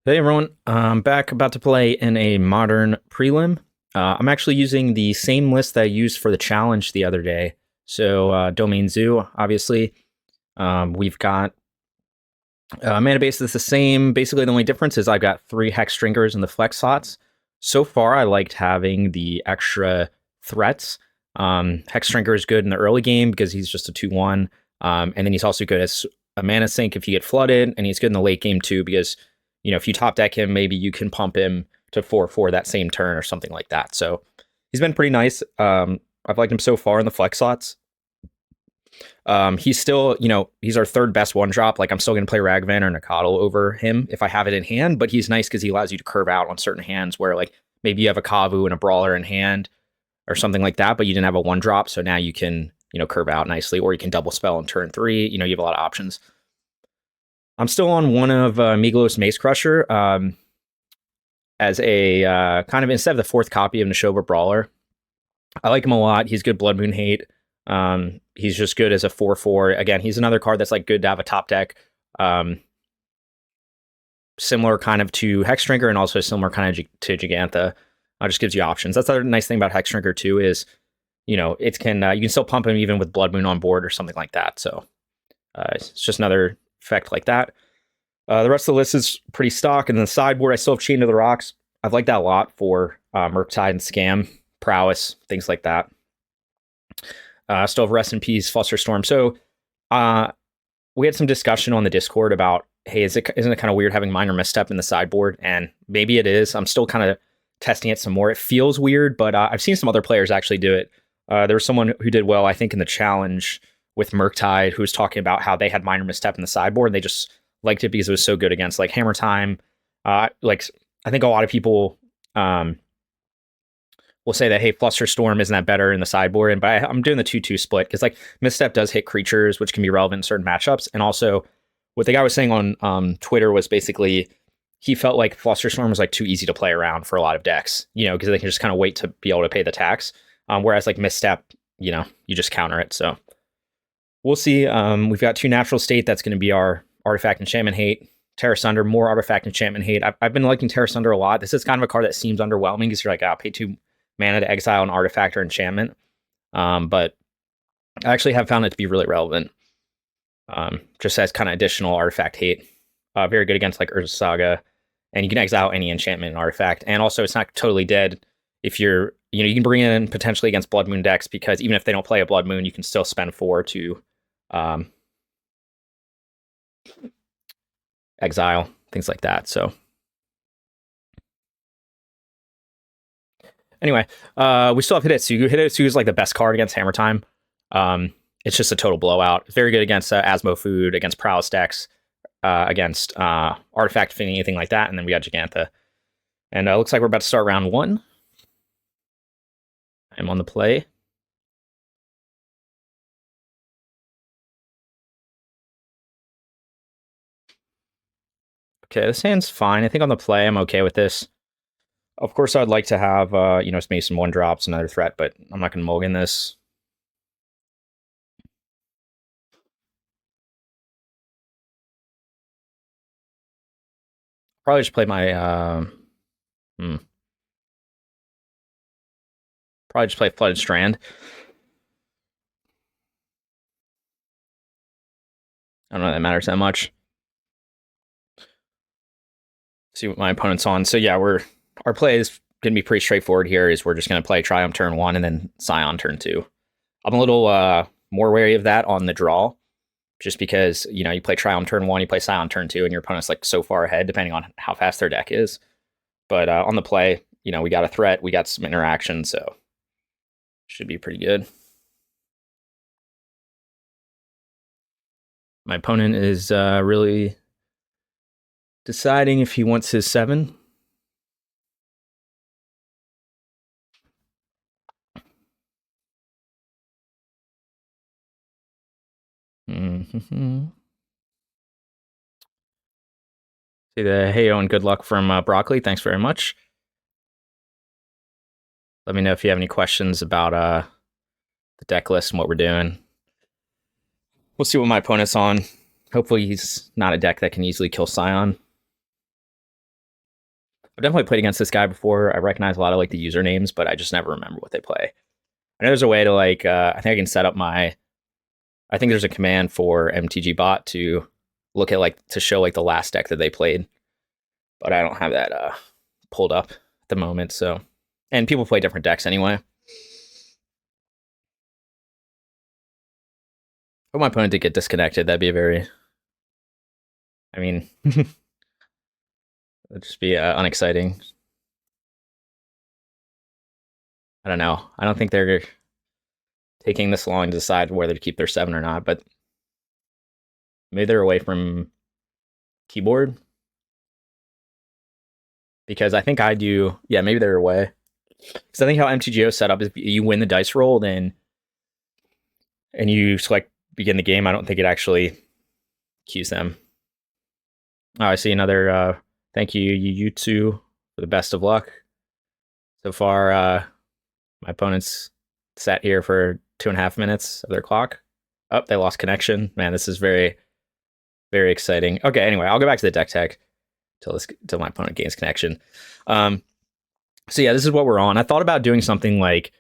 Hey everyone, I'm back about to play in a modern prelim. I'm actually using the same list that I used for the challenge the other day. So Domain Zoo, obviously. We've got mana base that's the same. Basically, the only difference is I've got 3 Hexdrinkers in the flex slots. So far, I liked having the extra threats. Hexdrinker is good in the early game because he's just a 2/1. And then he's also good as a mana sink if you get flooded, and he's good in the late game too because if you top deck him, maybe you can pump him to 4/4 that same turn or something like that. So he's been pretty nice. I've liked him so far in the flex slots. He's still, he's our third best one drop. Like, I'm still going to play Ragavan or Nacatl over him if I have it in hand, but he's nice because he allows you to curve out on certain hands where, like, maybe you have a Kavu and a Brawler in hand or something like that, but you didn't have a one drop. So now you can, curve out nicely, or you can double spell on turn 3. You have a lot of options. I'm still on one of Migloz Mace Crusher as a kind of instead of the 4th copy of Nishoba Brawler. I like him a lot. He's good Blood Moon Hate. He's just good as a 4/4. Again, he's another card that's like good to have a top deck. Similar kind of to Hexdrinker and also similar kind of to Jegantha. Just gives you options. That's the other nice thing about Hexdrinker too is, it can you can still pump him even with Blood Moon on board or something like that. So it's just another effect like that. The rest of the list is pretty stock. And then the sideboard, I still have Chain to the Rocks. I've liked that a lot for Murktide and Scam, Prowess, things like that. Still have Rest in Peace, Flusterstorm. So we had some discussion on the Discord about, hey, isn't it kind of weird having Minor Misstep in the sideboard? And maybe it is. I'm still kind of testing it some more. It feels weird, but I've seen some other players actually do it. There was someone who did well, I think, in the challenge with Murktide, who was talking about how they had Minor Misstep in the sideboard and they just liked it because it was so good against like Hammer Time. Like, I think a lot of people will say that, hey, Flusterstorm isn't that better in the sideboard, but I'm doing the 2/2 split because like Misstep does hit creatures, which can be relevant in certain matchups. And also, what the guy was saying on Twitter was basically he felt like Flusterstorm was like too easy to play around for a lot of decks, because they can just kind of wait to be able to pay the tax. Whereas like Misstep, you just counter it. So we'll see. We've got 2 Natural State. That's going to be our Artifact Enchantment Hate. Tear Asunder, more Artifact Enchantment Hate. I've been liking Tear Asunder a lot. This is kind of a card that seems underwhelming because you're like, pay 2 mana to exile an artifact or enchantment. But I actually have found it to be really relevant. Just as kind of additional artifact hate. Very good against like Urza Saga. And you can exile any enchantment and artifact. And also, it's not totally dead if you're, you can bring it in potentially against Blood Moon decks because even if they don't play a Blood Moon, you can still spend 4 to exile, things like that. So anyway, we still have Hidetsugu. Hidetsugu is like the best card against Hammer Time. It's just a total blowout. It's very good against Asmo Food, against Prowess decks, against Artifact Affinity, anything like that. And then we got Jegantha. And it looks like we're about to start round 1. I'm on the play. Okay, this hand's fine. I think on the play, I'm okay with this. Of course, I'd like to have, maybe some 1-drops, another threat, but I'm not going to mulligan this. Probably just play my, probably just play Flooded Strand. I don't know if that matters that much. See what my opponent's on. So yeah, our play is going to be pretty straightforward here. Is we're just going to play Triumph turn 1 and then Scion turn 2. I'm a little more wary of that on the draw, just because you play Triumph turn 1, you play Scion turn 2, and your opponent's like so far ahead, depending on how fast their deck is. But on the play, we got a threat, we got some interaction, so should be pretty good. My opponent is really deciding if he wants his 7. See the heyo and good luck from Broccoli. Thanks very much. Let me know if you have any questions about the deck list and what we're doing. We'll see what my opponent's on. Hopefully he's not a deck that can easily kill Scion. I've definitely played against this guy before. I recognize a lot of like the usernames, but I just never remember what they play. I know there's a way to like, I think I can set up my, I think there's a command for MTG bot to look at like, to show like the last deck that they played, but I don't have that pulled up at the moment. So, and people play different decks anyway. If my opponent did get disconnected, that'd be a very, I mean, it'd just be unexciting. I don't know. I don't think they're taking this long to decide whether to keep their 7 or not, but maybe they're away from keyboard. Because I think I do, yeah, maybe they're away. Because I think how MTGO set up is you win the dice roll, then and you select begin the game. I don't think it actually cues them. Oh, I see another thank you, Yutsu, for the best of luck. So far, my opponent's sat here for 2.5 minutes of their clock. Oh, they lost connection. Man, this is very, very exciting. Okay, anyway, I'll go back to the deck tech till my opponent gains connection. So yeah, this is what we're on. I thought about doing something like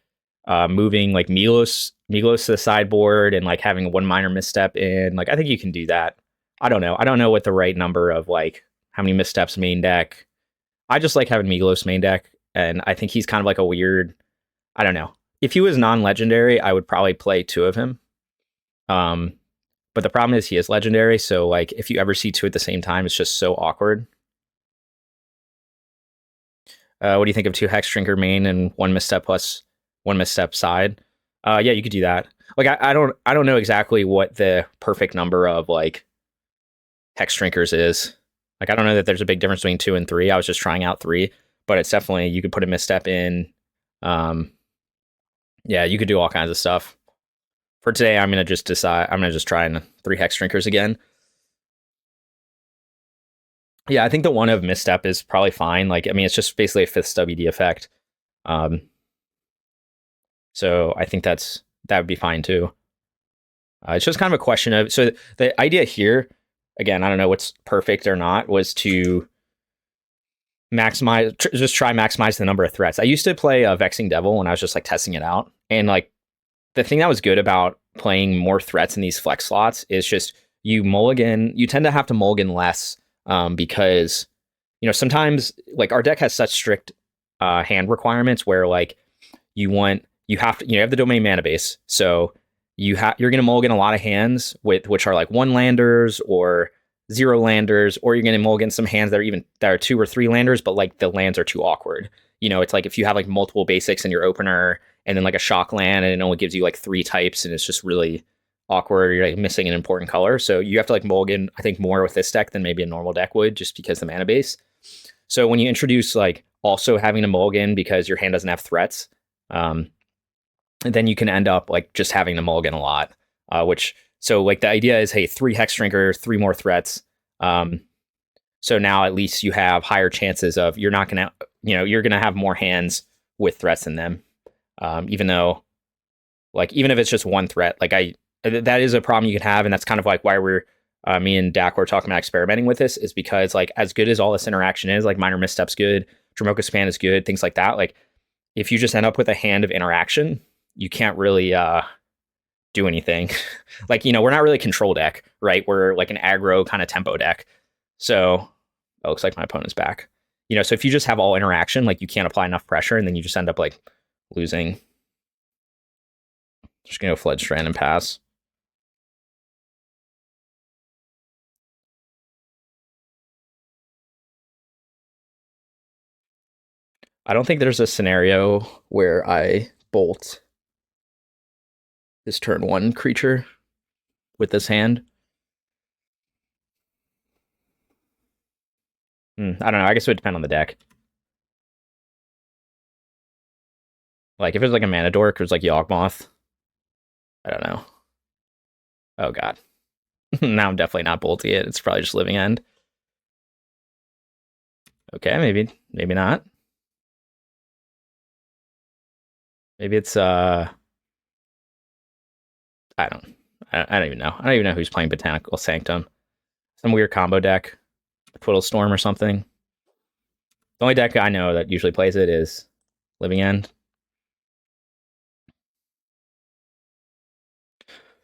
moving like Migloz to the sideboard and like having one minor misstep in. Like I think you can do that. I don't know. I don't know what the right number of like how many missteps main deck. I just like having Migloz main deck, and I think he's kind of like a weird. I don't know. If he was non-legendary, I would probably play 2 of him. But the problem is he is legendary, so like if you ever see 2 at the same time, it's just so awkward. What do you think of 2 Hexdrinker main and 1 misstep plus 1 misstep side? Yeah, you could do that. Like I don't know exactly what the perfect number of like Hexdrinkers is. Like I don't know that there's a big difference between 2 and 3. I was just trying out 3, but it's definitely you could put a misstep in. Yeah, you could do all kinds of stuff. For today, I'm gonna just decide. I'm gonna just try 3 Hexdrinkers again. Yeah, I think the 1 of misstep is probably fine. Like, I mean, it's just basically a 5th WD effect. So I think that would be fine too. It's just kind of a question of, so the idea here, again, I don't know what's perfect or not, was to maximize, just try maximize the number of threats. I used to play Vexing Devil when I was just like testing it out. And like the thing that was good about playing more threats in these flex slots is just you tend to have to mulligan less because, you know, sometimes like our deck has such strict hand requirements where like you have the domain mana base. So you're going to mulligan a lot of hands which are like 1 landers or 0 landers, or you're going to mulligan some hands that are 2 or 3 landers, but like the lands are too awkward. You know, it's like if you have like multiple basics in your opener and then like a shock land and it only gives you like 3 types and it's just really awkward, you're like missing an important color. So you have to like mulligan, I think, more with this deck than maybe a normal deck would, just because the mana base. So when you introduce like also having to mulligan because your hand doesn't have threats, then you can end up like just having to mulligan a lot, so like the idea is, hey, 3 Hexdrinkers, 3 more threats. So now at least you have higher chances of you're going to have more hands with threats in them. Even though, like, even if it's just 1 threat, like that is a problem you can have. And that's kind of like why me and Dak were talking about experimenting with this, is because like as good as all this interaction is, like Minor Misstep's good, Dromoka Span is good, things like that. Like if you just end up with a hand of interaction, you can't really do anything. Like, you know, we're not really a control deck, right? We're like an aggro kind of tempo deck. So it looks like my opponent's back. You know, so if you just have all interaction, like you can't apply enough pressure and then you just end up like losing. Just gonna go Flooded Strand and pass. I don't think there's a scenario where I bolt this turn 1 creature with this hand. I don't know. I guess it would depend on the deck. Like if it's like a mana dork, or it's like Yawgmoth. I don't know. Oh god. Now I'm definitely not bolting it. It's probably just Living End. Okay, maybe not. Maybe it's I don't even know. I don't even know who's playing Botanical Sanctum. Some weird combo deck, Twiddlestorm or something. The only deck I know that usually plays it is Living End.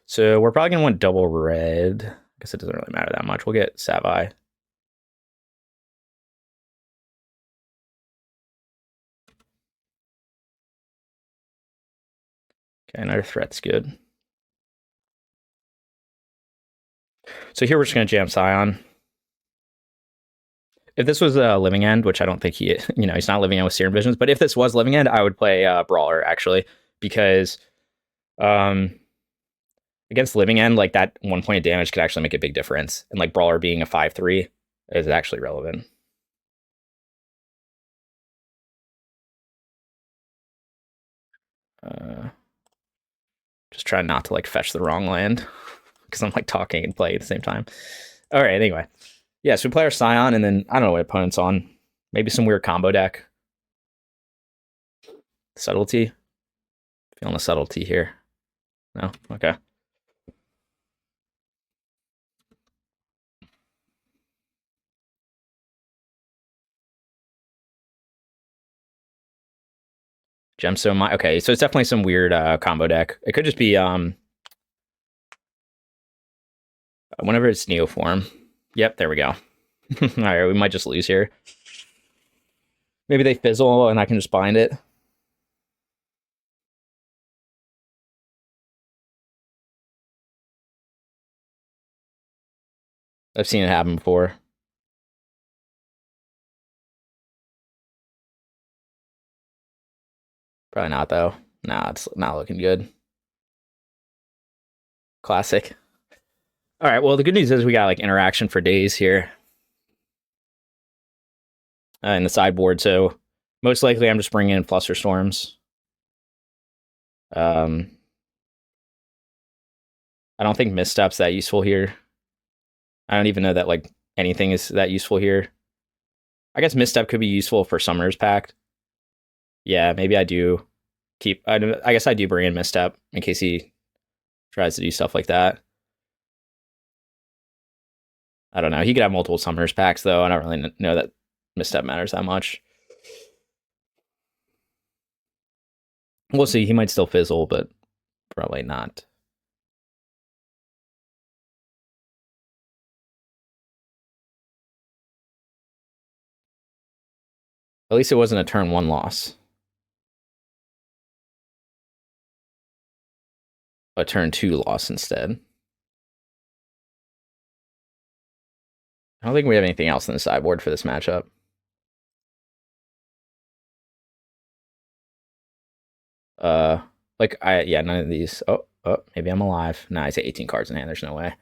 So we're probably going to want double red. I guess it doesn't really matter that much. We'll get Savai. Okay, another threat's good. So here we're just going to jam Scion. If this was a Living End, which I don't think he, he's not Living End with Serum Visions, but if this was Living End, I would play Brawler, actually, because against Living End, like that 1 point of damage could actually make a big difference. And like Brawler being a 5/3 is actually relevant. Just trying not to like fetch the wrong land because I'm like talking and playing at the same time. All right, anyway. Yeah, so we play our Scion, and then I don't know what opponent's on. Maybe some weird combo deck. Subtlety. Feeling a subtlety here. No? Okay. Gemstone. Okay, so it's definitely some weird combo deck. It could just be whenever it's Neoform. Yep, there we go. All right, we might just lose here. Maybe they fizzle and I can just bind it. I've seen it happen before. Probably not, though. Nah, it's not looking good. Classic. All right, well, the good news is we got like interaction for days here in the sideboard, so most likely I'm just bringing in Flusterstorms. I don't think Misstep's that useful here. I don't even know that like anything is that useful here. I guess Misstep could be useful for Summoner's Pact. Yeah, maybe I do keep... I guess I do bring in Misstep in case he tries to do stuff like that. I don't know. He could have multiple Summoner's Packs, though. I don't really know that Misstep matters that much. We'll see. He might still fizzle, but probably not. At least it wasn't a turn 1 loss. A turn 2 loss instead. I don't think we have anything else in the sideboard for this matchup. Yeah, none of these. Oh, maybe I'm alive. Nah, I say 18 cards in hand. There's no way.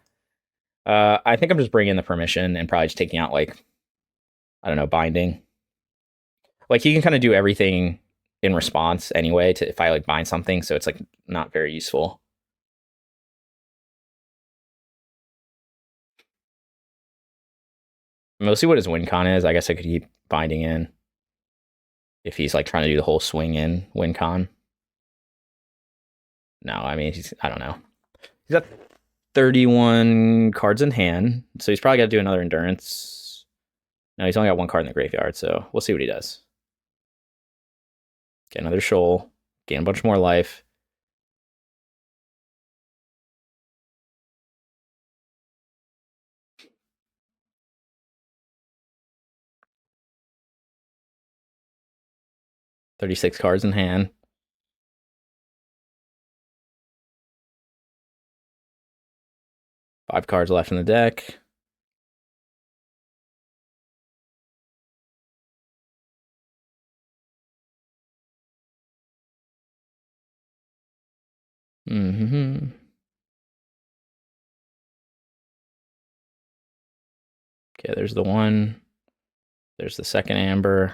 I think I'm just bringing the permission and probably just taking out, like, I don't know, binding. Like, he can kind of do everything in response anyway to if I, like, bind something, so it's, like, not very useful. Mostly what his win con is. I guess I could keep binding in if he's, like, trying to do the whole swing in win con. No, I mean, I don't know. He's got 31 cards in hand, so he's probably got to do another endurance. No, he's only got 1 card in the graveyard, so we'll see what he does. Get another shoal, gain a bunch more life. $36 cards in hand. Five cards left in the deck. Mm-hmm. Okay, there's the one. There's the second amber.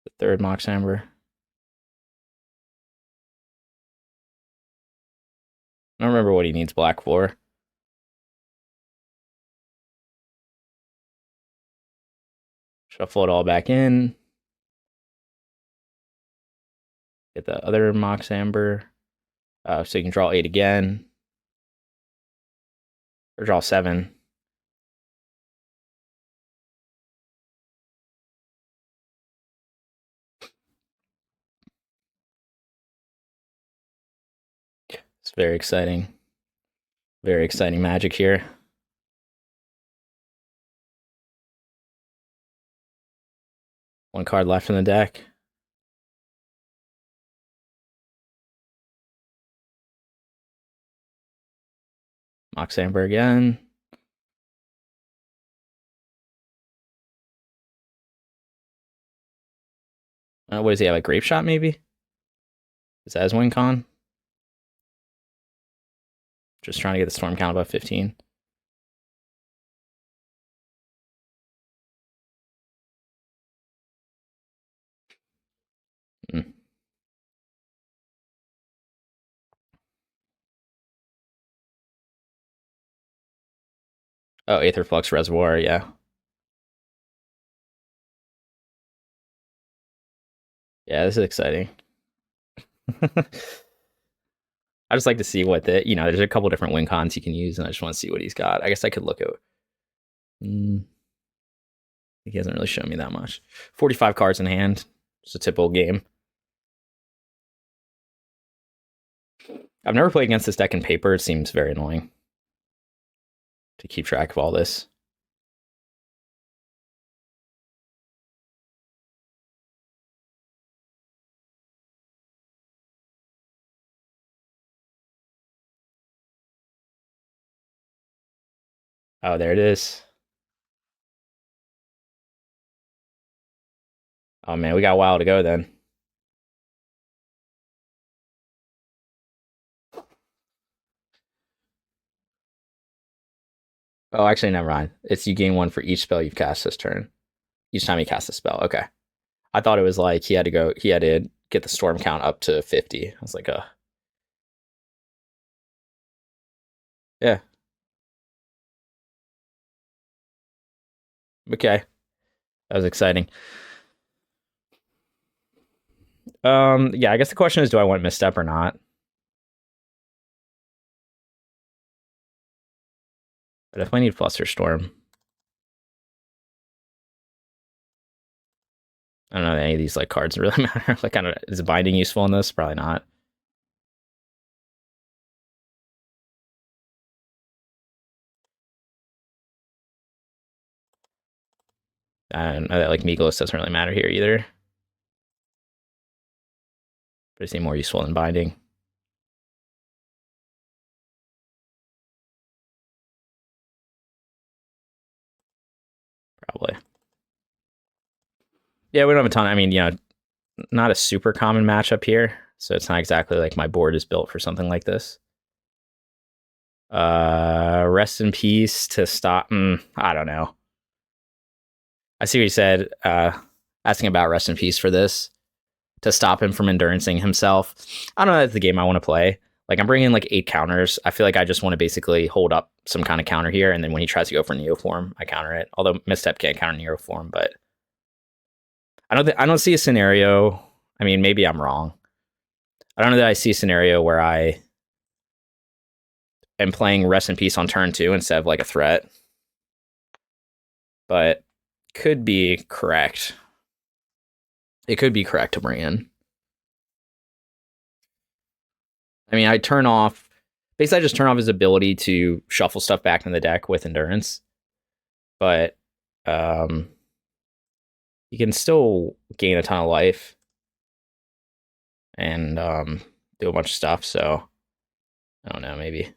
The third Mox Amber. I don't remember what he needs black for. Shuffle it all back in. Get the other Mox Amber. So you can draw 8 again. Or draw 7. Very exciting. Very exciting magic here. One card left in the deck. Mox Amber again. What does he have? A Grape Shot, maybe? Is that his win con? Just trying to get the storm count above 15. Oh, Aetherflux Reservoir, yeah. Yeah, this is exciting. I just like to see what there's a couple different win cons you can use, and I just want to see what he's got. I guess I could look at. He hasn't really shown me that much. 45 cards in hand. It's a typical game. I've never played against this deck in paper. It seems very annoying to keep track of all this. Oh, there it is. Oh man, we got a while to go then. Oh, actually, never mind. It's you gain 1 for each spell you've cast this turn. Each time you cast a spell. Okay. I thought it was like he had to get the storm count up to 50. I was like, yeah. Okay. That was exciting. Yeah, I guess the question is, do I want Misstep or not? I definitely need Flusterstorm. I don't know if any of these like cards really matter. Like, I don't know, is Binding useful in this? Probably not. I know that like Migloz doesn't really matter here either. But it seems more useful than Binding. Probably. Yeah, we don't have a ton. I mean, not a super common matchup here, so it's not exactly like my board is built for something like this. Rest in Peace to stop. I don't know. I see what you said. Asking about Rest in Peace for this to stop him from endurancing himself. I don't know. That's the game I want to play. Like, I'm bringing like 8 counters. I feel like I just want to basically hold up some kind of counter here, and then when he tries to go for Neoform, I counter it. Although Misstep can't counter Neoform, but I don't see a scenario. I mean, maybe I'm wrong. I don't know that I see a scenario where I am playing Rest in Peace on turn 2 instead of like a threat, but could be correct. It could be correct to bring in. I mean, I turn off. Basically, I just turn off his ability to shuffle stuff back in the deck with endurance, but he can still gain a ton of life and do a bunch of stuff. So I don't know, maybe.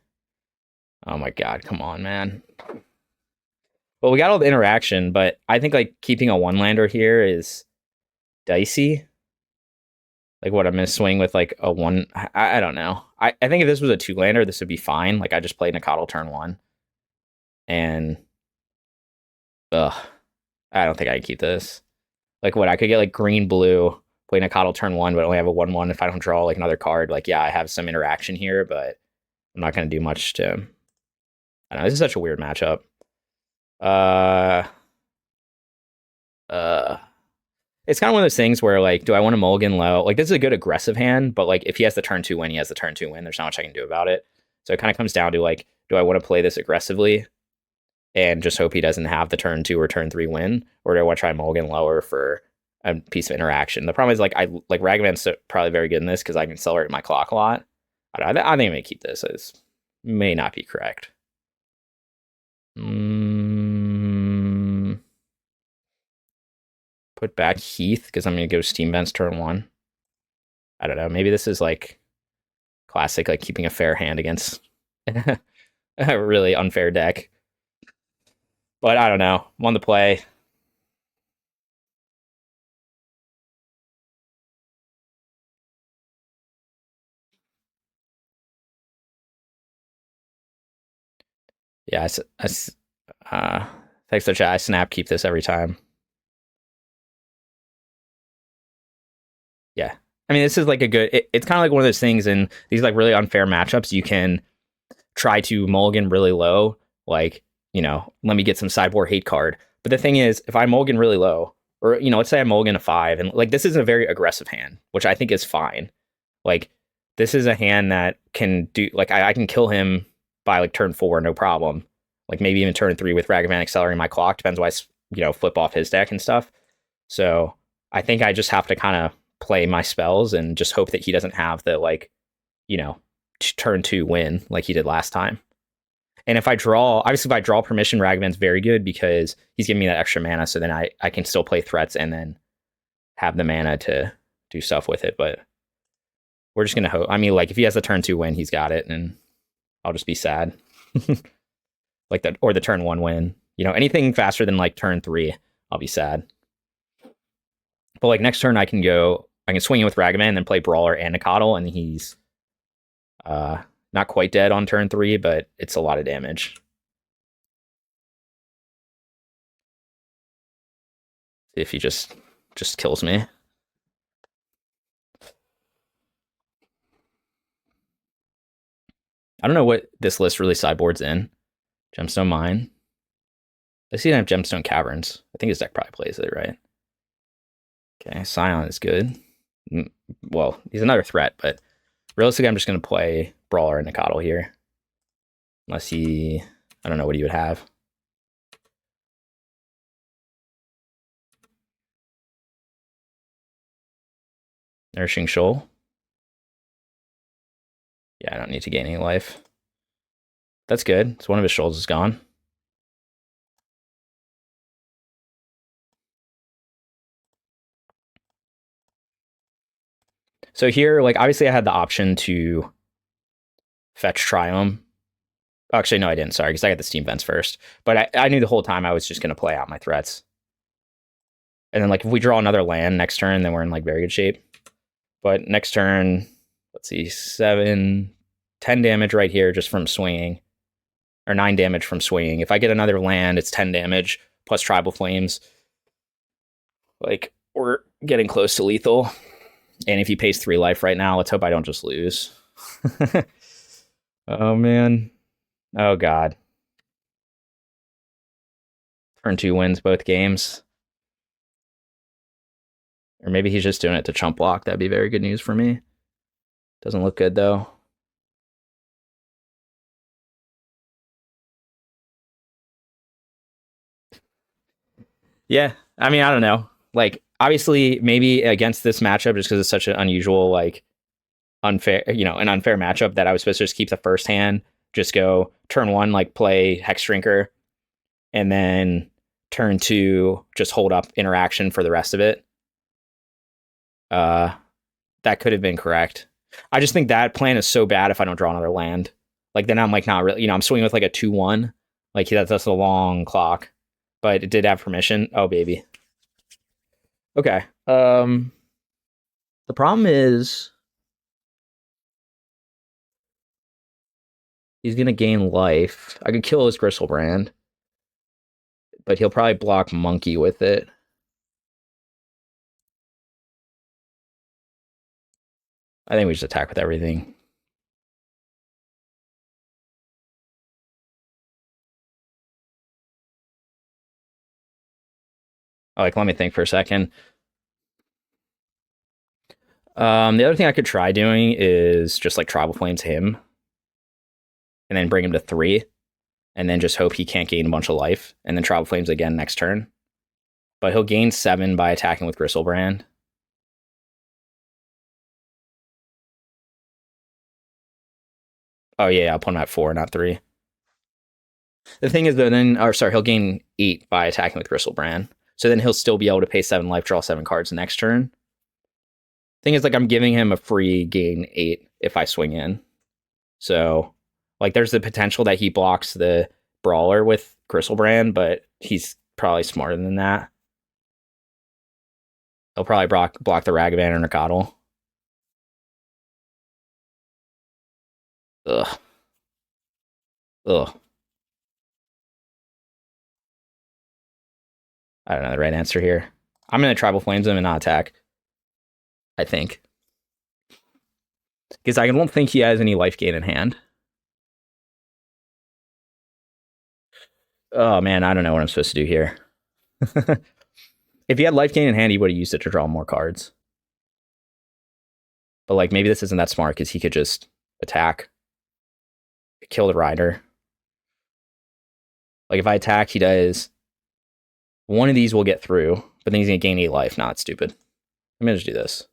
Oh my god, come on, man. Well, we got all the interaction, but I think like keeping a 1-lander here is dicey. Like, what, I'm gonna swing with like a 1. I don't know. I think if this was a 2-lander, this would be fine. Like, I just played Nacatl turn 1, and I don't think I can keep this. Like, what, I could get like green blue, play Nacatl turn 1, but only have a 1/1 if I don't draw like another card. Like, yeah, I have some interaction here, but I'm not gonna do much to him. I don't know. This is such a weird matchup. It's kind of one of those things where, like, do I want to mulligan low? Like, this is a good aggressive hand, but like, if he has the turn 2 win, he has the turn 2 win. There's not much I can do about it. So it kind of comes down to like, do I want to play this aggressively and just hope he doesn't have the turn 2 or turn 3 win, or do I want to try mulligan lower for a piece of interaction? The problem is like Ragavan's probably very good in this because I can accelerate my clock a lot. I think I'm gonna keep this. It may not be correct. Put back Heath because I'm gonna go Steam Vents turn 1. I don't know. Maybe this is like classic, like keeping a fair hand against a really unfair deck. But I don't know. I'm on the play. Yeah, thanks to chat. I snap keep this every time. Yeah. I mean, this is like a good, it's kind of like one of those things in these like really unfair matchups. You can try to mulligan really low, like, you know, let me get some sideboard hate card. But the thing is, if I mulligan really low, or, you know, let's say I mulligan a 5, and like this is a very aggressive hand, which I think is fine. Like, this is a hand that can do, like, I can kill him by like turn 4, no problem. Like maybe even turn 3 with Ragavan accelerating my clock, depends why I, you know, flip off his deck and stuff. So I think I just have to kind of play my spells and just hope that he doesn't have the, like, you know, turn 2 win like he did last time. And if I draw, obviously if I draw permission, Ragavan's very good because he's giving me that extra mana, so then I can still play threats and then have the mana to do stuff with it. But we're just gonna hope. I mean, like if he has the turn 2 win, he's got it, and I'll just be sad. Like that, or the turn 1 win. You know, anything faster than like turn 3, I'll be sad. But like next turn, I can swing in with Ragavan and then play Brawler and Nacatl, and he's not quite dead on turn 3, but it's a lot of damage. If he just kills me. I don't know what this list really sideboards in. Gemstone Mine. I see I have Gemstone Caverns. I think his deck probably plays it, right? Okay, Scion is good. Well, he's another threat, but realistically, I'm just going to play Brawler and Nacatl here. Unless he... I don't know what he would have. Nourishing Shoal. Yeah, I don't need to gain any life. That's good. So one of his shoals is gone. So here, like, obviously I had the option to fetch Triome. Actually, no, I didn't. Sorry, because I got the Steam Vents first. But I knew the whole time I was just going to play out my threats. And then, like, if we draw another land next turn, then we're in, like, very good shape. But next turn, let's see, 10 damage right here just from swinging. Or 9 damage from swinging. If I get another land, it's 10 damage plus Tribal Flames. Like, we're getting close to lethal. And if he pays 3 life right now, let's hope I don't just lose. Oh, man. Oh, God. Turn 2 wins both games. Or maybe he's just doing it to chump block. That'd be very good news for me. Doesn't look good, though. Yeah, I mean, I don't know. Like, obviously, maybe against this matchup, just because it's such an unusual, like, unfair, you know, an unfair matchup, that I was supposed to just keep the first hand, just go turn 1, like, play Hexdrinker, and then turn 2, just hold up interaction for the rest of it. That could have been correct. I just think that plan is so bad if I don't draw another land. Like, then I'm, like, not really, you know, I'm swinging with, like, a 2-1. Like, that's a long clock. But it did have permission. Oh, baby. Okay. The problem is he's gonna gain life. I could kill his Gristlebrand, but he'll probably block Monkey with it. I think we just attack with everything. Oh, like, let me think for a second. The other thing I could try doing is just like Tribal Flames him, and then bring him to 3, and then just hope he can't gain a bunch of life, and then Tribal Flames again next turn. But he'll gain 7 by attacking with Gristlebrand. Oh yeah, I'll put him at 4, not 3. The thing is, though, then, or sorry, he'll gain 8 by attacking with Gristlebrand. So then he'll still be able to pay 7 life, draw 7 cards next turn. Thing is, like, I'm giving him a free gain 8 if I swing in. So, like, there's the potential that he blocks the Brawler with Gristlebrand, but he's probably smarter than that. He'll probably block the Ragavan or Nacatl. Ugh. Ugh. I don't know the right answer here. I'm going to Tribal Flames him and not attack. I think. Because I don't think he has any life gain in hand. Oh, man, I don't know what I'm supposed to do here. If he had life gain in hand, he would have used it to draw more cards. But, like, maybe this isn't that smart because he could just attack. Kill the rider. Like, if I attack, he does... One of these will get through, but then he's going to gain 8 life. Nah, it's stupid. I'm going to just do this.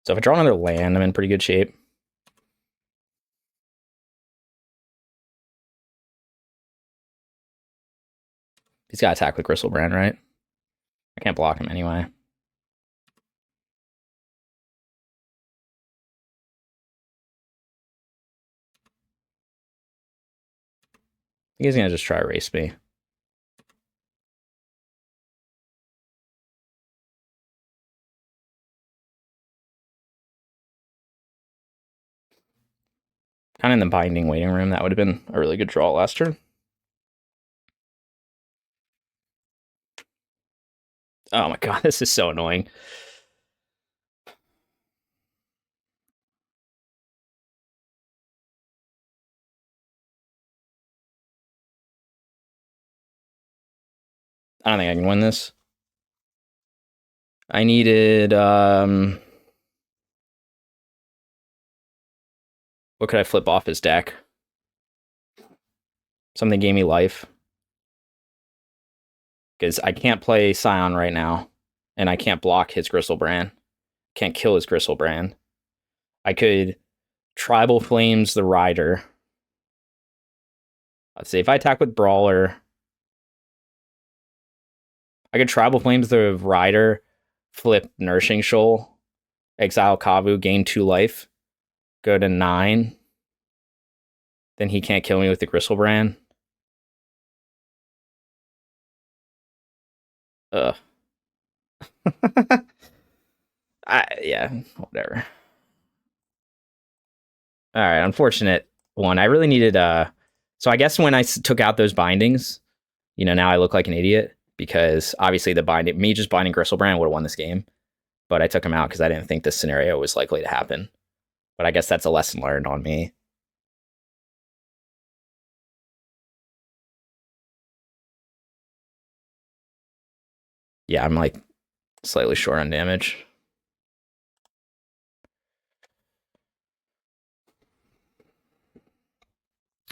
So if I draw another land, I'm in pretty good shape. He's got to attack with Gristlebrand, right? I can't block him anyway. I think he's going to just try to erase me. Kind of in the binding waiting room. That would have been a really good draw last turn. Oh my god, this is so annoying. I don't think I can win this. I needed... what could I flip off his deck? Something gave me life. Because I can't play Scion right now. And I can't block his Gristlebrand. Can't kill his Gristlebrand. I could Tribal Flames the Rider. Let's see, if I attack with Brawler... I could Tribal Flames the Rider, flip Nourishing Shoal, exile Kavu, gain 2 life, go to 9. Then he can't kill me with the Gristlebrand. Yeah, whatever. All right, unfortunate one. I really needed... So I guess when I took out those bindings, now I look like an idiot. Because obviously me just binding Gristlebrand would have won this game. But I took him out because I didn't think this scenario was likely to happen. But I guess that's a lesson learned on me. Yeah, I'm like slightly short on damage.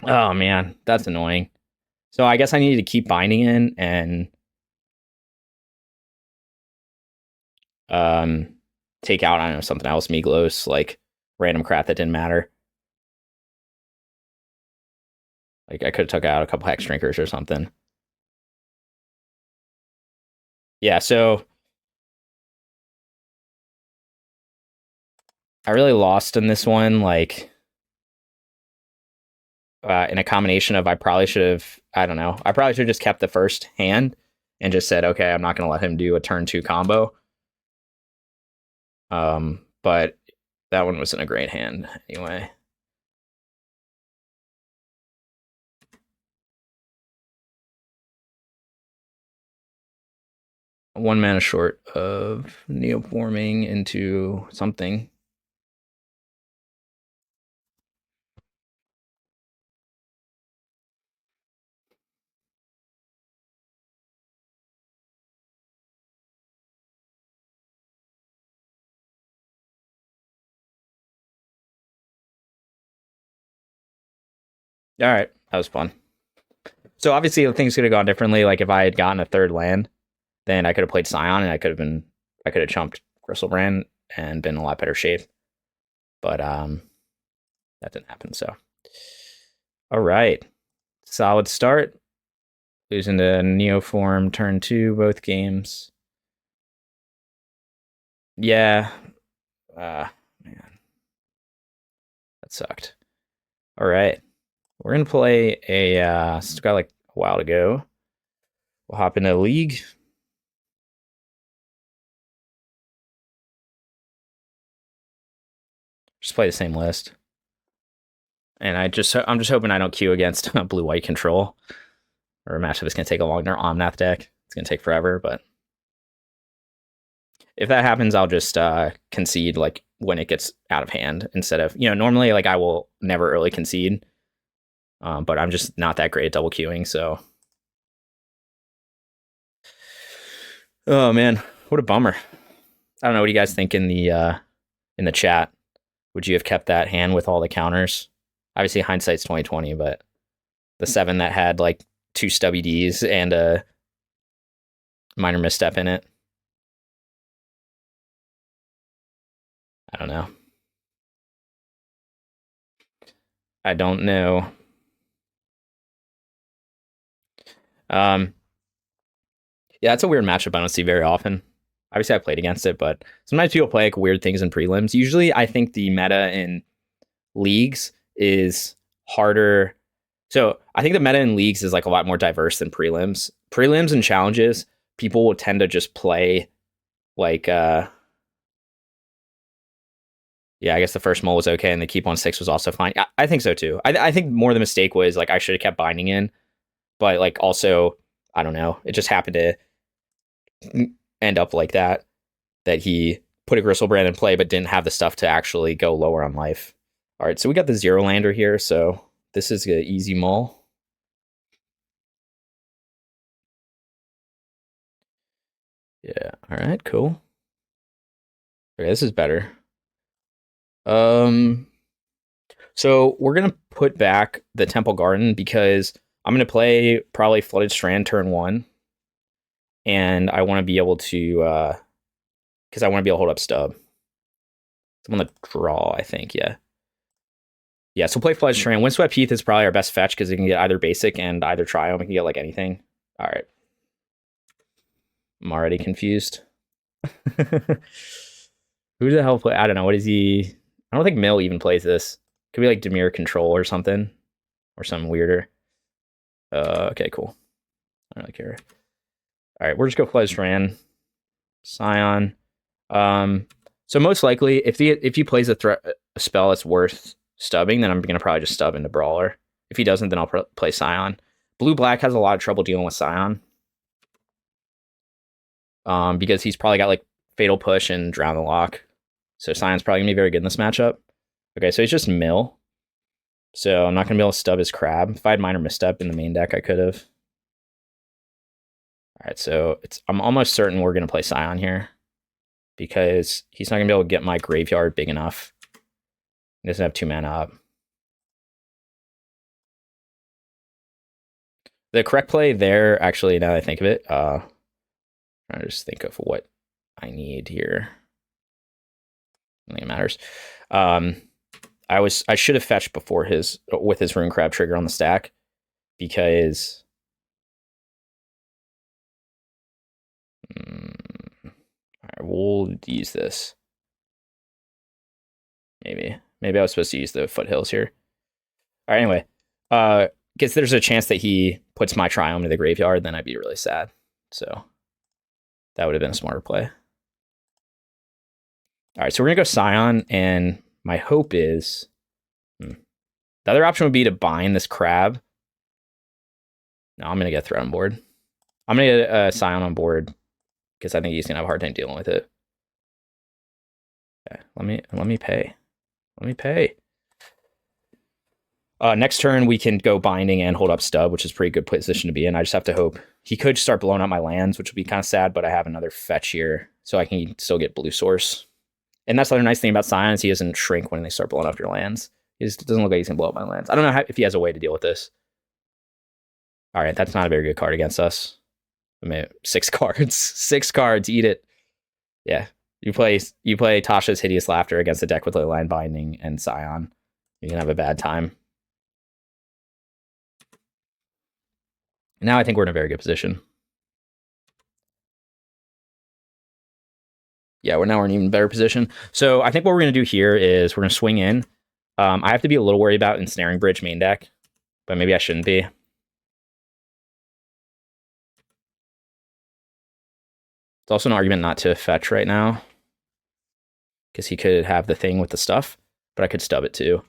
Oh man, that's annoying. So I guess I needed to keep binding in and take out, I don't know, something else, Migloz, like random crap that didn't matter. Like I could have took out a couple Hexdrinkers or something. Yeah, so I really lost in this one, like in a combination of I probably should have, I don't know, I probably should have just kept the first hand and just said, okay, I'm not going to let him do a turn 2 combo. But that one wasn't a great hand anyway. One mana short of neoforming into something. All right, that was fun. So obviously things could have gone differently. Like if I had gotten a third land, then I could have played Scion and I could have chumped Griselbrand and been in a lot better shape. But that didn't happen. So all right. Solid start. Losing to Neo form turn 2 both games. Yeah. Man. That sucked. All right. We're going to play a, still got like a while to go. We'll hop into a league. Just play the same list. And I'm just hoping I don't queue against blue-white control. Or a matchup that's going to take a longer Omnath deck. It's going to take forever, but if that happens, I'll just concede like when it gets out of hand instead of, normally like I will never early concede. But I'm just not that great at double queuing, so. Oh man, what a bummer. I don't know, what do you guys think in the chat? Would you have kept that hand with all the counters? Obviously hindsight's 2020, but the 7 that had like 2 stubby Ds and a minor misstep in it. I don't know. I don't know. Yeah, it's a weird matchup I don't see very often. Obviously, I played against it, but sometimes people play like weird things in prelims. Usually, I think the meta in leagues is harder. So I think the meta in leagues is like a lot more diverse than prelims. Prelims and challenges, people will tend to just play like, yeah, I guess the first mole was okay, and the keep on 6 was also fine. I think so too. I think more the mistake was like I should have kept binding in, but like also I don't know. It just happened to end up like that he put a Griselbrand in play, but didn't have the stuff to actually go lower on life. All right, so we got the 0-lander here, so this is an easy mull. Yeah, all right, cool. Okay, this is better. So we're going to put back the Temple Garden because I'm going to play probably Flooded Strand turn 1. And I want to be able to, because I want to be able to hold up stub. I'm going to draw, I think, yeah. Yeah, so play Flooded Strand. Windswept Heath is probably our best fetch because it can get either basic and either Triome. It can get like anything. All right. I'm already confused. Who the hell play? I don't know. What is he? I don't think Mill even plays this. Could be like Dimir Control or something. Or something weirder. Okay, cool. I don't really care. All right, we're just go Flooded Strand. Scion. So most likely, if he plays a spell that's worth stubbing, then I'm gonna probably just stub into Brawler. If he doesn't, then I'll play Scion. Blue-black has a lot of trouble dealing with Scion. Because he's probably got like Fatal Push and Drown the Lock. So Scion's probably gonna be very good in this matchup. Okay, so he's just mill. So I'm not gonna be able to stub his crab. If I had Minor Misstep in the main deck, I could have. All right, so I'm almost certain we're gonna play Scion here because he's not gonna be able to get my graveyard big enough. He doesn't have 2 mana up. The correct play there, actually, now that I think of it, trying to just think of what I need here. I don't think it matters. I should have fetched before with his Rune Crab trigger on the stack because all right, we'll use this. Maybe I was supposed to use the Foothills here. All right, anyway, because there's a chance that he puts my Triome to the graveyard, then I'd be really sad. So that would have been a smarter play. All right, so we're gonna go Scion, and my hope is the other option would be to bind this crab. No, I'm gonna get Threat on board. I'm gonna get Scion on board because I think he's gonna have a hard time dealing with it. Okay, let me pay. Let me pay. Next turn we can go binding and hold up stub, which is a pretty good position to be in. I just have to hope he could start blowing up my lands, which would be kind of sad, but I have another fetch here, so I can still get blue source. And that's the other nice thing about Scion is he doesn't shrink when they start blowing up your lands. It doesn't look like he's gonna blow up my lands. I don't know if he has a way to deal with this. All right, that's not a very good card against us. I mean, 6 cards. 6 cards, eat it. Yeah. You play Tasha's Hideous Laughter against a deck with Leyline Binding and Scion. You can have a bad time. Now I think we're in a very good position. Yeah, we're in an even better position. So I think what we're going to do here is we're going to swing in. I have to be a little worried about Ensnaring Bridge main deck, but maybe I shouldn't be. It's also an argument not to fetch right now, because he could have the thing with the stuff, but I could stub it too.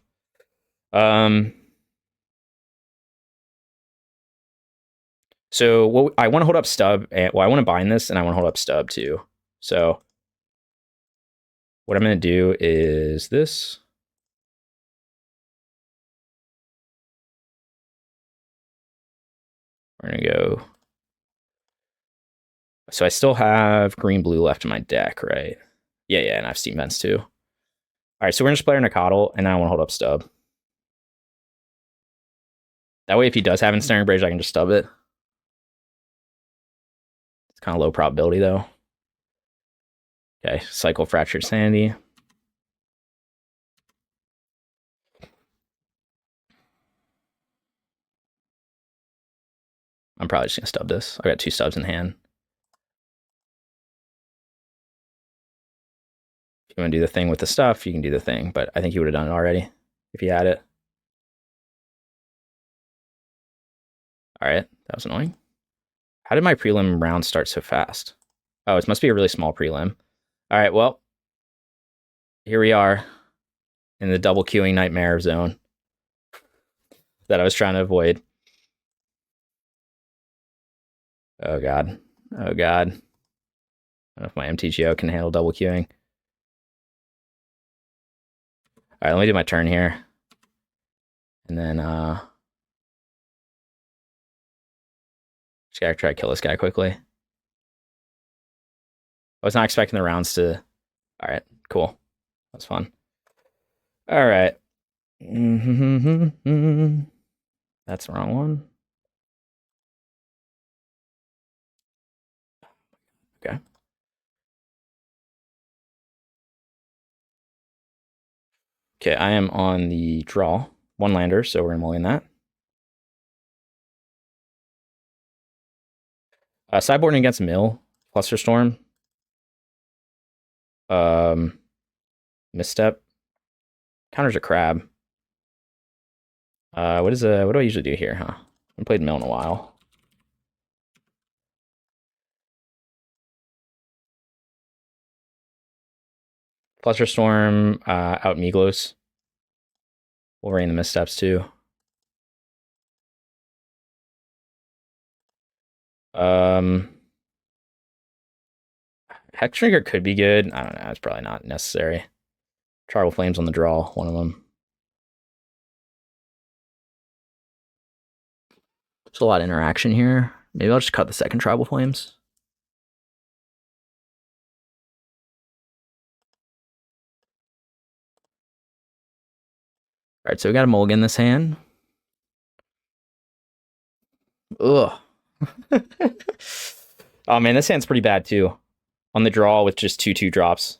So I want to hold up stub, and I want to bind this, and I want to hold up stub too. So what I'm going to do is this. We're going to go. So I still have green-blue left in my deck, right? Yeah, and I have Steam Vents too. All right, so we're going to just play our Nacatl, and then I want to hold up stub. That way, if he does have Ensnaring Bridge, I can just stub it. It's kind of low probability, though. Okay, cycle Fractured Sanity. I'm probably just going to stub this. I got 2 stubs in hand. If you want to do the thing with the stuff, you can do the thing, but I think you would have done it already if you had it. All right, that was annoying. How did my prelim round start so fast? Oh, it must be a really small prelim. All right, well, here we are in the double queuing nightmare zone that I was trying to avoid. Oh, God. Oh, God. I don't know if my MTGO can handle double queuing. All right, let me do my turn here. And then, just gotta try to kill this guy quickly. I was not expecting the rounds to... All right, cool. That's fun. All right. That's the wrong one. Okay. Okay, I am on the draw. 1 lander, so we're mulling that. Sideboarding against Mill, Flusterstorm. Misstep. Counters a crab. What do I usually do here, huh? I haven't played Mill in a while. Flusterstorm, out Migloz. We'll rain the missteps too. Hexdrinker could be good. I don't know. It's probably not necessary. Charcoal Flames on the draw, one of them. There's a lot of interaction here. Maybe I'll just cut the second Tribal Flames. All right, so we got a mulligan this hand. Ugh. Oh man, this hand's pretty bad too. On the draw with just 2/2 drops.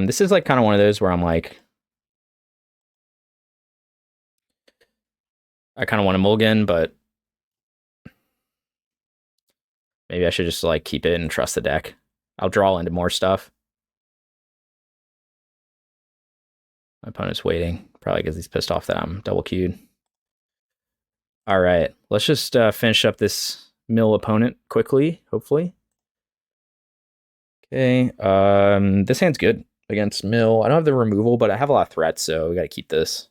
This is like kind of one of those where I'm like, I kind of want a mulligan, but maybe I should just like keep it and trust the deck. I'll draw into more stuff. My opponent's waiting, probably because he's pissed off that I'm double queued. All right, let's just finish up this Mill opponent quickly, hopefully. Okay, this hand's good against Mill. I don't have the removal, but I have a lot of threats, so we got to keep this.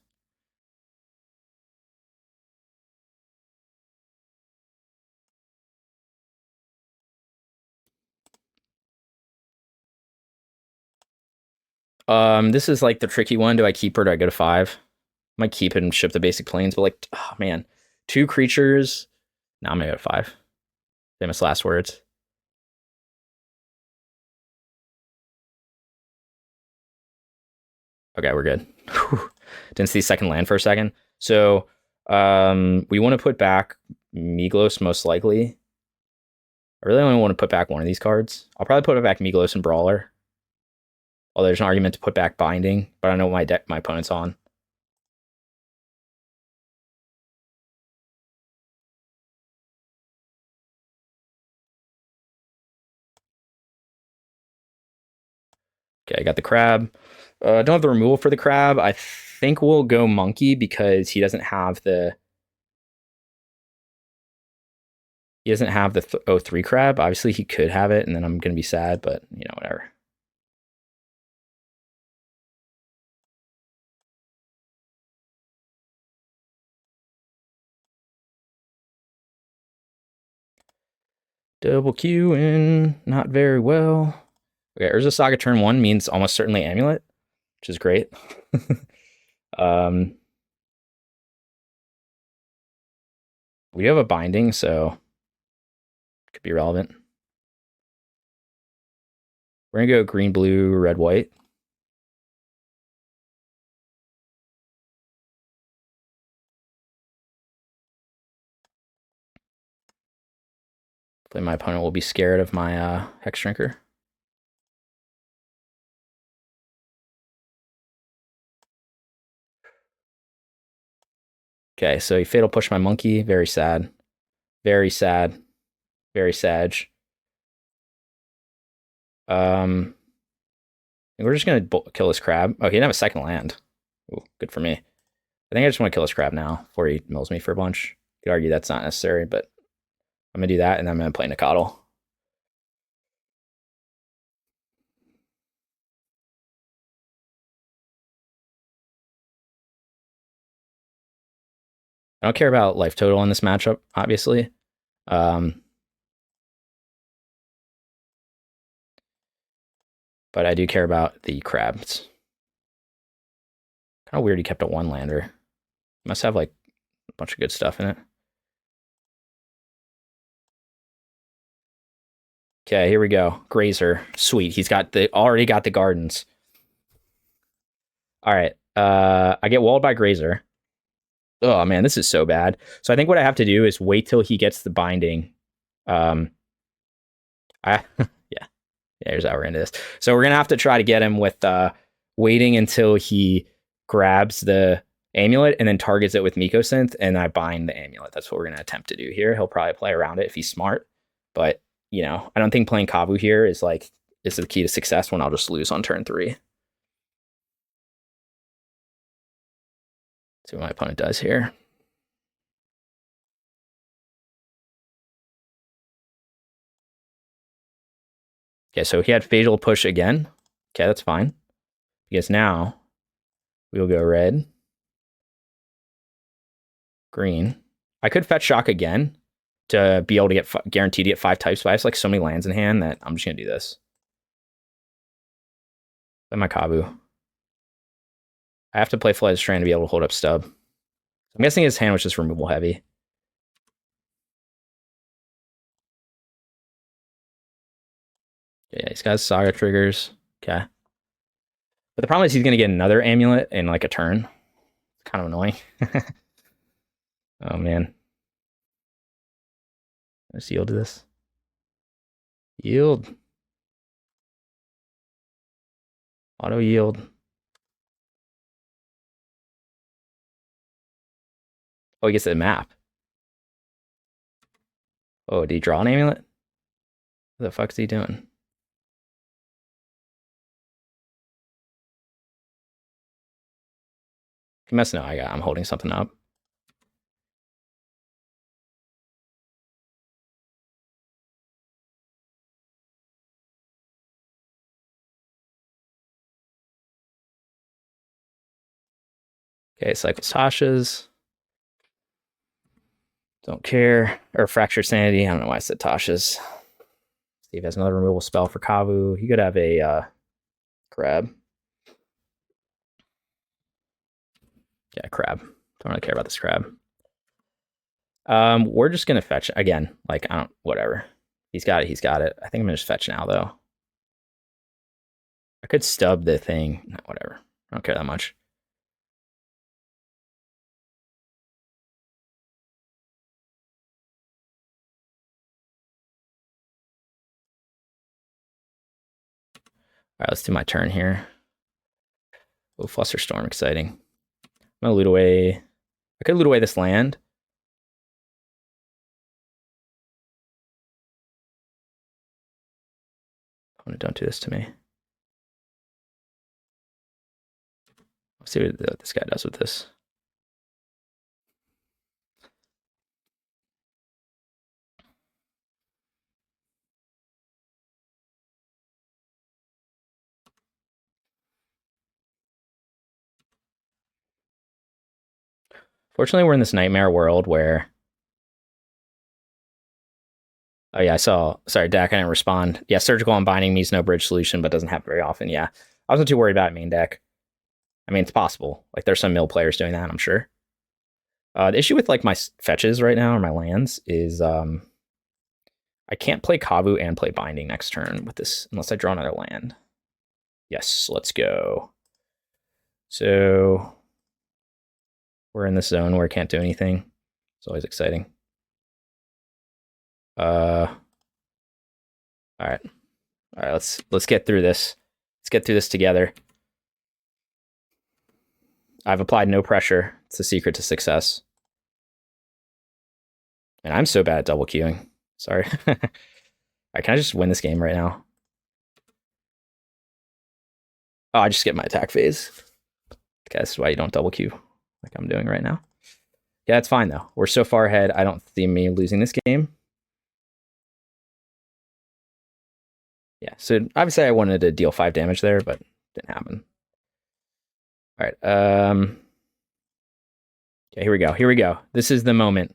This is like the tricky one. Do I keep her or do I go to 5? I might keep it and ship the basic planes, but like, oh man, 2 creatures. Now I'm gonna go to 5. Famous last words. Okay, we're good. Didn't see second land for a second. So we want to put back Migloz most likely. I really only want to put back one of these cards. I'll probably put back Migloz and Brawler. Although there's an argument to put back Binding, but I know what my opponent's on. Okay, I got the crab. Don't have the removal for the crab. I think we'll go monkey because he doesn't have the 03 crab. Obviously, he could have it, and then I'm gonna be sad, but you know, whatever. Double queuing, not very well. Okay, Urza Saga turn 1 means almost certainly Amulet, which is great. We do have a Binding, so it could be relevant. We're gonna go green, blue, red, white. Hopefully my opponent will be scared of my Hexdrinker. Okay, so he fatal pushed my monkey. Very sad. Very sad. Very sad. We're just gonna kill this crab. Oh, he didn't have a second land. Ooh, good for me. I think I just want to kill this crab now before he mills me for a bunch. You could argue that's not necessary, but I'm gonna do that, and then I'm gonna play Nacatl. I don't care about life total in this matchup, obviously. But I do care about the crabs. Kind of weird he kept a one-lander. Must have like a bunch of good stuff in it. Okay, here we go. Grazer. Sweet. He's got already got the gardens. All right. I get walled by Grazer. Oh man, this is so bad. So I think what I have to do is wait till he gets the Binding. Yeah, here's how we're into this. So we're gonna have to try to get him with waiting until he grabs the Amulet and then targets it with Mycosynth, and I bind the Amulet. That's what we're gonna attempt to do here. He'll probably play around it if he's smart, but you know, I don't think playing Kavu here is the key to success when I'll just lose on turn 3. See what my opponent does here. Okay, so he had Fatal Push again. Okay, that's fine. Because now we'll go red, green. I could fetch Shock again to be able to get guaranteed to get 5 types, but I have like so many lands in hand that I'm just gonna do this. Play my Kavu. I have to play Flooded Strand to be able to hold up Stub. I'm guessing his hand was just removal heavy. Yeah, he's got Saga triggers. Okay. But the problem is he's going to get another Amulet in like a turn. It's kind of annoying. Oh, man. Let's yield to this. Yield. Auto yield. Oh, he gets the map. Oh, did he draw an Amulet? What the fuck's he doing? He must know I'm holding something up. Okay, cycle Tasha's. Don't care. Or Fracture Sanity. I don't know why I said Tasha's. Steve has another removal spell for Kavu. He could have a crab. Yeah, crab. Don't really care about this crab. We're just gonna fetch again. Like, I don't, whatever. He's got it. He's got it. I think I'm gonna just fetch now, though. I could stub the thing. No, whatever. I don't care that much. All right, let's do my turn here. Oh, Flusterstorm, exciting. I'm gonna loot away. I could loot away this land. Don't do this to me. Let's see what this guy does with this. Fortunately, we're in this nightmare world where... Oh yeah, I saw... Sorry, Dak, I didn't respond. Yeah, Surgical Unbinding needs no bridge solution, but doesn't happen very often. Yeah, I wasn't too worried about main deck. I mean, it's possible. Like, there's some mill players doing that, I'm sure. The issue with, like, my fetches right now, or my lands, is I can't play Kavu and play Binding next turn with this, unless I draw another land. Yes, let's go. So... we're in this zone where I can't do anything. It's always exciting. All right. All right, let's get through this. Let's get through this together. I've applied no pressure. It's the secret to success. And I'm so bad at double queuing. Sorry. All right, can I just win this game right now? Oh, I just skip my attack phase. Okay, that's why you don't double queue like I'm doing right now. Yeah, it's fine though. We're so far ahead. I don't see me losing this game. Yeah, so obviously I wanted to deal 5 damage there, but didn't happen. All right. Okay, here we go. Here we go. This is the moment.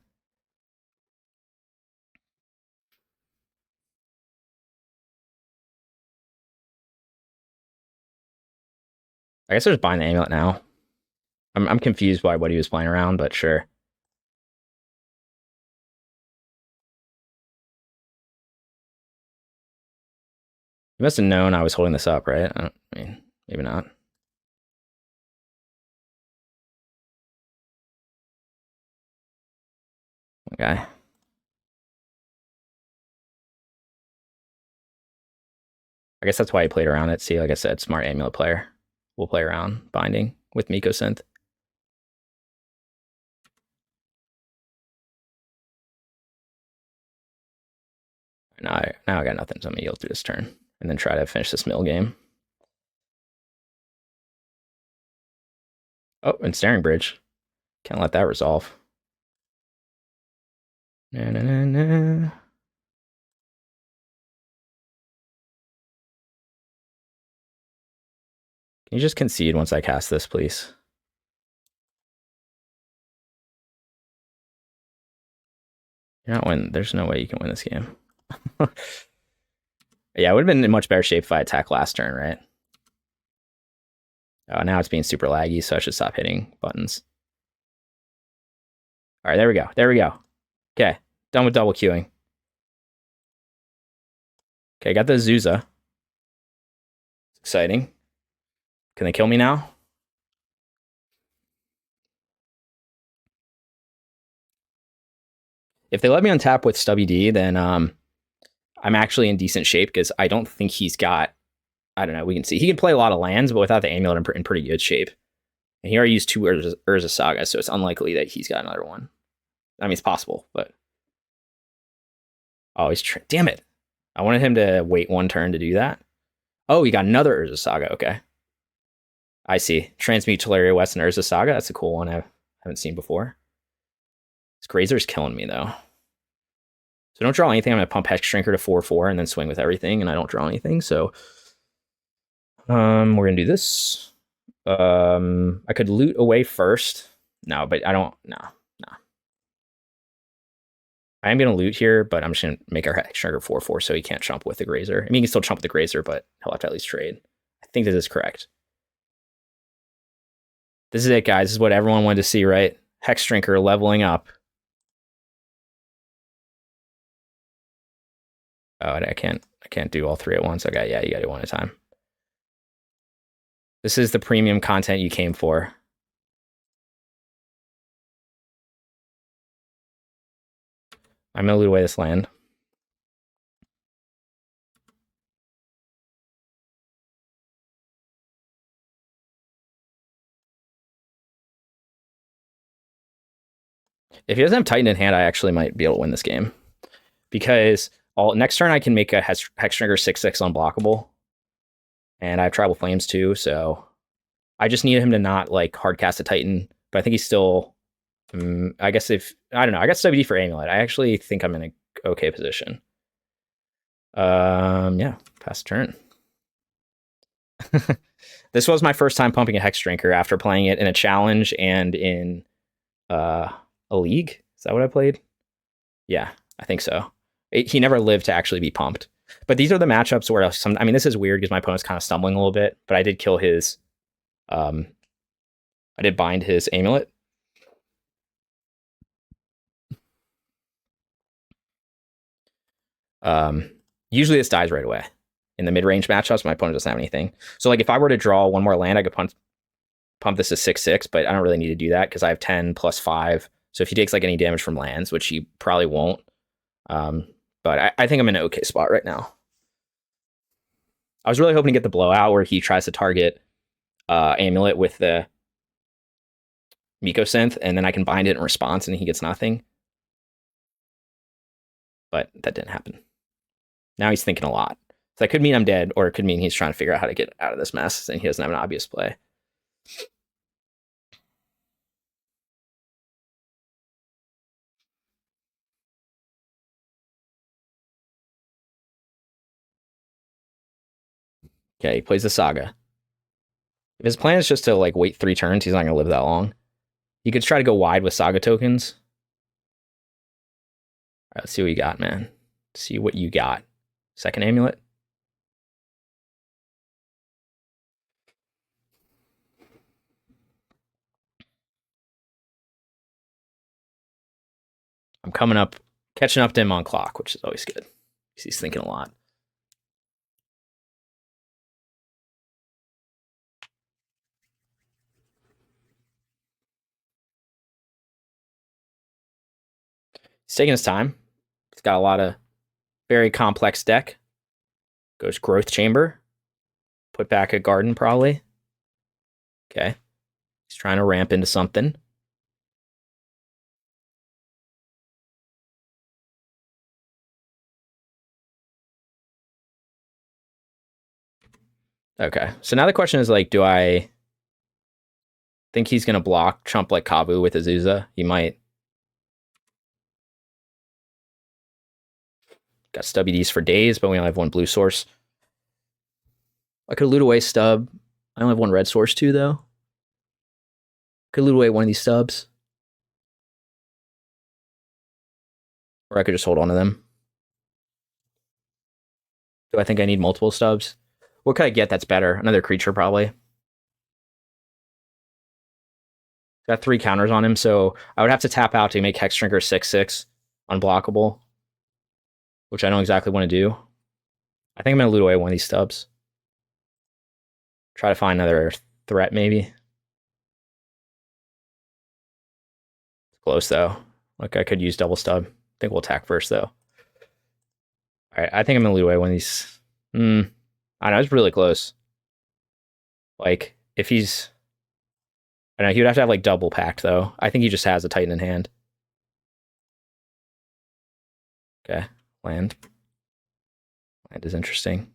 I guess I just buying the amulet now. I'm confused by what he was playing around, but sure. He must have known I was holding this up, right? I mean, maybe not. Okay. I guess that's why he played around it. See, like I said, smart amulet player. We'll play around binding with Miko Synth. Now I got nothing, so I'm gonna yield through this turn and then try to finish this mill game. Oh, and Staring Bridge. Can't let that resolve. Na, na, na, na. Can you just concede once I cast this, please? You're not win. There's no way you can win this game. Yeah, it would have been in much better shape if I attacked last turn, right? Oh, now it's being super laggy, so I should stop hitting buttons. All right, there we go. There we go. Okay, done with double queuing. Okay, got the Azusa. Exciting. Can they kill me now? If they let me untap with Stubby D, then I'm actually in decent shape because I don't think he's got... I don't know, we can see. He can play a lot of lands, but without the amulet, I'm in pretty good shape. And he already used 2 Urza Saga, so it's unlikely that he's got another one. I mean, it's possible, but... Oh, he's... Damn it. I wanted him to wait 1 turn to do that. Oh, he got another Urza Saga, okay. I see. Transmute Teleria West and Urza Saga. That's a cool one I haven't seen before. This Grazer's killing me, though. So don't draw anything. I'm going to pump Hexdrinker to 4/4 and then swing with everything, and I don't draw anything, so... we're going to do this. I could loot away first. No, but I don't... No. I am going to loot here, but I'm just going to make our Hexdrinker 4/4 so he can't chump with the Grazer. I mean, he can still chump with the Grazer, but he'll have to at least trade. I think this is correct. This is it, guys. This is what everyone wanted to see, right? Hexdrinker leveling up. Oh, I can't do all 3 at once. Okay, yeah, you got to do 1 at a time. This is the premium content you came for. I'm gonna loot away this land. If he doesn't have Titan in hand, I actually might be able to win this game. Because next turn I can make a Hexdrinker 6/6 unblockable. And I have Tribal Flames too, so I just need him to not like hardcast a Titan. But I think he's still I guess I don't know, I got WD for Amulet. I actually think I'm in a okay position. Yeah, pass turn. This was my first time pumping a Hexdrinker after playing it in a challenge and in a league. Is that what I played? Yeah, I think so. He never lived to actually be pumped. But these are the matchups where I mean, this is weird because my opponent's kind of stumbling a little bit, but I did kill his I did bind his Amulet. Usually this dies right away. In the mid-range matchups, my opponent doesn't have anything. So like if I were to draw one more land, I could pump this to 6/6, but I don't really need to do that because I have 10 plus 5. So if he takes like any damage from lands, which he probably won't, but I think I'm in an okay spot right now. I was really hoping to get the blowout where he tries to target Amulet with the Mycosynth, and then I can bind it in response and he gets nothing. But that didn't happen. Now he's thinking a lot. So that could mean I'm dead, or it could mean he's trying to figure out how to get out of this mess and he doesn't have an obvious play. Okay, he plays the Saga. If his plan is just to like wait 3 turns, he's not gonna live that long. He could try to go wide with Saga tokens. All right, let's see what you got, man. See what you got. Second Amulet. I'm catching up to him on clock, which is always good. He's thinking a lot. He's taking his time. He's got a lot of very complex deck. Goes Growth Chamber. Put back a Garden, probably. Okay. He's trying to ramp into something. Okay. So now the question is, like, do I think he's going to block chump like Kavu with Azusa? He might. Got stubbies for days, but we only have 1 blue source. I could loot away stub. I only have 1 red source too, though. Could loot away one of these stubs. Or I could just hold on to them. Do I think I need multiple stubs? What could I get that's better? Another creature, probably. Got 3 counters on him, so I would have to tap out to make Hexdrinker 6/6 unblockable, which I don't exactly want to do. I think I'm going to loot away one of these stubs. Try to find another threat, maybe. It's close, though. Like, I could use double stub. I think we'll attack first, though. All right, I think I'm going to loot away one of these. I don't know, it's really close. Like, if he's... I don't know, he would have to have, like, double packed, though. I think he just has a Titan in hand. Okay, land. Land is interesting.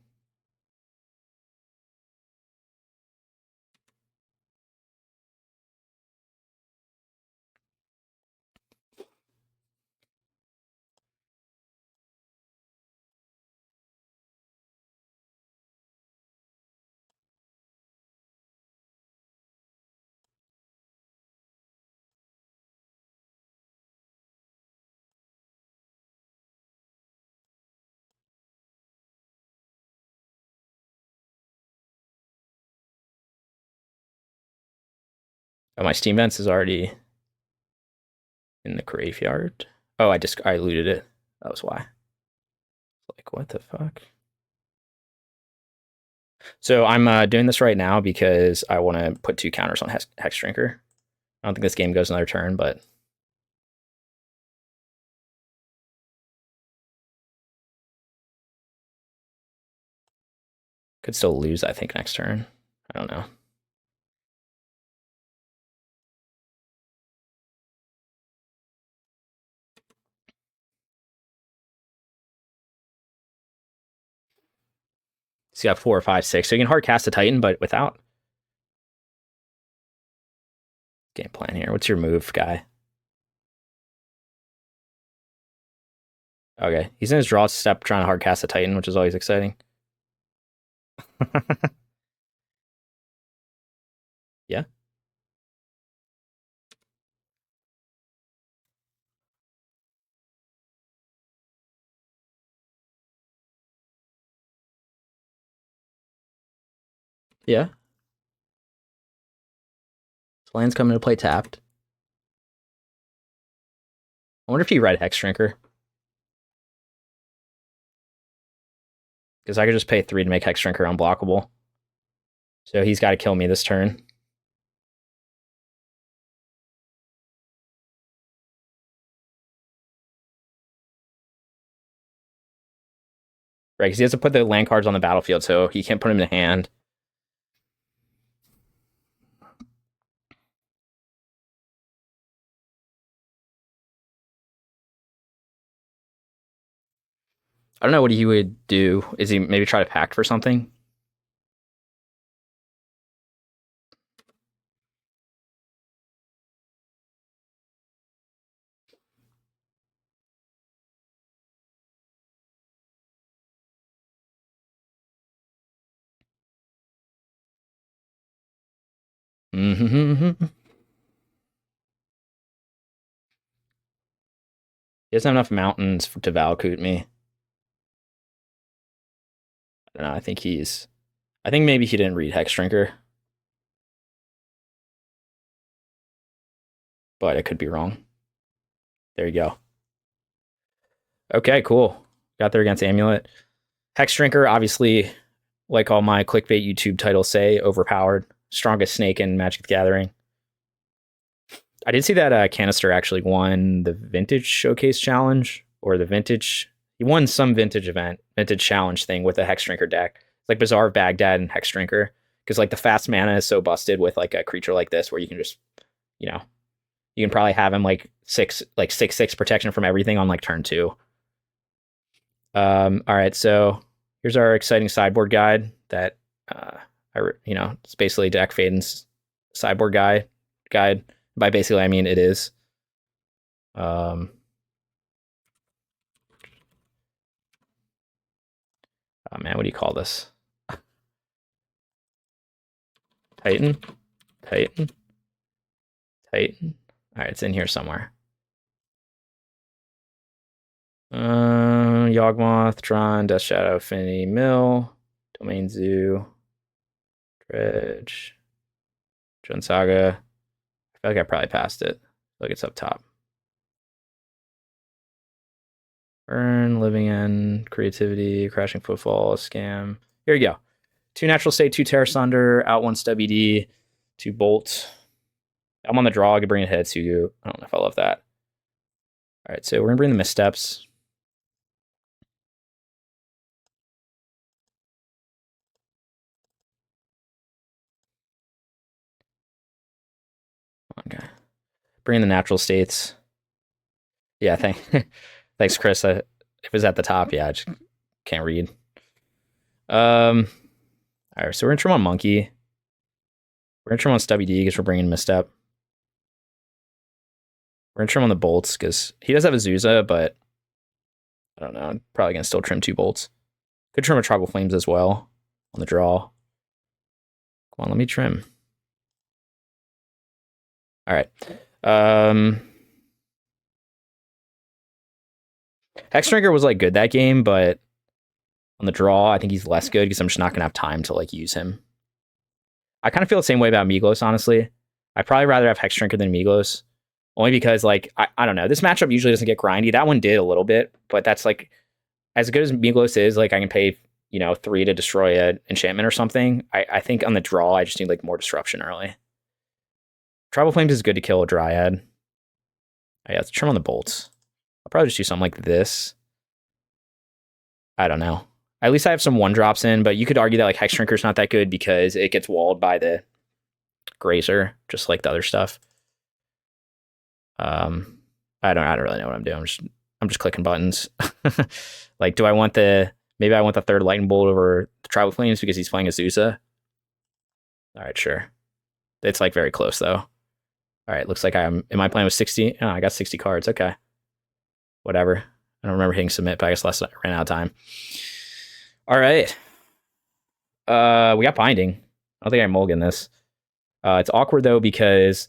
Oh, my Steam Vents is already in the graveyard. Oh, I looted it. That was why. Like, what the fuck? So I'm doing this right now because I want to put 2 counters on Hexdrinker. I don't think this game goes another turn, but could still lose, I think, next turn. I don't know. So you got 4, 5, 6. So you can hard cast a Titan, but without. Game plan here. What's your move, guy? Okay, he's in his draw step trying to hard cast a Titan, which is always exciting. Yeah. Yeah. His land's coming to play tapped. I wonder if he read Hexdrinker. Because I could just pay 3 to make Hexdrinker unblockable. So he's got to kill me this turn. Right, because he has to put the land cards on the battlefield, so he can't put them in hand. I don't know what he would do. Is he maybe try to pact for something? Mm-hmm. He doesn't have enough mountains to Valkoot me. I don't know. I think maybe he didn't read Hexdrinker. But I could be wrong. There you go. Okay, cool. Got there against Amulet. Hexdrinker, obviously, like all my clickbait YouTube titles say, overpowered. Strongest snake in Magic the Gathering. I did see that Canister actually won the Vintage Showcase Challenge, or the Vintage. He won some Vintage event, Vintage Challenge thing with a Hexdrinker deck. It's like Bazaar of Baghdad and Hexdrinker. Because like the fast mana is so busted with like a creature like this where you can just, you know, you can probably have him like 6/6 protection from everything on like turn 2. All right, so here's our exciting sideboard guide that it's basically Deck Faden's sideboard guide. By basically I mean it is. Oh man, what do you call this? Titan. All right, it's in here somewhere. Yawgmoth, Tron, Death Shadow, Affinity, Mill, Domain Zoo, Dredge, Jun Saga. I feel like I probably passed it. Like it's up top. Burn, Living End, Creativity, Crashing Footfall, Scam. Here we go. 2 Natural State, 2 Tear Asunder, out 1 WD, 2 Bolt. I'm on the draw. I could bring a Hidetsugu. I don't know if I love that. All right, so we're going to bring the Missteps. Okay. Bring in the Natural States. Yeah, thanks, Chris. If it's at the top, yeah, I just can't read. All right, so we're gonna trim on Monkey. We're gonna trim on Stubby D because we're bringing Misstep. We're gonna trim on the Bolts because he does have a Zuza, but I don't know. I'm probably gonna still trim 2 Bolts. Could trim a Tribal Flames as well on the draw. Come on, let me trim. All right. Hexdrinker was like good that game, but on the draw, I think he's less good because I'm just not gonna have time to like use him. I kind of feel the same way about Migloz, honestly. I'd probably rather have Hexdrinker than Migloz. Only because, like, I don't know. This matchup usually doesn't get grindy. That one did a little bit, but that's like, as good as Migloz is, like, I can pay you know, 3 to destroy an enchantment or something. I think on the draw, I just need like more disruption early. Tribal Flames is good to kill a Dryad. Oh, yeah, let's trim on the bolts. I'll probably just do something like this. I don't know. At least I have some 1-drops in, but you could argue that like Hexdrinker's not that good because it gets walled by the Grazer, just like the other stuff. I don't really know what I'm doing. I'm just clicking buttons. Like, do I want maybe I want the 3rd Lightning Bolt over the Tribal Flames because he's playing Azusa? All right, sure. It's like very close though. All right, looks like am I playing with 60? Oh, I got 60 cards. Okay. Whatever. I don't remember hitting submit, but I guess I ran out of time. All right. We got Binding. I don't think I mulligan this. It's awkward though because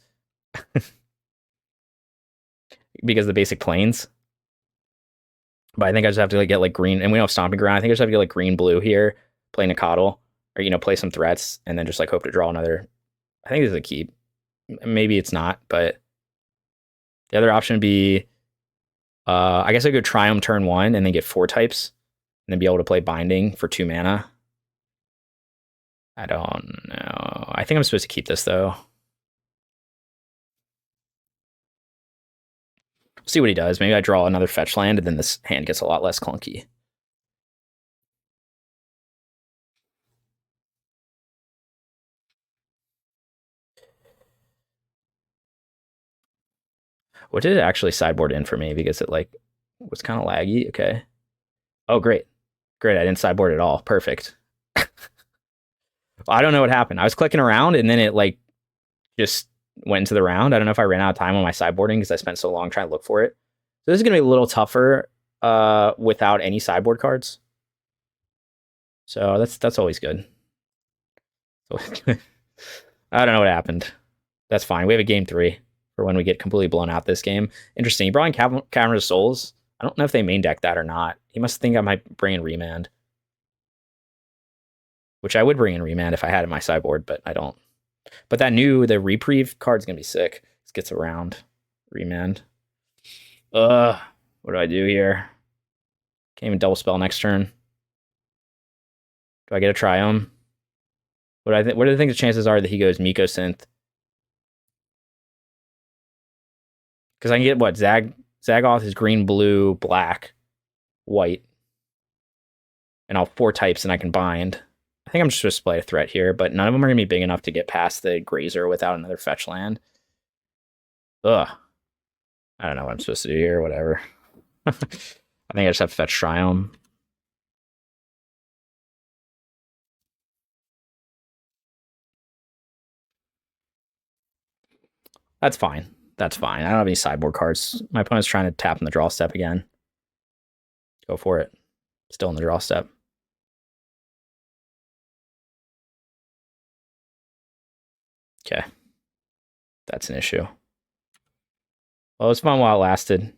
because the basic planes. But I think I just have to like get like green, and we don't have Stomping Ground. I think I just have to get like green blue here, play Nacatl, or you know, play some threats, and then just like hope to draw another. I think this is a keep. Maybe it's not, but the other option would be I guess I could Triome turn 1 and then get 4 types, and then be able to play Binding for 2 mana. I don't know. I think I'm supposed to keep this though. See what he does. Maybe I draw another fetch land, and then this hand gets a lot less clunky. What did it actually sideboard in for me? Because it like was kind of laggy. Okay. Oh, great. Great. I didn't sideboard at all. Perfect. I don't know what happened. I was clicking around and then it like just went into the round. I don't know if I ran out of time on my sideboarding because I spent so long trying to look for it. So this is going to be a little tougher without any sideboard cards. So that's always good. I don't know what happened. That's fine. We have a game 3 for when we get completely blown out this game. Interesting. He brought in Cavern of Souls. I don't know if they main deck that or not. He must think I might bring in Remand. Which I would bring in Remand if I had it in my sideboard, but I don't. But the Reprieve card's going to be sick. This gets around. Remand. What do I do here? Can't even double spell next turn. Do I get a Triome? What do you think the chances are that he goes Miko Synth? Because I can get what? Zagoth is green, blue, black, white. And I'll 4 types and I can bind. I think I'm just supposed to play a threat here, but none of them are going to be big enough to get past the Grazer without another fetch land. Ugh. I don't know what I'm supposed to do here, whatever. I think I just have to fetch Triome. That's fine. That's fine. I don't have any sideboard cards. My opponent's trying to tap in the draw step again. Go for it. Still in the draw step. Okay. That's an issue. Well, it was fun while it lasted.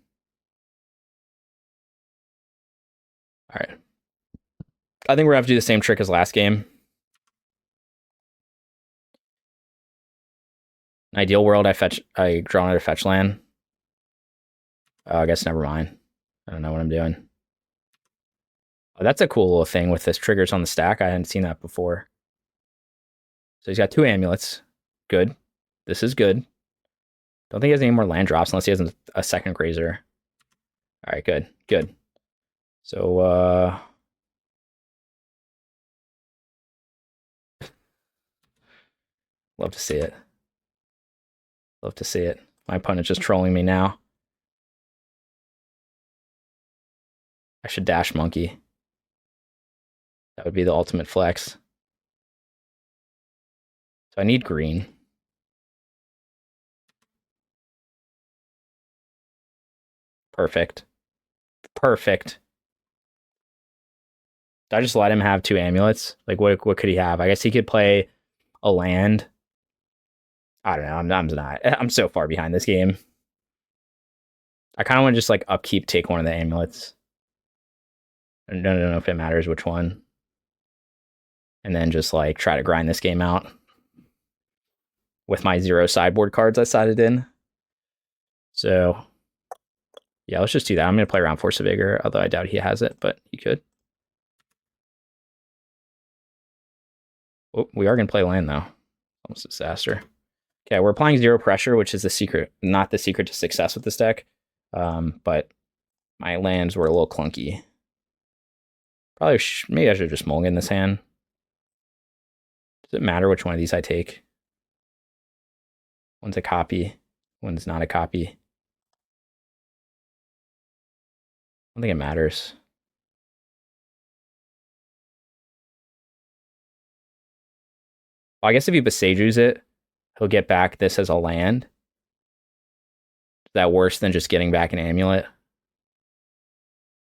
All right. I think we're going to have to do the same trick as last game. In ideal world, I draw another fetch land. I guess never mind. I don't know what I'm doing. Oh, that's a cool little thing with this triggers on the stack. I hadn't seen that before. So he's got 2 amulets. Good. This is good. Don't think he has any more land drops unless he has a second Grazer. All right, good. Good. So, love to see it. Love to see it. My opponent's just trolling me now. I should dash monkey. That would be the ultimate flex. So I need green. Perfect. Perfect. Did I just let him have 2 amulets? Like, what could he have? I guess he could play a land. I don't know. I'm so far behind this game. I kind of want to just like upkeep, take one of the amulets. I don't know if it matters which one. And then just like try to grind this game out with my 0 sideboard cards I sided in. So yeah, let's just do that. I'm going to play around Force of Vigor, although I doubt he has it, but he could. Oh, we are going to play land, though. Almost a disaster. Okay, we're applying zero pressure, which is the secret, not the secret to success with this deck. But my lands were a little clunky. Probably, maybe I should just mulligan this hand. Does it matter which one of these I take? One's a copy, one's not a copy. I don't think it matters. Well, I guess if he Besagers it, he'll get back this as a land. Is that worse than just getting back an Amulet?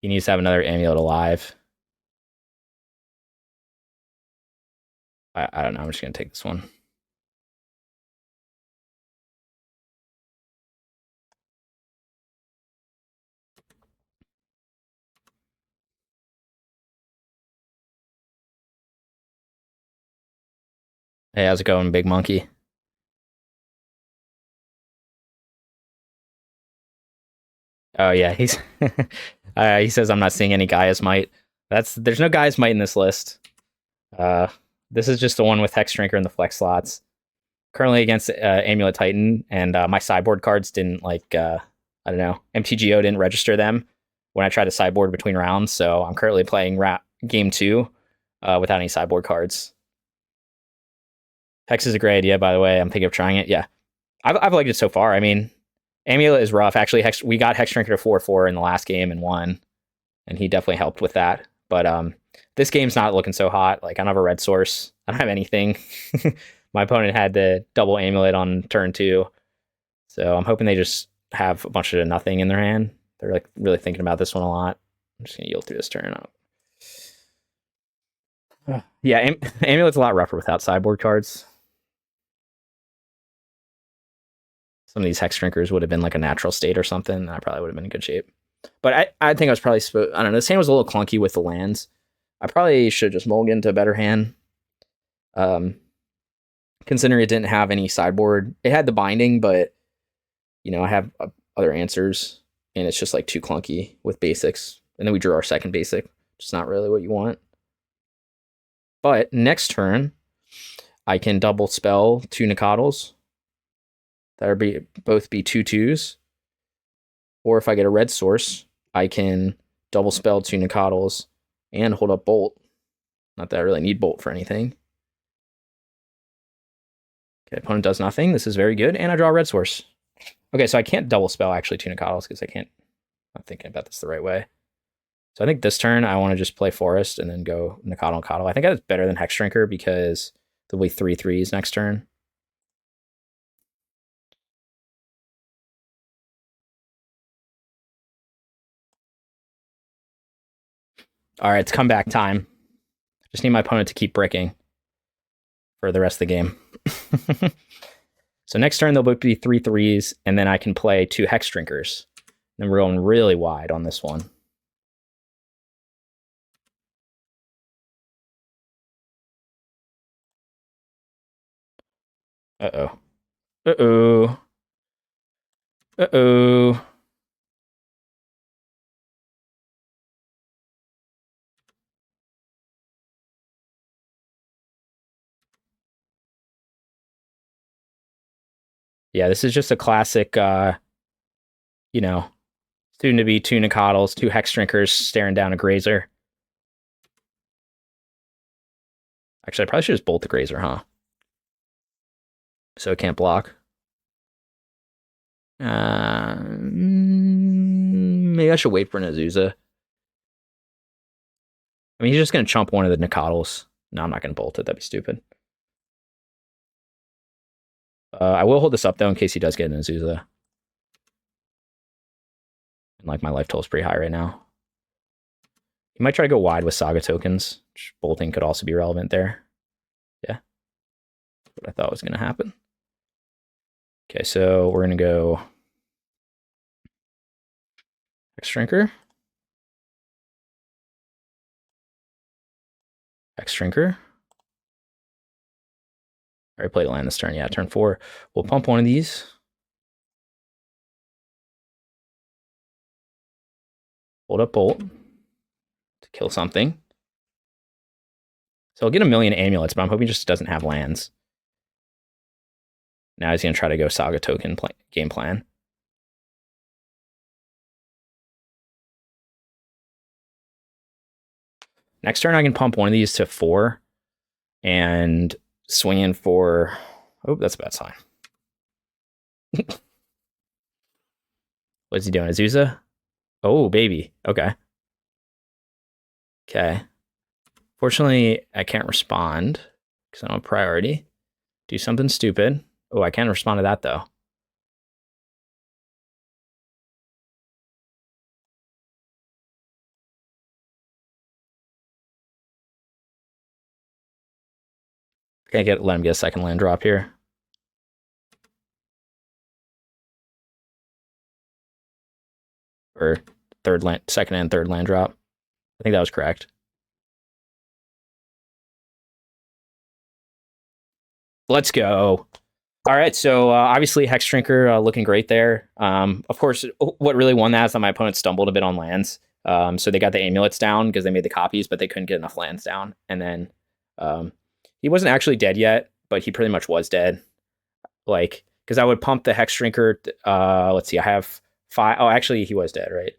He needs to have another Amulet alive. I don't know. I'm just going to take this one. Hey, how's it going, Big Monkey? Oh yeah, he's he says I'm not seeing any Gaia's Might. There's no Gaia's Might in this list. This is just the one with Hexdrinker in the flex slots. Currently against Amulet Titan, and my sideboard cards didn't I don't know, MTGO didn't register them when I tried to sideboard between rounds, so I'm currently playing game 2 without any sideboard cards. Hex is a great idea, by the way. I'm thinking of trying it. Yeah, I've liked it so far. I mean, Amulet is rough. Actually, we got Hexdrinker to 4/4 in the last game and won, and he definitely helped with that. But this game's not looking so hot. Like, I don't have a red source. I don't have anything. My opponent had the double Amulet on turn 2, so I'm hoping they just have a bunch of nothing in their hand. They're like really thinking about this one a lot. I'm just gonna yield through this turn. Yeah, Amulet's a lot rougher without sideboard cards. Some of these Hexdrinkers would have been like a natural state or something, and I probably would have been in good shape. But I think I was probably I don't know. This hand was a little clunky with the lands. I probably should just mulligan to a better hand. Considering it didn't have any sideboard, it had the binding, but you know, I have other answers, and it's just like too clunky with basics. And then we drew our second basic, which is not really what you want. But next turn, I can double spell 2 Nacatls. That would both be 2/2s. Or if I get a red source, I can double spell 2 Nacatls and hold up Bolt. Not that I really need Bolt for anything. Okay, opponent does nothing. This is very good. And I draw a red source. Okay, so I can't double spell actually 2 Nacatls because I'm not thinking about this the right way. So I think this turn I want to just play Forest and then go Nacatl. I think that's better than Hexdrinker because there'll be 3 3s next turn. All right, it's comeback time. Just need my opponent to keep bricking for the rest of the game. So next turn, there'll both be 3 3s, and then I can play 2 Hexdrinkers. And we're going really wide on this one. Uh-oh. Uh-oh. Uh-oh. Yeah, this is just a classic, you know, soon to be 2 Nacatls, 2 Hexdrinkers staring down a Grazer. Actually, I probably should just bolt the Grazer, huh? So it can't block. Maybe I should wait for an Azusa. I mean, he's just going to chump one of the Nacatls. No, I'm not going to bolt it. That'd be stupid. I will hold this up, though, in case he does get an Azusa. And, like, my life total is pretty high right now. He might try to go wide with Saga tokens. Bolting could also be relevant there. Yeah. That's what I thought was going to happen. Okay, so we're going to go Hexdrinker. Hexdrinker. I already played a land this turn. Yeah, turn 4. We'll pump one of these. Hold up Bolt to kill something. So he'll get a million amulets, but I'm hoping he just doesn't have lands. Now he's going to try to go Saga token game plan. Next turn, I can pump one of these to 4 and swing in for... Oh, that's a bad sign. What's he doing? Azusa? Oh, baby. Okay. Okay. Fortunately, I can't respond because I don't have priority. Do something stupid. Oh, I can't respond to that, though. Can't let him get a second land drop here. Or second and third land drop. I think that was correct. Let's go. All right, so obviously Hexdrinker looking great there. Of course, what really won that is that my opponent stumbled a bit on lands. So they got the amulets down because they made the copies, but they couldn't get enough lands down. And then he wasn't actually dead yet, but he pretty much was dead. Like, because I would pump the Hexdrinker. Let's see, I have 5. Oh, actually, he was dead, right?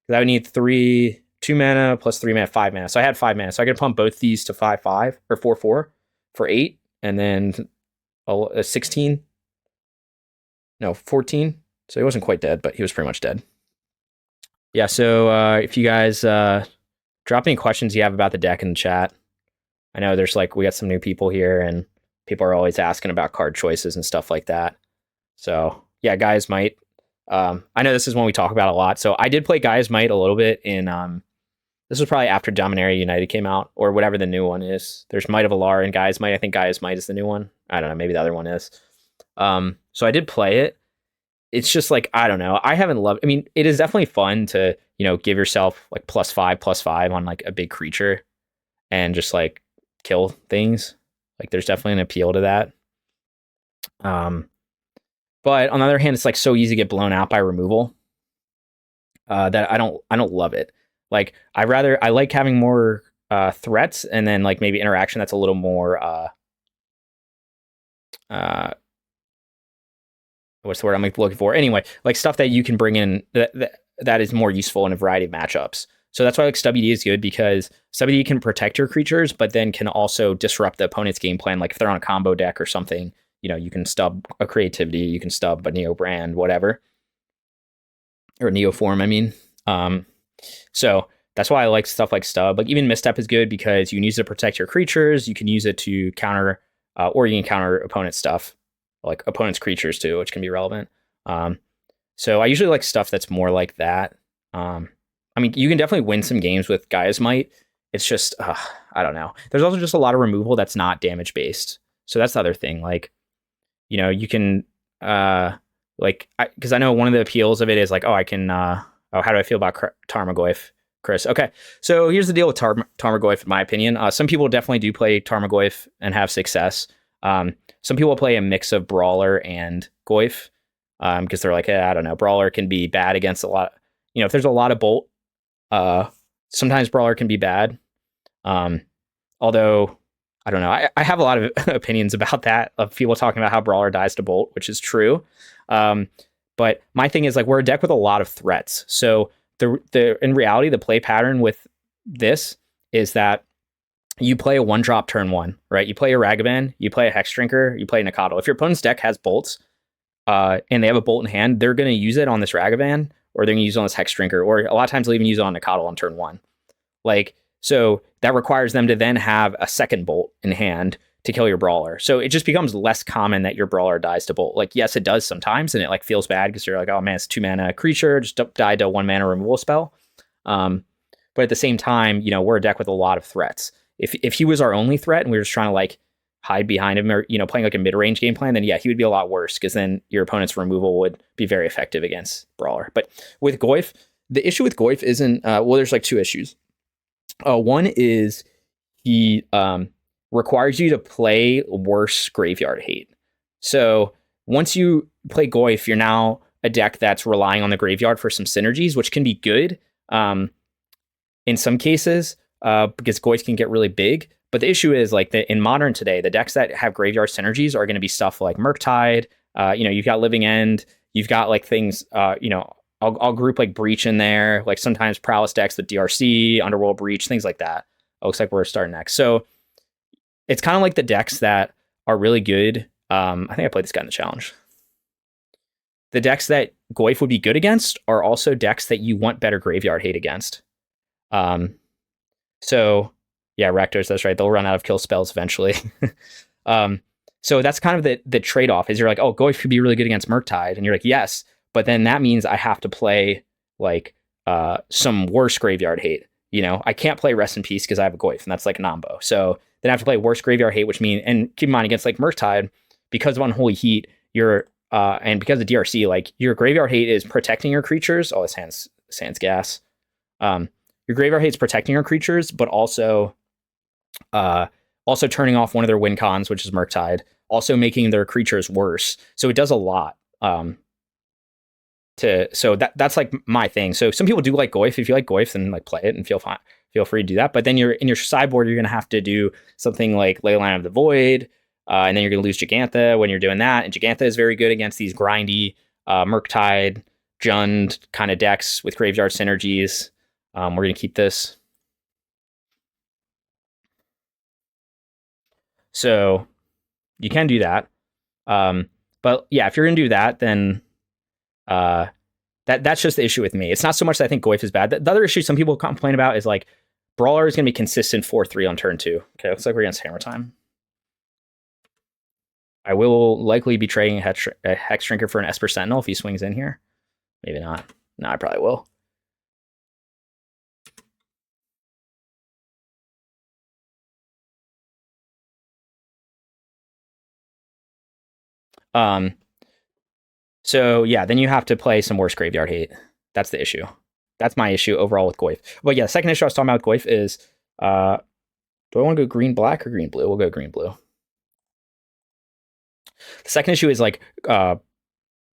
Because I would need 2 mana plus 3 mana, 5 mana. So I had 5 mana. So I could pump both these to 5/5 or 4/4 for 8, and then a 16. No, 14. So he wasn't quite dead, but he was pretty much dead. Yeah, so if you guys drop any questions you have about the deck in the chat. I know there's we got some new people here, and people are always asking about card choices and stuff like that. So yeah, Gaia's Might. I know this is one we talk about a lot. So I did play Gaia's Might a little bit in this was probably after Dominaria United came out, or whatever the new one is. There's Might of Alar and Gaia's Might. I think Gaia's Might is the new one. I don't know, maybe the other one is. So I did play it. It's just I don't know. I haven't loved. I mean, it is definitely fun to give yourself +5/+5 on a big creature, and just kill things. There's definitely an appeal to that. But on the other hand, it's so easy to get blown out by removal that I don't love it. I like having more threats, and then maybe interaction that's a little more what's the word I'm looking for? Anyway, stuff that you can bring in that is more useful in a variety of matchups. So that's why SWD is good, because SWD can protect your creatures, but then can also disrupt the opponent's game plan. If they're on a combo deck or something, you can stub a creativity, you can stub a Neobrand, whatever. Or Neoform, I mean. So that's why I like stuff like stub. Even Misstep is good because you can use it to protect your creatures, you can use it to counter, or you can counter opponent stuff, opponent's creatures too, which can be relevant. So I usually like stuff that's more like that. I mean, you can definitely win some games with Gaia's Might. It's just, I don't know. There's also just a lot of removal that's not damage based. So that's the other thing. You can, because I know one of the appeals of it is I can, how do I feel about Tarmogoyf, Chris? Okay, so here's the deal with Tarmogoyf, in my opinion. Some people definitely do play Tarmogoyf and have success. Some people play a mix of Brawler and Goyf, because they're I don't know, Brawler can be bad against a lot. If there's a lot of Bolt, sometimes Brawler can be bad. Although, I don't know, I have a lot of opinions about that, of people talking about how Brawler dies to Bolt, which is true. But my thing is we're a deck with a lot of threats. So in reality, the play pattern with this is that you play a 1-drop turn 1, right? You play a Ragavan, you play a Hexdrinker, you play a Nacatl. If your opponent's deck has bolts, and they have a bolt in hand, they're going to use it on this Ragavan, or they're going to use it on this Hexdrinker, or a lot of times they'll even use it on Nacatl on turn 1. So that requires them to then have a second bolt in hand to kill your Brawler. So it just becomes less common that your Brawler dies to bolt. Yes, it does sometimes, and it feels bad because you're oh man, it's 2 mana creature, just died to 1 mana removal spell. But at the same time, we're a deck with a lot of threats. If he was our only threat and we were just trying to hide behind him, or playing a mid-range game plan, then yeah, he would be a lot worse, because then your opponent's removal would be very effective against Brawler. But with Goyf, the issue with Goyf isn't there's 2 issues. One is he requires you to play worse graveyard hate. So once you play Goyf, you're now a deck that's relying on the graveyard for some synergies, which can be good in some cases, because Goyf can get really big. But the issue is like in Modern today, the decks that have graveyard synergies are going to be stuff like Murktide. You've got Living End. You've got like things. I'll group like Breach in there. Like sometimes Prowess decks with DRC, Underworld Breach, things like that. It looks like we're starting next. So it's kind of like the decks that are really good. I think I played this guy in the challenge. The decks that Goyf would be good against are also decks that you want better graveyard hate against. So yeah, Rectors, that's right. They'll run out of kill spells eventually. So that's kind of the trade-off is you're like, oh, Goyf could be really good against Murktide. And you're like, yes, but then that means I have to play like some worse graveyard hate. I can't play Rest in Peace because I have a Goyf, and that's like Nambo. So then I have to play worse graveyard hate, which means, and keep in mind against like Murktide, because of Unholy Heat, and because of DRC, like your graveyard hate is protecting your creatures. Oh, this hand's gas. Your graveyard hate is protecting your creatures, but also turning off one of their win cons, which is Murktide, also making their creatures worse. So it does a lot. So that's like my thing. So some people do like Goyf. If you like Goyf, then like play it and feel free to do that. But then in your sideboard, you're gonna have to do something like Leyline of the Void, and then you're gonna lose Jegantha when you're doing that. And Jegantha is very good against these grindy Murktide, Jund kind of decks with graveyard synergies. We're gonna keep this. So you can do that. But yeah, if you're gonna do that, then that's just the issue with me. It's not so much that I think Goyf is bad. The other issue some people complain about is like Brawler is going to be consistent 4-3 on turn 2. Okay, looks like we're against Hammer Time. I will likely be trading a Hexdrinker for an Esper Sentinel if he swings in here. Maybe not. No, I probably will. So yeah, then you have to play some worse graveyard hate. That's the issue. That's my issue overall with Goyf. But yeah, the second issue I was talking about with Goyf is, do I want to go green black or green blue? We'll go green blue. The second issue is like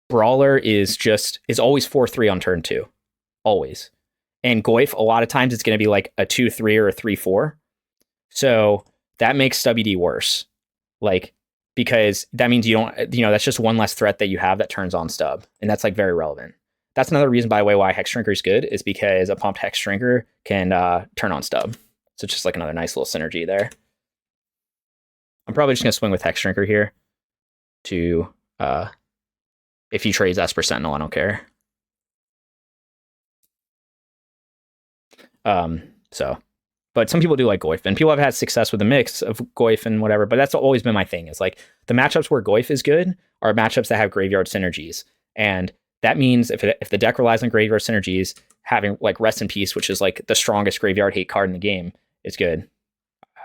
Brawler is always 4-3 on turn 2, always. And Goyf a lot of times it's going to be like a 2-3 or a 3-4. So that makes WD worse. Like, because that means you don't, that's just one less threat that you have that turns on stub. And that's like very relevant. That's another reason, by the way, why Hexdrinker is good, is because a pumped Hexdrinker can turn on stub. So it's just like another nice little synergy there. I'm probably just going to swing with Hexdrinker here to, if he trades Esper Sentinel, I don't care. But some people do like Goyf, and people have had success with a mix of Goyf and whatever, but that's always been my thing, is like the matchups where Goyf is good are matchups that have graveyard synergies. And that means if the deck relies on graveyard synergies, having like Rest in Peace, which is like the strongest graveyard hate card in the game, is good.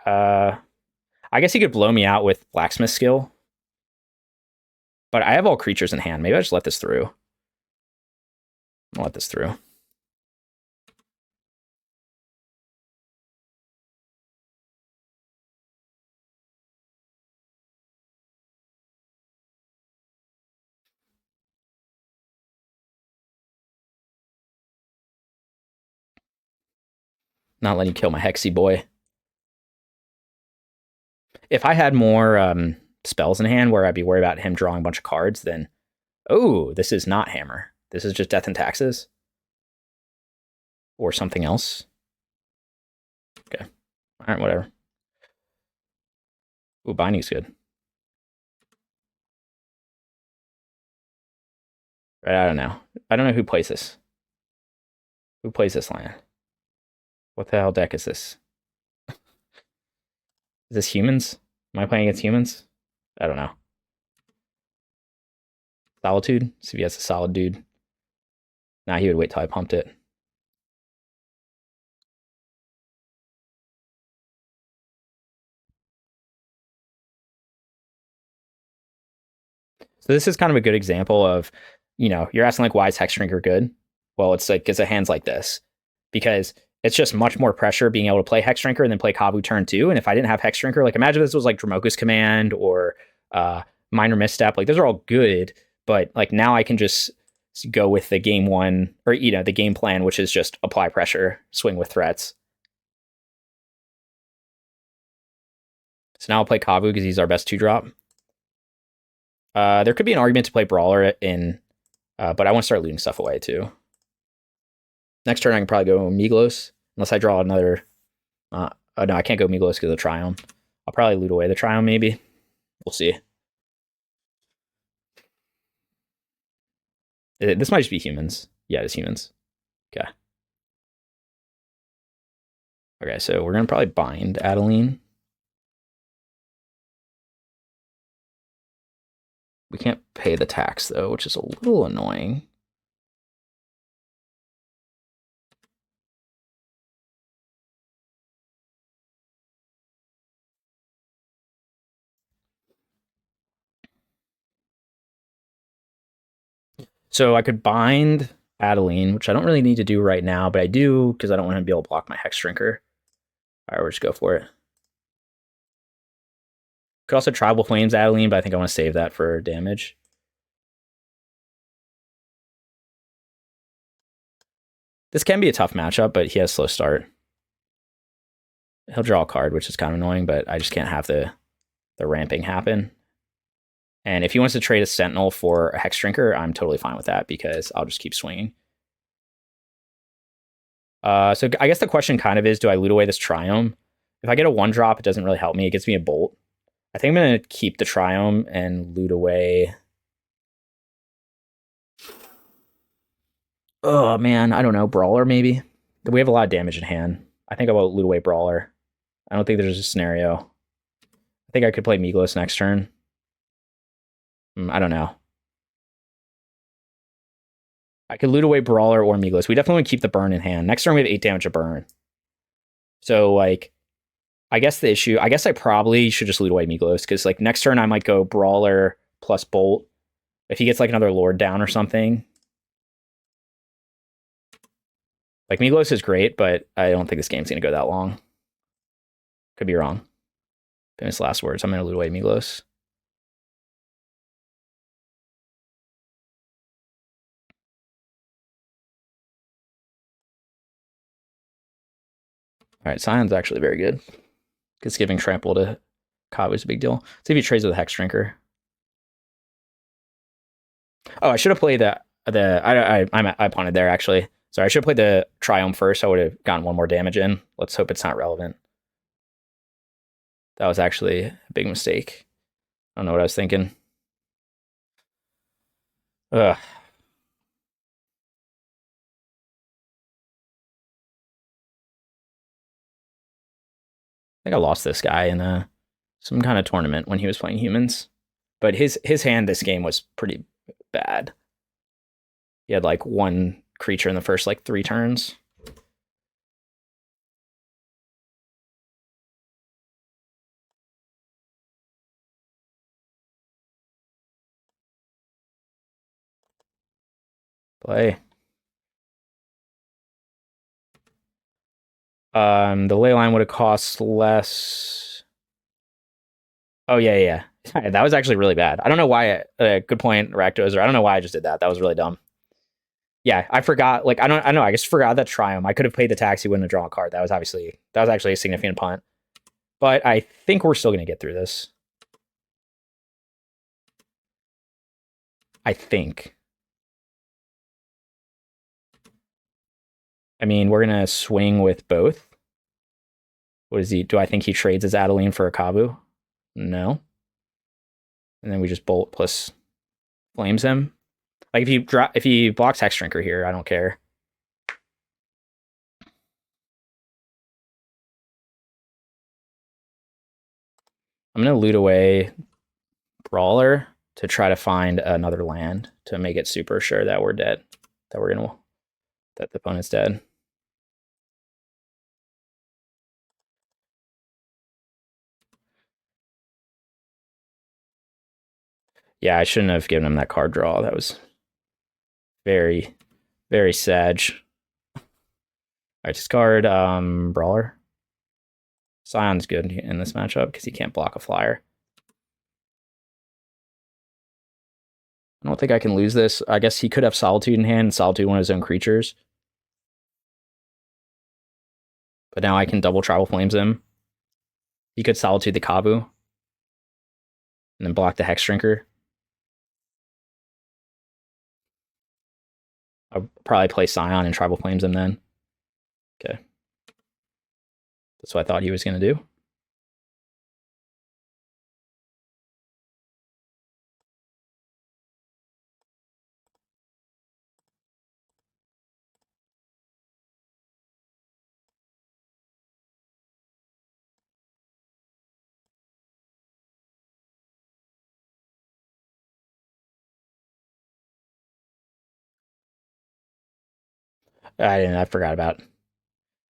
I guess he could blow me out with Blacksmith Skill, but I have all creatures in hand. Maybe I just let this through. I'll let this through. Not letting you kill my Hexy boy. If I had more spells in hand where I'd be worried about him drawing a bunch of cards, then... Oh, this is not Hammer. This is just Death and Taxes. Or something else. Okay. Alright, whatever. Ooh, Binding's good. Right, I don't know. I don't know who plays this. Who plays this land? What the hell deck is this? Is this humans? Am I playing against humans? I don't know. Solitude? See if he has a solid dude. Nah, he would wait till I pumped it. So this is kind of a good example of, you're asking like, why is Hexdrinker good? Well, it's like, because it hands like this. Because it's just much more pressure being able to play Hexdrinker and then play Kavu turn 2. And if I didn't have Hexdrinker, like imagine this was like Dromoka's Command or Minor Misstep. Like those are all good, but like now I can just go with the game one, or the game plan, which is just apply pressure, swing with threats. So now I'll play Kavu because he's our best 2-drop. There could be an argument to play Brawler in, but I want to start looting stuff away too. Next turn I can probably go Migloz, unless I draw another. No, I can't go Migloz because of the Triome. I'll probably loot away the Triome maybe. We'll see. This might just be humans. Yeah, it's humans. Okay. Okay, so we're going to probably bind Adeline. We can't pay the tax, though, which is a little annoying. So I could bind Adeline, which I don't really need to do right now, but I do because I don't want to be able to block my Hexdrinker. All right, we'll just go for it. Could also Tribal Flames Adeline, but I think I want to save that for damage. This can be a tough matchup, but he has slow start. He'll draw a card, which is kind of annoying, but I just can't have the ramping happen. And if he wants to trade a Sentinel for a Hexdrinker, I'm totally fine with that because I'll just keep swinging. So I guess the question kind of is, do I loot away this Triome? If I get a 1-drop, it doesn't really help me. It gets me a Bolt. I think I'm going to keep the Triome and loot away. Oh, man, I don't know. Brawler, maybe? We have a lot of damage in hand. I think I will loot away Brawler. I don't think there's a scenario. I think I could play Migloz next turn. I don't know. I could loot away Brawler or Migloz. We definitely want to keep the burn in hand. Next turn we have 8 damage of burn. So, like, I guess the issue... I guess I probably should just loot away Migloz, because, like, next turn I might go Brawler plus Bolt. If he gets, like, another Lord down or something. Like, Migloz is great, but I don't think this game's going to go that long. Could be wrong. Famous last words. I'm going to loot away Migloz. All right, Scion's actually very good. Because giving trample to Kavu is a big deal. See if he trades with a Hexdrinker. Oh, I should have played I punted there, actually. Sorry, I should have played the Triome first. I would have gotten 1 more damage in. Let's hope it's not relevant. That was actually a big mistake. I don't know what I was thinking. Ugh. I think I lost this guy in some kind of tournament when he was playing humans. But his hand this game was pretty bad. He had like 1 creature in the first like 3 turns. Play. The Leyline would have cost less. Oh, yeah. That was actually really bad. I don't know why. Good point, Rakdos. I don't know why I just did that. That was really dumb. Yeah, I forgot. Like, I don't know. I just forgot that Triome. I could have played the tax. He wouldn't have drawn a card. That was actually a significant punt. But I think we're still going to get through this. I think. I mean, we're going to swing with both. What is he? Do I think he trades his Adeline for a Kavu? No. And then we just Bolt plus flames him. Like, if he blocks Hexdrinker here, I don't care. I'm going to loot away Brawler to try to find another land to make it super sure that we're dead. That the opponent's dead. Yeah, I shouldn't have given him that card draw. That was very, very sad. All right, discard Brawler. Scion's good in this matchup because he can't block a flyer. I don't think I can lose this. I guess he could have Solitude in hand and Solitude one of his own creatures. But now I can double Tribal Flames him. He could Solitude the Kavu. and then block the Hexdrinker. I'll probably play Scion and Tribal Flames him then. Okay. That's what I thought he was going to do. I forgot about.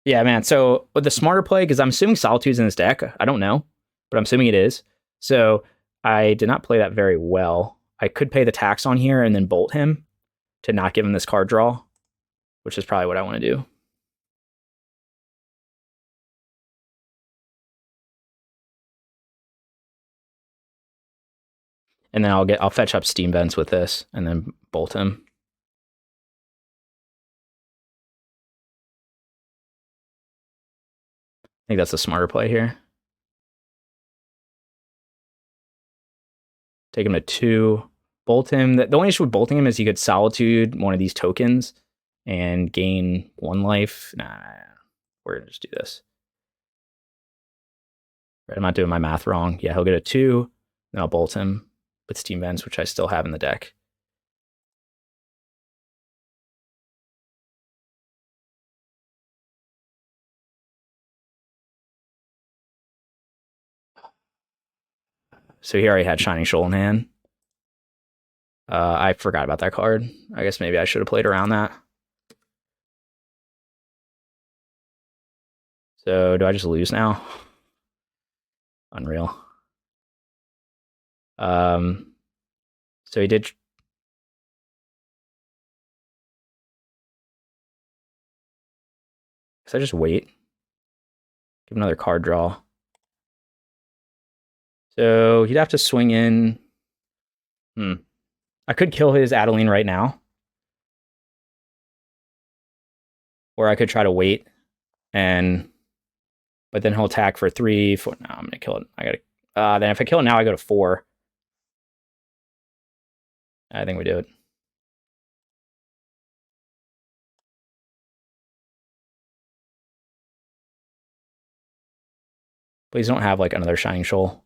Yeah, man. So the smarter play, because I'm assuming Solitude's in this deck. I don't know, but I'm assuming it is. So I did not play that very well. I could pay the tax on here and then bolt him to not give him this card draw, which is probably what I want to do. And then I'll fetch up Steam Vents with this and then bolt him. I think that's the smarter play here. Take him to 2. Bolt him. The only issue with bolting him is you could Solitude one of these tokens and gain 1 life. Nah, we're going to just do this. Right, I'm not doing my math wrong. Yeah, he'll get a 2. Then I'll bolt him with Steam Vents, which I still have in the deck. So he already had Shining Shoal in hand. I forgot about that card. I guess maybe I should have played around that. So do I just lose now? Unreal. So he did. Guess I just wait. Give another card draw. So he'd have to swing in. I could kill his Adeline right now. Or I could try to wait and but then he'll attack for 3, 4. No, I'm gonna kill it. I gotta then if I kill it now, I go to 4. I think we do it. Please don't have like another Shining Shoal.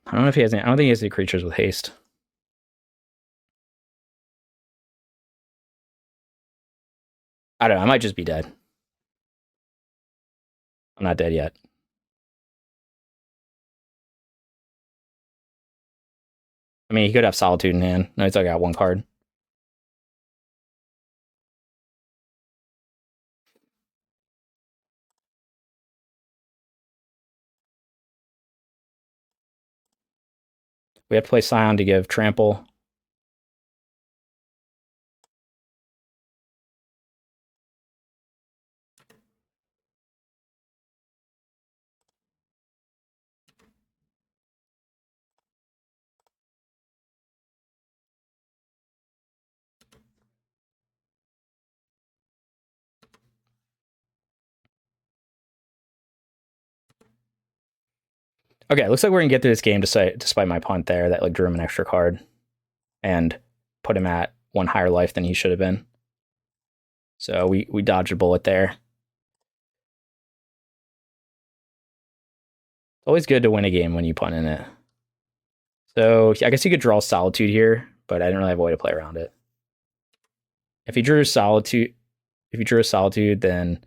I don't know if he has any. I don't think he has any creatures with haste. I don't know. I might just be dead. I'm not dead yet. I mean, he could have Solitude in hand. No, he's only got 1 card. We have to play Scion to give Trample. Okay, looks like we're gonna get through this game despite my punt there that like drew him an extra card and put him at 1 higher life than he should have been. So we dodged a bullet there. It's always good to win a game when you punt in it. So I guess you could draw Solitude here, but I didn't really have a way to play around it. If he drew a Solitude, then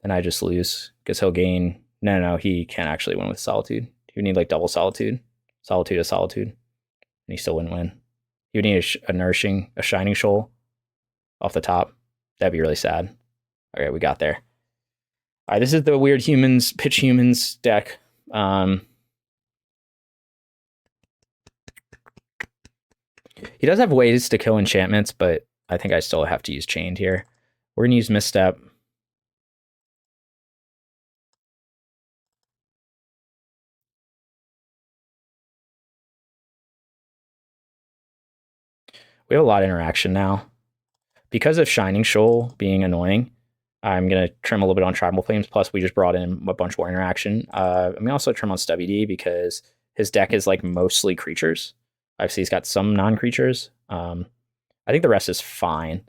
I just lose because he'll gain. No, he can't actually win with Solitude. He would need like double Solitude, Solitude to Solitude, and he still wouldn't win. He would need a Shining Shoal off the top. That'd be really sad. Okay, we got there. All right, this is the Weird Humans, Pitch Humans deck. He does have ways to kill enchantments, but I think I still have to use Chained here. We're going to use Misstep. We have a lot of interaction now. Because of Shining Shoal being annoying, I'm going to trim a little bit on Tribal Flames, plus we just brought in a bunch more interaction. I'm going to also trim on Stubby D because his deck is like mostly creatures. Obviously, he's got some non-creatures. I think the rest is fine.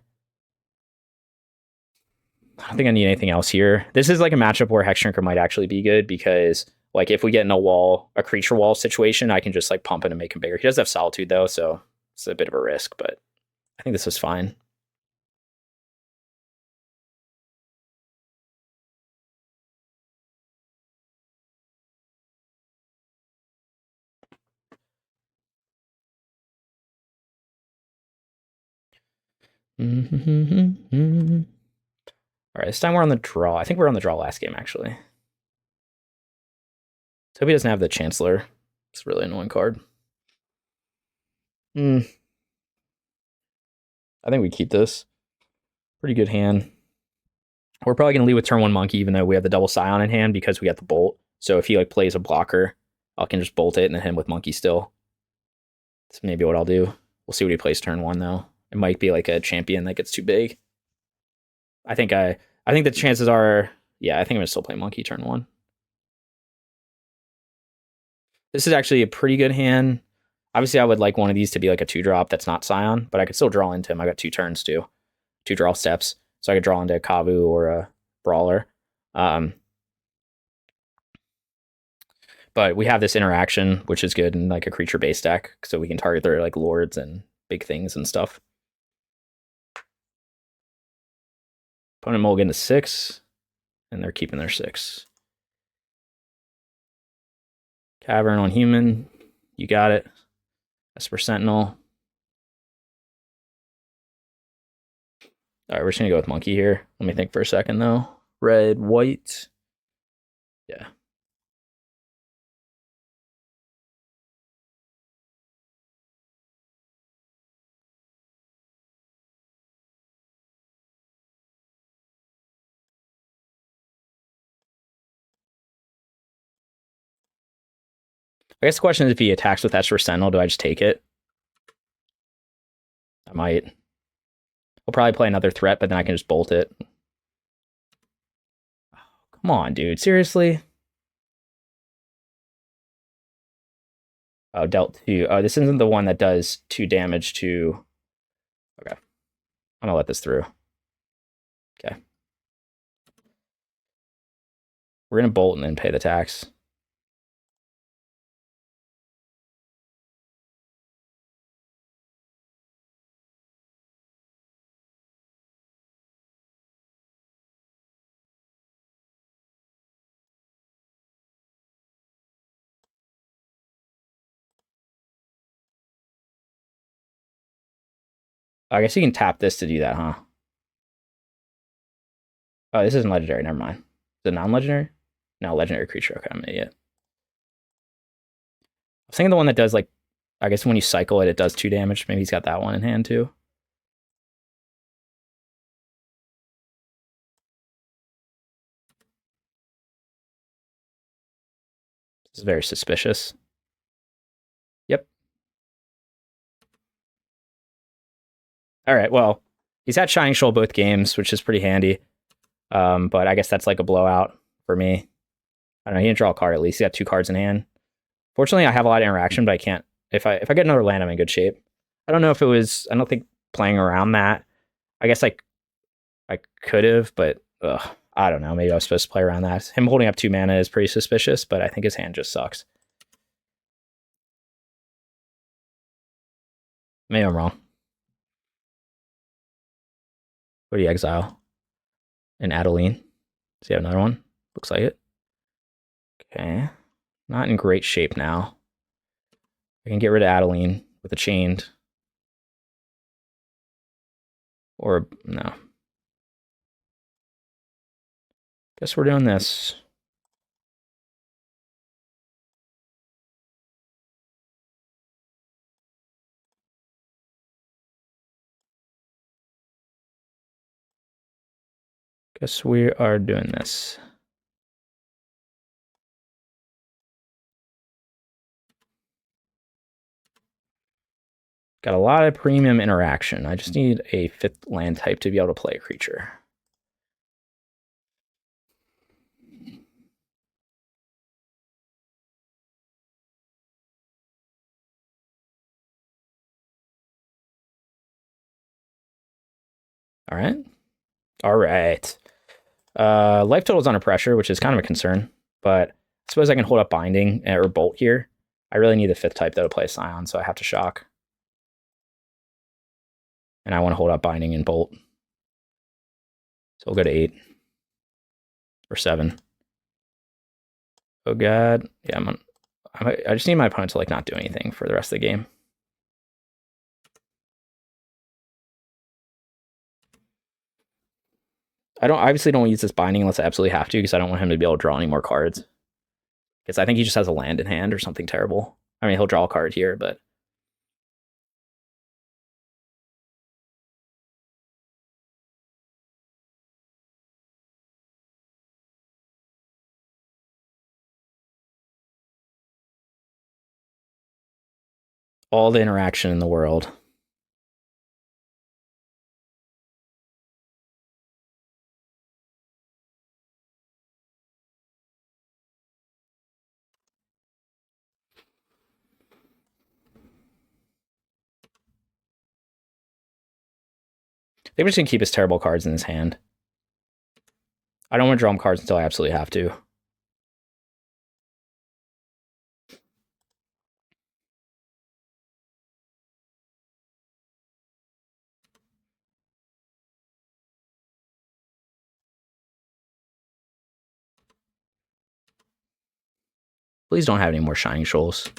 I don't think I need anything else here. This is like a matchup where Hexdrinker might actually be good because like if we get in a creature wall situation, I can just like pump it and make him bigger. He does have Solitude though, so it's a bit of a risk, but I think this is fine. All right, this time we're on the draw. I think we were on the draw last game, actually. So hope he doesn't have the Chancellor. It's a really annoying card. I think we keep this. Pretty good hand. We're probably going to lead with turn 1 Monkey, even though we have the double Scion in hand because we got the Bolt. So if he like plays a blocker, I can just Bolt it and then hit him with Monkey still. That's maybe what I'll do. We'll see what he plays turn 1, though. It might be like a champion that gets too big. I think the chances are, yeah, I think I'm gonna still play Monkey turn 1. This is actually a pretty good hand. Obviously, I would like one of these to be like a 2-drop that's not Scion, but I could still draw into him. I got 2 turns too, 2 draw steps, so I could draw into a Kavu or a Brawler. But we have this interaction, which is good in like a creature-based deck, so we can target their like lords and big things and stuff. Opponent mulligan to 6, and they're keeping their 6. Cavern on human, you got it. Esper Sentinel. All right, we're just gonna go with Monkey here. Let me think for a second though. Red, white. Yeah. I guess the question is if he attacks with Esper Sentinel, do I just take it? I might. I'll probably play another threat, but then I can just bolt it. Oh, come on, dude. Seriously? Oh, dealt 2. Oh, this isn't the one that does 2 damage to... Okay. I'm gonna let this through. Okay. We're gonna bolt and then pay the tax. I guess you can tap this to do that, huh? Oh, this isn't legendary. Never mind. Is it non-legendary? No, legendary creature. Okay, I'm an idiot. I was thinking the one that does, like, I guess when you cycle it, it does 2 damage. Maybe he's got that one in hand, too. This is very suspicious. Yep. All right, well, he's had Shining Shoal both games, which is pretty handy. But I guess that's like a blowout for me. I don't know, he didn't draw a card at least. He got 2 cards in hand. Fortunately, I have a lot of interaction, but I can't... If I get another land, I'm in good shape. I don't know if it was... I don't think playing around that... I guess I could have, but... I don't know. Maybe I was supposed to play around that. Him holding up 2 mana is pretty suspicious, but I think his hand just sucks. Maybe I'm wrong. What do you exile? An Adeline. Does he have another one? Looks like it. Okay. Not in great shape now. I can get rid of Adeline with a chained. Or, no. Guess we're doing this. Guess we are doing this. Got a lot of premium interaction. I just need a 5th land type to be able to play a creature. All right. All right. Life total is under pressure, which is kind of a concern, but I suppose I can hold up Binding or Bolt here. I really need the 5th type, though, to play Scion, so I have to shock. And I want to hold up Binding and Bolt. So we'll go to 8. Or 7. Oh, God. Yeah, I just need my opponent to, like, not do anything for the rest of the game. I obviously don't use this Binding unless I absolutely have to, because I don't want him to be able to draw any more cards. Because I think he just has a land in hand or something terrible. I mean, he'll draw a card here, but... all the interaction in the world. I think we're just going to keep his terrible cards in his hand. I don't want to draw him cards until I absolutely have to. Please don't have any more Shining Shoals.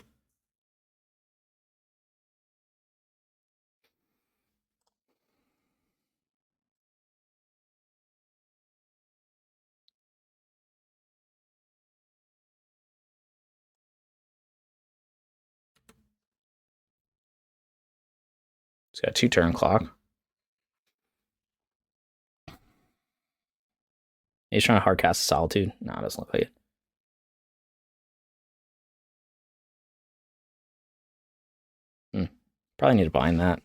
He's got 2 turn clock. He's trying to hardcast Solitude. No, it doesn't look like it. Probably need to bind that.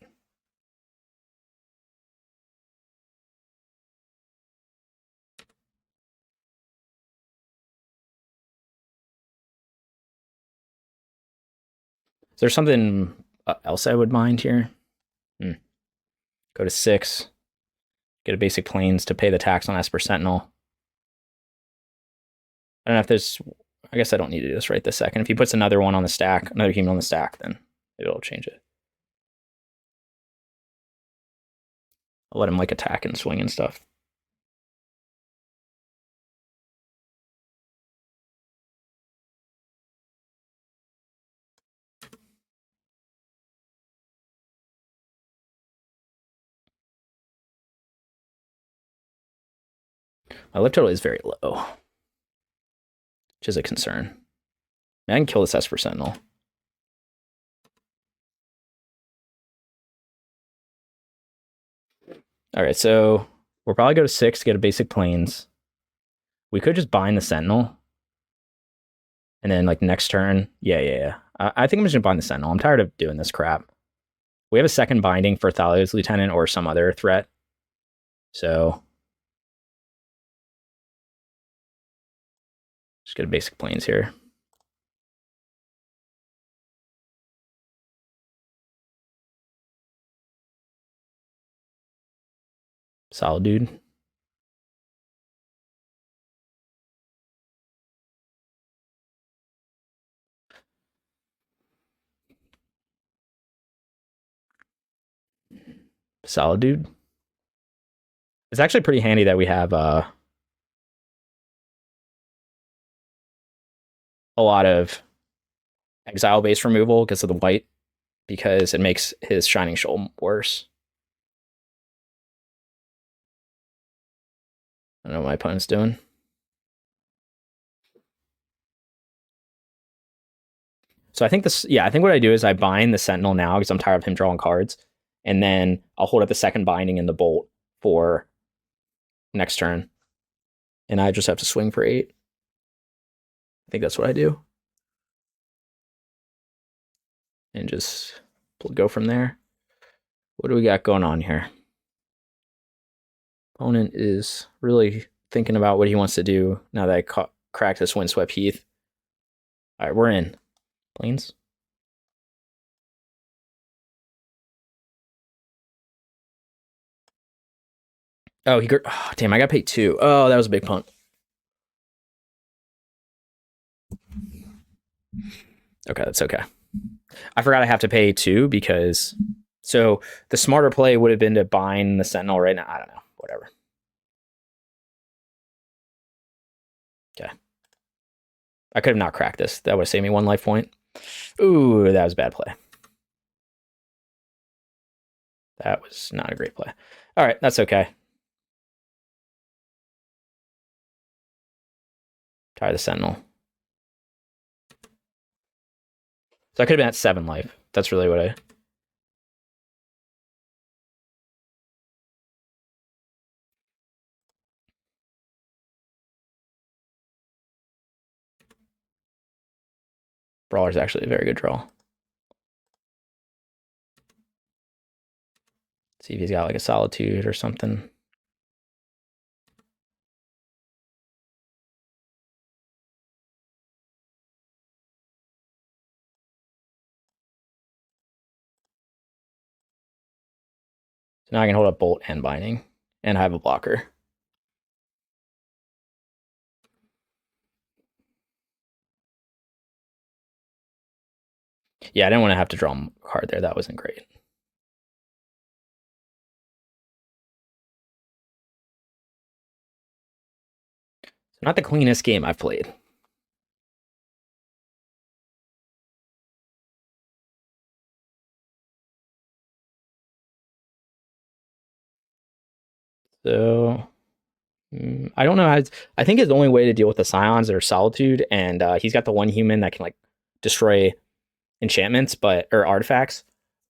Is there something else I would mind here? Go to 6. Get a basic Plains to pay the tax on Esper Sentinel. I don't know if there's... I guess I don't need to do this right this second. If he puts another one on the stack, another human on the stack, then it'll change it. I'll let him like attack and swing and stuff. My lift total is very low, which is a concern. I can kill this Esper Sentinel. All right, so we'll probably go to 6 to get a basic Plains. We could just bind the Sentinel. And then, like, next turn, yeah. I think I'm just going to bind the Sentinel. I'm tired of doing this crap. We have a second binding for Thalia's Lieutenant or some other threat. So... just get a basic Plains here. Solid, dude. Solid, dude. It's actually pretty handy that we have a lot of exile-based removal because of the white, because it makes his Shining Shoal worse. I don't know what my opponent's doing. So I think this, I think what I do is I bind the Sentinel now because I'm tired of him drawing cards, and then I'll hold up the second binding in the Bolt for next turn, and I just have to swing for 8. I think that's what I do. And just go from there. What do we got going on here? Opponent is really thinking about what he wants to do now that I cracked this Windswept Heath. All right, we're in. Plains. Oh, damn, I got paid 2. Oh, that was a big punt. Okay, that's okay. I forgot I have to pay 2 because... So the smarter play would have been to bind the Sentinel right now. I don't know. Whatever. Okay. I could have not cracked this. That would have saved me 1 life point. Ooh, that was a bad play. That was not a great play. All right, that's okay. Try the Sentinel. So I could have been at 7 life. That's really what I... Brawler's actually a very good draw. See if he's got like a Solitude or something. So now I can hold up Bolt and Binding, and I have a blocker. Yeah, I didn't want to have to draw a card there. That wasn't great. Not the cleanest game I've played. So I don't know how. I think his only way to deal with the Scions are Solitude, and he's got the 1 human that can like destroy enchantments, or artifacts,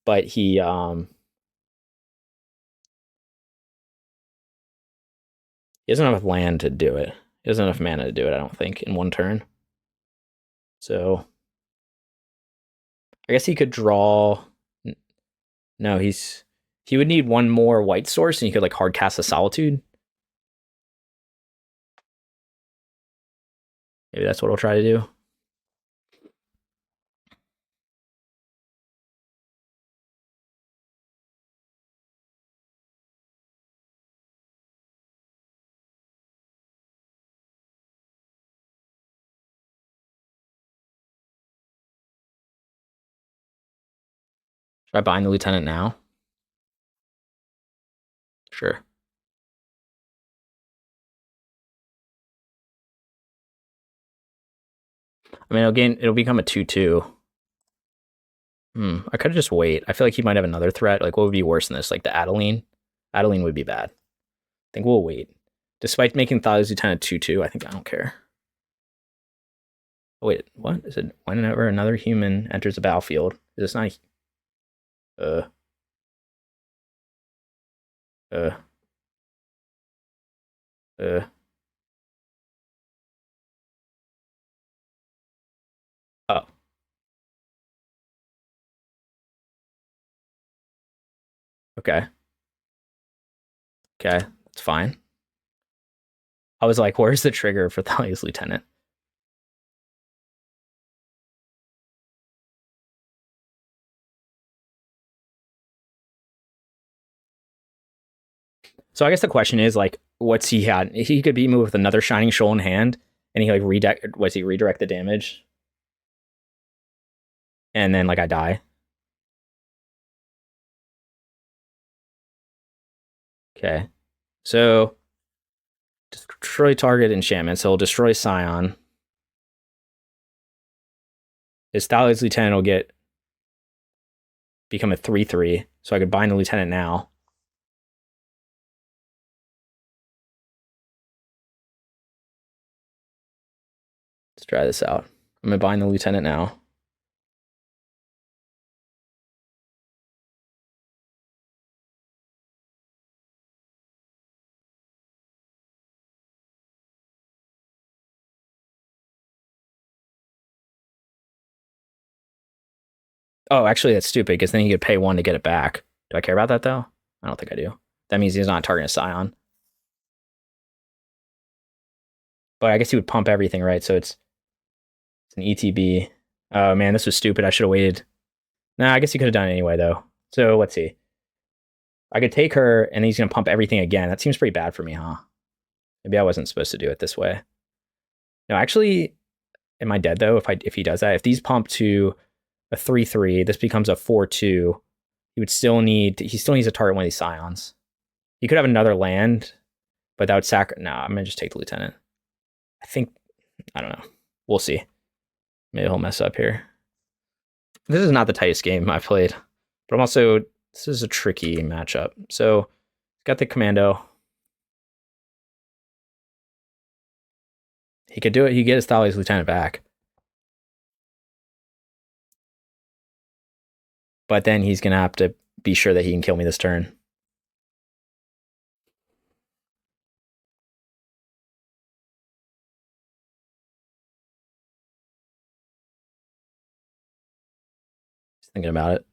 but he doesn't have enough land to do it. He doesn't have enough mana to do it, I don't think, in 1 turn. So I guess he could draw. No, he would need 1 more white source, and he could like hard cast a Solitude. Maybe that's what I'll try to do. Should I bind the Lieutenant now? Sure. I mean, it'll become a 2/2. I could just wait. I feel like he might have another threat. Like, what would be worse than this? Like the Adeline? Adeline would be bad. I think we'll wait. Despite making Thales Lieutenant 2/2, I think I don't care. Oh, wait, what? Is it whenever another human enters the battlefield? Is this not... Oh. Okay. Okay, that's fine. I was like, where's the trigger for Thales Lieutenant? So I guess the question is, like, what's he had? He could beat me with another Shining Shoal in hand, and he, like, redirect the damage? And then, like, I die. Okay. So, destroy target enchantment. So, he'll destroy Scion. His Thales Lieutenant will become a 3/3. So, I could bind the Lieutenant now. Let's try this out. I'm going to bind the Lieutenant now. Oh, actually, that's stupid, because then you could pay 1 to get it back Do I care about that, though? I don't think I do. That means he's not targeting a Scion. But I guess he would pump everything, right? So it's an ETB. Oh, man, this was stupid. I should have waited. Nah, I guess he could have done it anyway, though. So let's see. I could take her, and he's going to pump everything again. That seems pretty bad for me, huh? Maybe I wasn't supposed to do it this way. No, actually, am I dead, though, if he does that? If these pump to a 3/3, this becomes a 4/2. He still needs to target one of these Scions. He could have another land, but that would No, I'm going to just take the Lieutenant. I don't know. We'll see. Maybe he'll mess up here. This is not the tightest game I've played, but this is a tricky matchup. So, got the Commando. He could do it. He could get his Thalia's Lieutenant back. But then he's going to have to be sure that he can kill me this turn. Just thinking about it.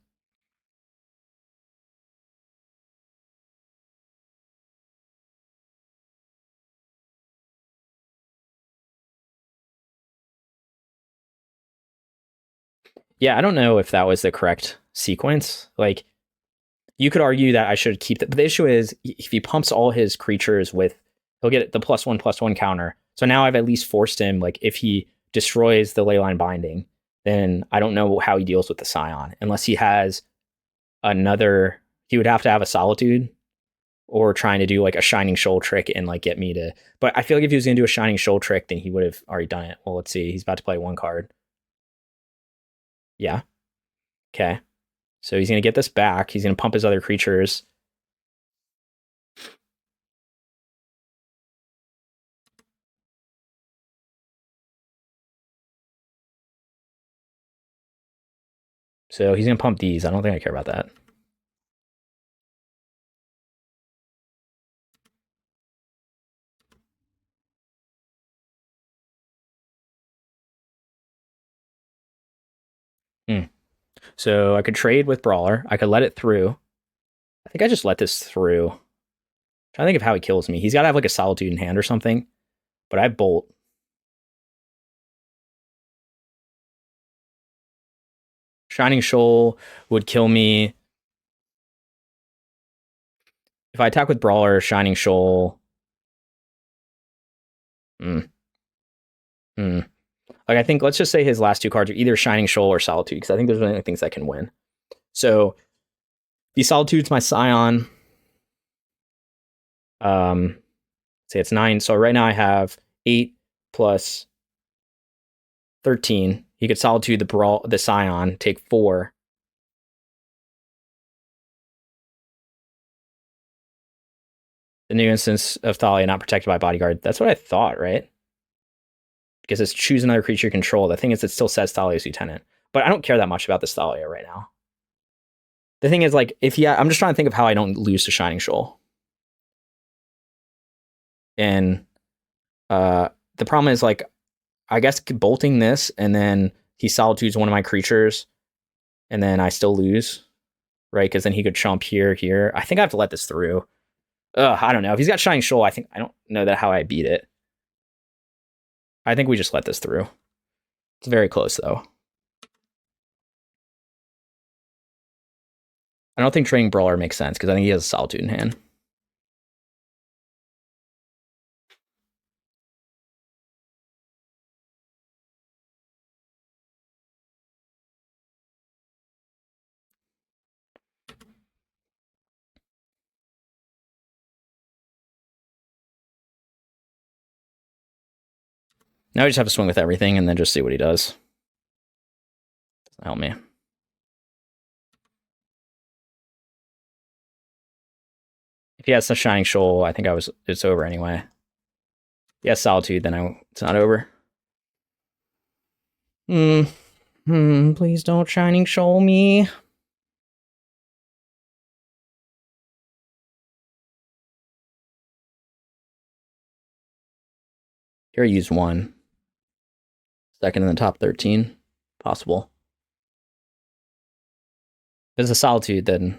Yeah, I don't know if that was the correct sequence. Like, you could argue that I should keep that. But the issue is, if he pumps all his creatures he'll get the +1/+1 counter. So now I've at least forced him, like, if he destroys the Leyline Binding, then I don't know how he deals with the Scion. Unless he has he would have to have a Solitude, or trying to do, like, a Shining Shoal trick and, like, get me to... But I feel like if he was going to do a Shining Shoal trick, then he would have already done it. Well, let's see. He's about to play one card. Yeah. Okay. So he's going to get this back. He's going to pump his other creatures. So he's going to pump these. I don't think I care about that. So I could trade with Brawler. I could let it through. I think I just let this through. I'm trying to think of how he kills me. He's got to have, like, a Solitude in hand or something. But I have Bolt. Shining Shoal would kill me. If I attack with Brawler, Shining Shoal... Like, I think, let's just say his last two cards are either Shining Shoal or Solitude, because I think there's only things that can win. So, the Solitude's my Scion. Say it's 9. So right now I have 8 plus 13. He could Solitude the Scion, take 4. The new instance of Thalia not protected by Bodyguard. That's what I thought, right? Because it's choose another creature you control. The thing is, it still says Thalia's Lieutenant. But I don't care that much about this Thalia right now. The thing is, like, I'm just trying to think of how I don't lose to Shining Shoal. And the problem is, like, I guess bolting this, and then he Solitudes one of my creatures, and then I still lose, right? Because then he could chump here. I think I have to let this through. I don't know. If he's got Shining Shoal, I don't know how I beat it. I think we just let this through. It's very close, though. I don't think trading Brawler makes sense, because I think he has a Solitude in hand. Now I just have to swing with everything and then just see what he does. Doesn't help me. If he has the Shining Shoal, I think it's over anyway. If he has Solitude, then it's not over. Please don't Shining Shoal me. Here I use 1. Second in the top 13. Possible. If there's a Solitude, then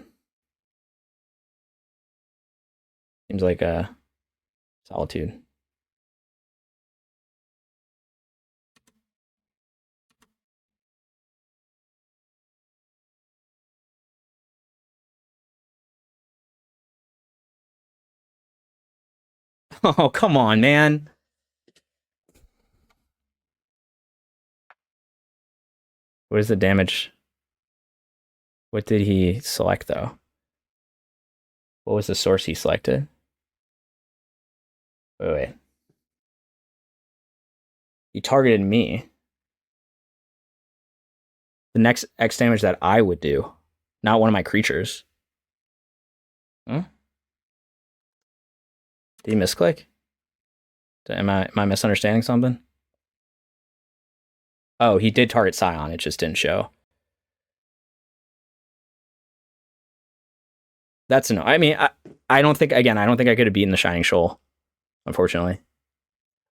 Seems like a Solitude. Oh, come on, man. What is the damage? What did he select, though? What was the source he selected? Wait. He targeted me. The next X damage that I would do, not one of my creatures. Huh? Did he misclick? Am I misunderstanding something? Oh, he did target Scion. It just didn't show. That's no. I mean, I don't think, again, I don't think I could have beaten the Shining Shoal, unfortunately.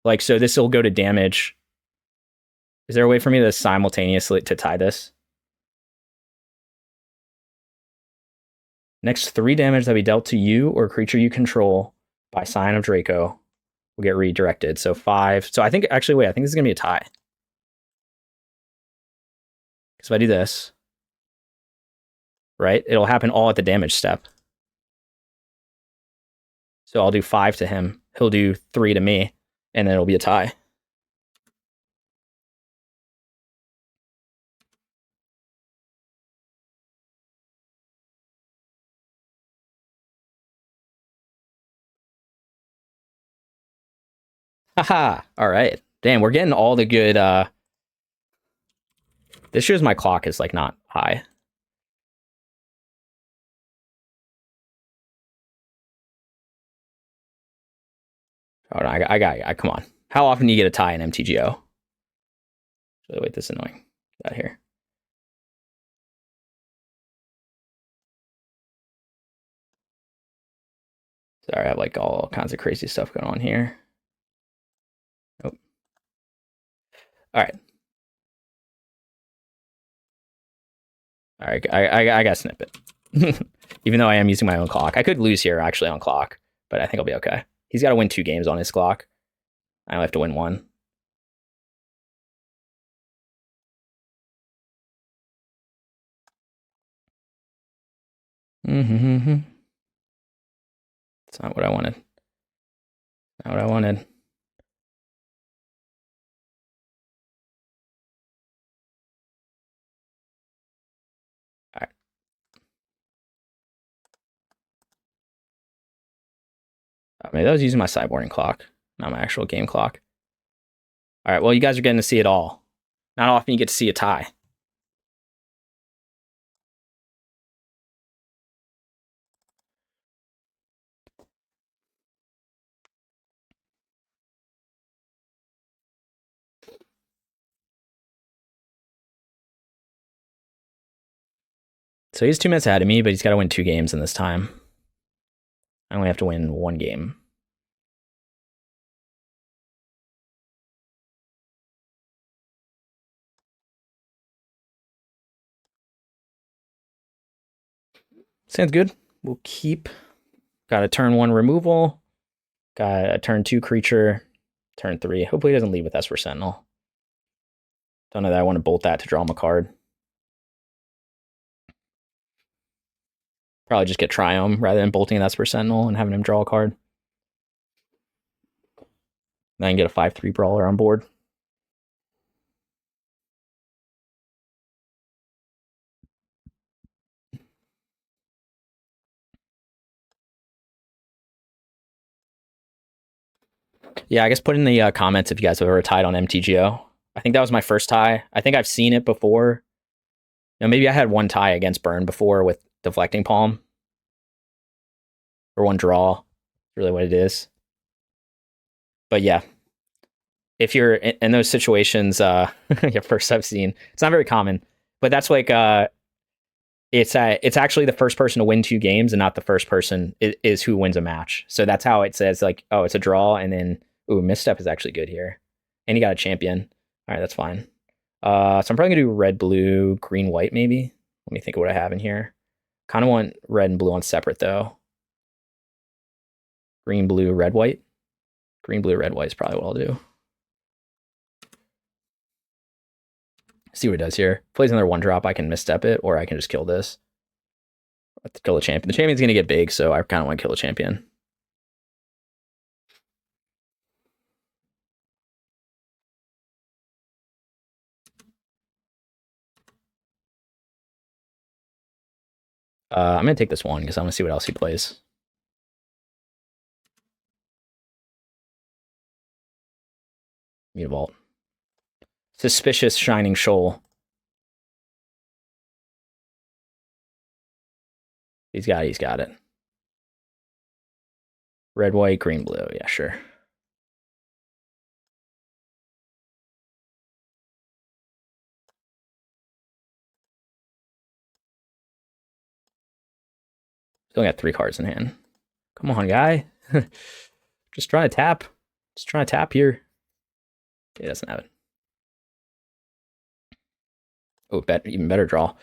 Like, so this will go to damage. Is there a way for me to simultaneously to tie this? Next 3 damage that be dealt to you or creature you control by Scion of Draco will get redirected. So 5. So I think, actually, wait, I think this is going to be a tie. Because if I do this, right, it'll happen all at the damage step. So I'll do 5 to him. He'll do 3 to me, and then it'll be a tie. Haha, all right. Damn, we're getting all the good... This shows my clock is, like, not high. Hold on, I got come on. How often do you get a tie in MTGO? Wait, this is annoying. Get out here. Sorry, I have like all kinds of crazy stuff going on here. Nope. All right. All right, I got to snip it. Even though I am using my own clock. I could lose here actually on clock, but I think I'll be okay. He's got to win 2 games on his clock. I only have to win 1. It's not what I wanted. Not what I wanted. All right. Maybe I was using my sideboarding clock, not my actual game clock. All right, well, you guys are getting to see it all. Not often you get to see a tie. So he's 2 minutes ahead of me, but he's got to win 2 games in this time. I only have to win 1 game. Sounds good. We'll keep. Got a turn 1 removal. Got a turn 2 creature. Turn 3. Hopefully he doesn't leave with Esper Sentinel. Don't know that I want to bolt that to draw him a card. Probably just get Triome rather than bolting an Esper Sentinel and having him draw a card. Then I can get a 5/3 Brawler on board. Yeah, I guess put in the comments if you guys have ever tied on MTGO. I think that was my first tie. I think I've seen it before. You know, maybe I had 1 tie against Burn before with Deflecting Palm. Or 1 draw. Really what it is. But yeah. If you're in those situations, yeah, first I've seen. It's not very common. But that's like it's actually the first person to win 2 games and not the first person is who wins a match. So that's how it says, like, oh, it's a draw, and then ooh, Misstep is actually good here. And he got a champion. All right, that's fine. So I'm probably gonna do red, blue, green, white, maybe. Let me think of what I have in here. Kind of want red and blue on separate though. Green, blue, red, white. Green, blue, red, white is probably what I'll do. See what it does here. Plays another 1-drop, I can misstep it, or I can just kill this. I have to kill the champion. The champion's gonna get big, so I kind of want to kill the champion. I'm gonna take this one because I want to see what else he plays. Mutavault. Suspicious Shining Shoal. He's got it. Red, white, green, blue. Yeah, sure. Still got 3 cards in hand. Come on, guy. Just trying to tap. Just trying to tap here. He doesn't have it. Oh, even better draw.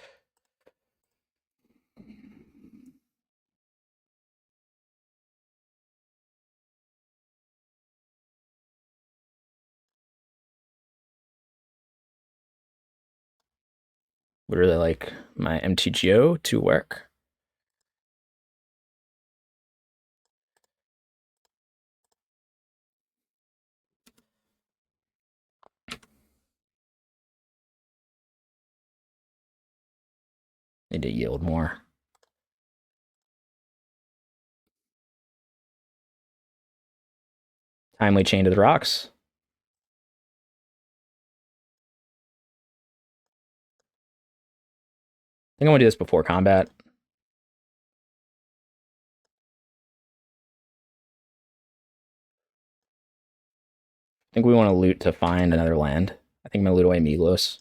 Would really like my MTGO to work. Need to yield more. Timely Chain to the Rocks. I think I want to do this before combat. I think we want to loot to find another land. I think I'm going to loot away Migloz.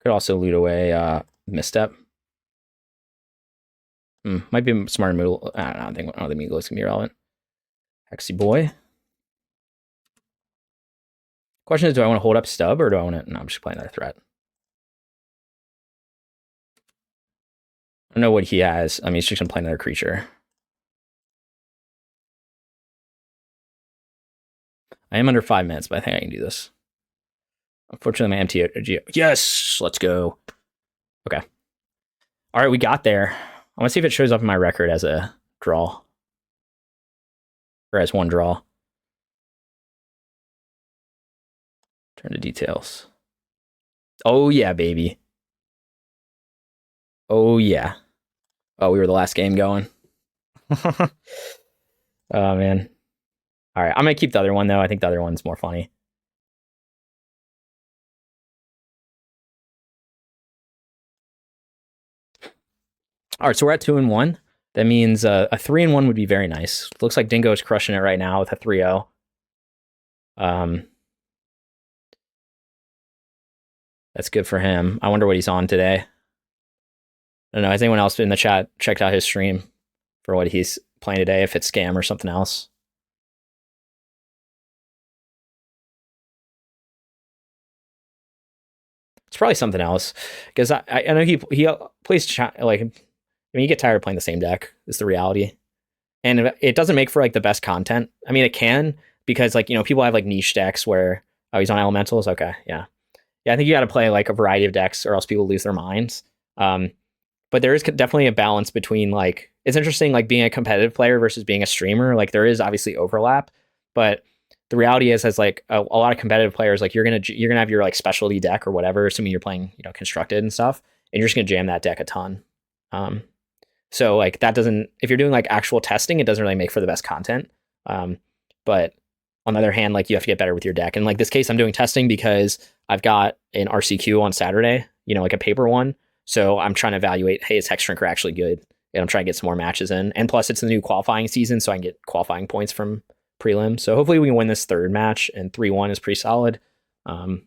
Could also loot away Misstep. Might be a smarter move. I don't think the Migloz can be relevant. Hexy boy. Question is, do I want to hold up Stub or do I want to... No, I'm just playing another threat. I don't know what he has. I mean, he's just going to play another creature. I am under 5 minutes, but I think I can do this. Unfortunately, my MTGO... Yes! Let's go. Okay. All right, we got there. I want to see if it shows up in my record as a draw. Or as 1 draw. Turn to details. Oh, yeah, baby. Oh, yeah. Oh, we were the last game going. Oh, man. All right, I'm going to keep the other one, though. I think the other one's more funny. All right, so we're at 2-1. That means a 3-1 would be very nice. Looks like Dingo is crushing it right now with a 3-0. That's good for him. I wonder what he's on today. I don't know. Has anyone else in the chat checked out his stream for what he's playing today, if it's scam or something else? It's probably something else, because I know he plays like, I mean, you get tired of playing the same deck, is the reality. And it doesn't make for like the best content. I mean, it can, because like, you know, people have like niche decks where, oh, he's on elementals. Okay, yeah. Yeah, I think you got to play like a variety of decks or else people lose their minds. But there is definitely a balance between like, it's interesting like being a competitive player versus being a streamer. Like there is obviously overlap, but the reality is, as like a lot of competitive players, like you're gonna have your like specialty deck or whatever, assuming you're playing, you know, constructed and stuff, and you're just gonna jam that deck a ton. So like that doesn't, if you're doing like actual testing, it doesn't really make for the best content. But on the other hand, like you have to get better with your deck. And like this case, I'm doing testing because I've got an RCQ on Saturday, you know, like a paper one. So I'm trying to evaluate, hey, is Hexdrinker actually good? And I'm trying to get some more matches in. And plus it's the new qualifying season, so I can get qualifying points from prelim. So hopefully we can win this 3rd match, and 3-1 is pretty solid. But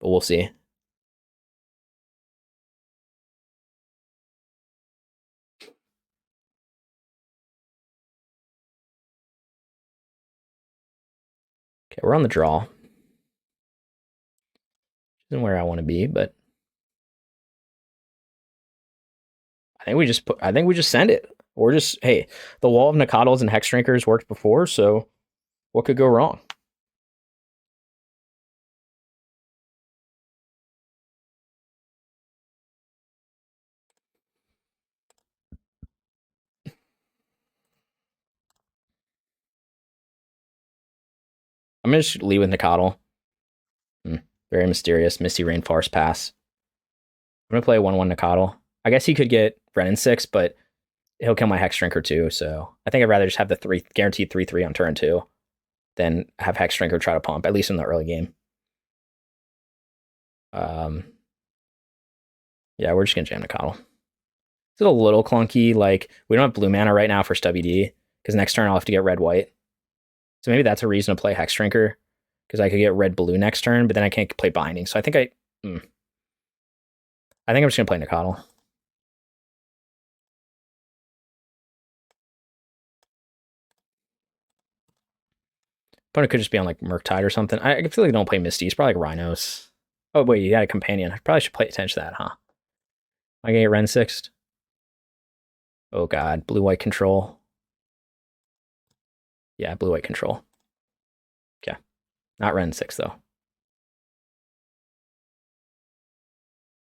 we'll see. Okay, we're on the draw. Isn't where I want to be, but think we just send it. Or just, hey, the wall of Nacatls and Hexdrinkers worked before, so what could go wrong? I'm gonna just lead with Nacatl. Very mysterious. Misty Rainforest pass. I'm gonna play 1/1 Nacatl. I guess he could get Brennan 6, but he'll kill my Hexdrinker too. So I think I'd rather just have the guaranteed 3/3 on turn 2 than have Hexdrinker try to pump, at least in the early game. Yeah, we're just gonna jam Nacatl. It's a little clunky. Like, we don't have blue mana right now for Stubby D, because next turn I'll have to get red-white. So maybe that's a reason to play Hexdrinker, because I could get red-blue next turn, but then I can't play Binding. So I think I'm just gonna play Nacatl. Opponent could just be on like Murktide or something. I feel like don't play Misty. He's probably like Rhinos. Oh wait, you got a companion. I probably should pay attention to that, huh? I can get Ren 6'd. Oh god, blue-white control. Yeah, blue-white control. Okay. Not Ren 6 though.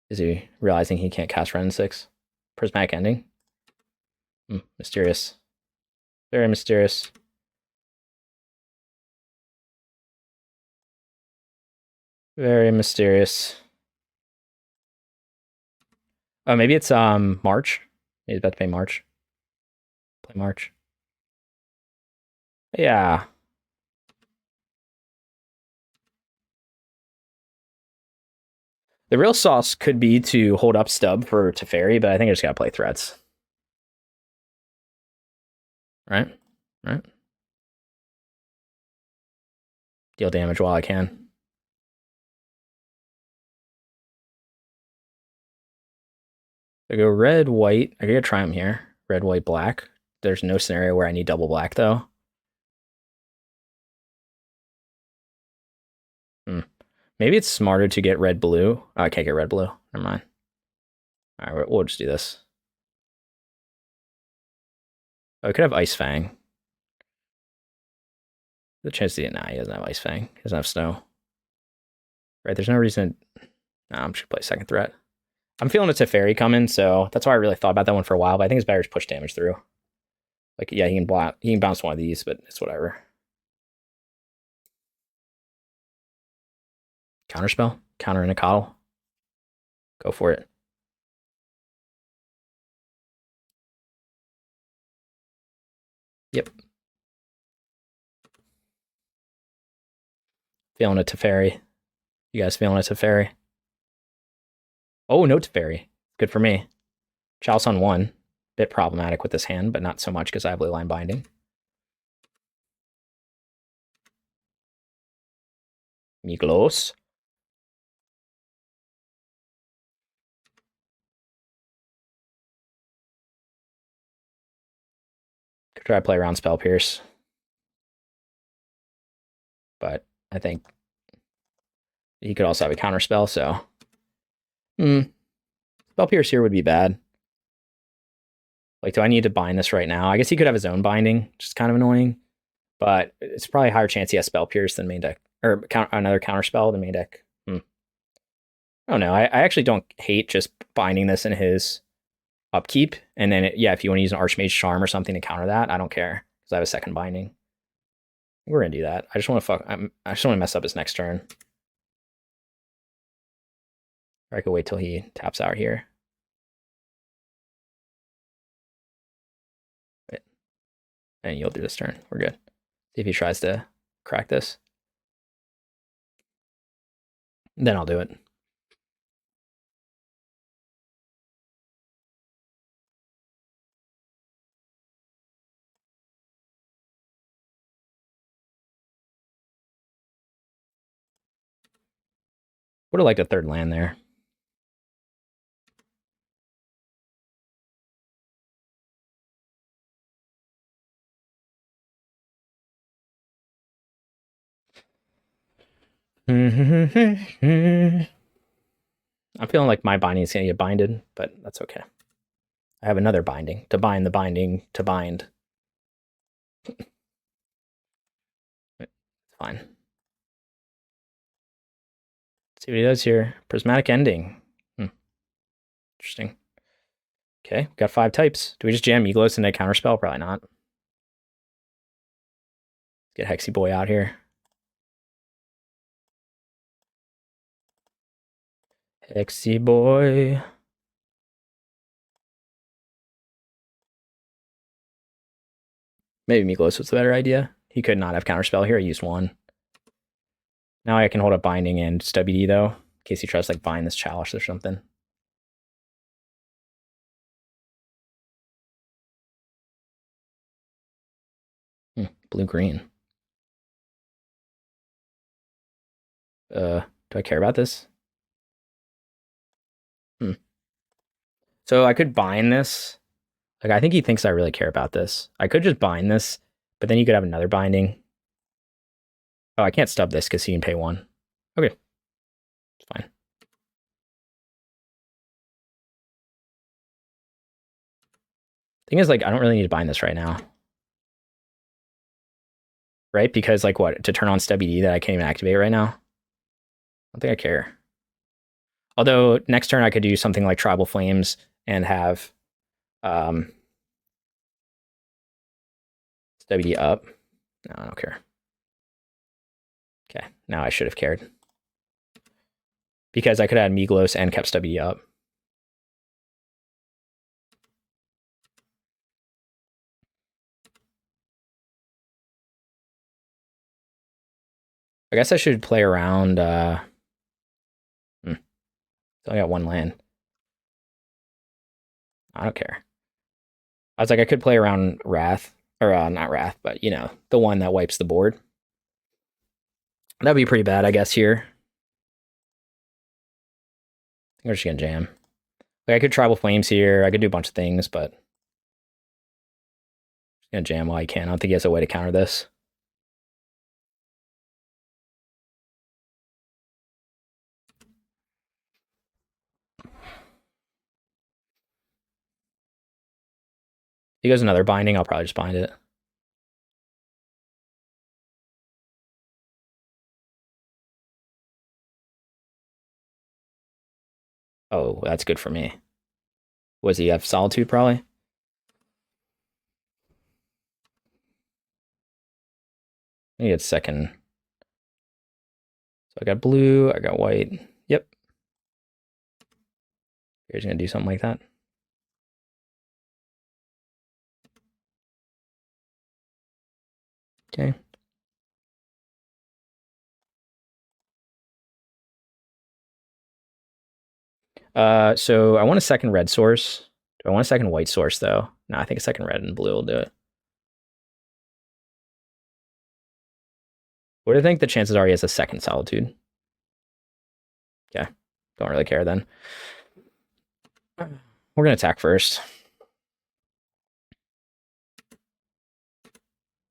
Is he realizing he can't cast Ren 6? Prismatic Ending? Mysterious. Very mysterious. Very mysterious. Oh, maybe it's March. He's about to pay March. Play March. Yeah. The real sauce could be to hold up Stub for Teferi, but I think I just gotta play threats. Right? Right? Deal damage while I can. I go red, white. I could try them here. Red, white, black. There's no scenario where I need double black, though. Maybe it's smarter to get red, blue. Oh, I can't get red, blue. Never mind. All right, we'll just do this. Oh, I could have Ice Fang. The chance to get, nah, he doesn't have Ice Fang. He doesn't have Snow. Right, there's no reason. Nah, I'm just gonna play second threat. I'm feeling a Teferi coming, so that's why I really thought about that one for a while, but I think it's better to push damage through. Like, yeah, he can bounce one of these, but it's whatever. Counterspell? Counter in a Nacatl? Go for it. Yep. Feeling a Teferi. You guys feeling a Teferi? Oh, no Teferi. Good for me. Chalice on 1. Bit problematic with this hand, but not so much because I have Leyline Binding. Migloz. Could try to play around Spell Pierce. But I think he could also have a counter spell, so. Spell Pierce here would be bad. Like, do I need to bind this right now? I guess he could have his own binding, which is kind of annoying. But it's probably a higher chance he has Spell Pierce than main deck. Or another counter spell than main deck. I don't know. I actually don't hate just binding this in his upkeep. And then, if you want to use an Archmage Charm or something to counter that, I don't care. Because I have a second binding. We're going to do that. I just want to mess up his next turn. Or I could wait till he taps out here. Wait. And you'll do this turn. We're good. See if he tries to crack this. Then I'll do it. Would have liked a third land there. I'm feeling like my binding is going to get binded, but that's okay. I have another binding to bind the binding to bind. It's fine. Let's see what he does here. Prismatic Ending. Interesting. Okay, got 5 types. Do we just jam Migloz into a counterspell? Probably not. Get Hexy Boy out here. Hexy Boy. Maybe Migloz was the better idea. He could not have counterspell here. I used 1. Now I can hold up Binding and WD though, in case he tries to like bind this Chalice or something. Blue-green. Do I care about this? So I could bind this. Like, I think he thinks I really care about this. I could just bind this, but then you could have another binding. Oh, I can't stub this because he can pay 1. Okay. It's fine. Thing is, like, I don't really need to bind this right now. Right? Because, like, what? To turn on StubED that I can't even activate right now? I don't think I care. Although, next turn I could do something like Tribal Flames and have StubED up. No, I don't care. Okay, now I should have cared. Because I could have had Migloz and kept StubED up. I guess I should play around. So I got 1 land. I don't care. I was like, I could play around Wrath. Or not Wrath, but, you know, the one that wipes the board. That'd be pretty bad, I guess, here. I think we're just gonna jam. Like, I could Tribal Flames here. I could do a bunch of things, but I'm just gonna jam while I can. I don't think he has a way to counter this. If he goes another binding, I'll probably just bind it. Oh, that's good for me. Was he have Solitude, probably? I think it's second. So I got blue, I got white. Yep. Here's gonna do something like that. Okay. So I want a second red source. Do I want a second white source, though? No, I think a second red and blue will do it. What do you think the chances are he has a second Solitude? Okay. Don't really care then. We're going to attack first.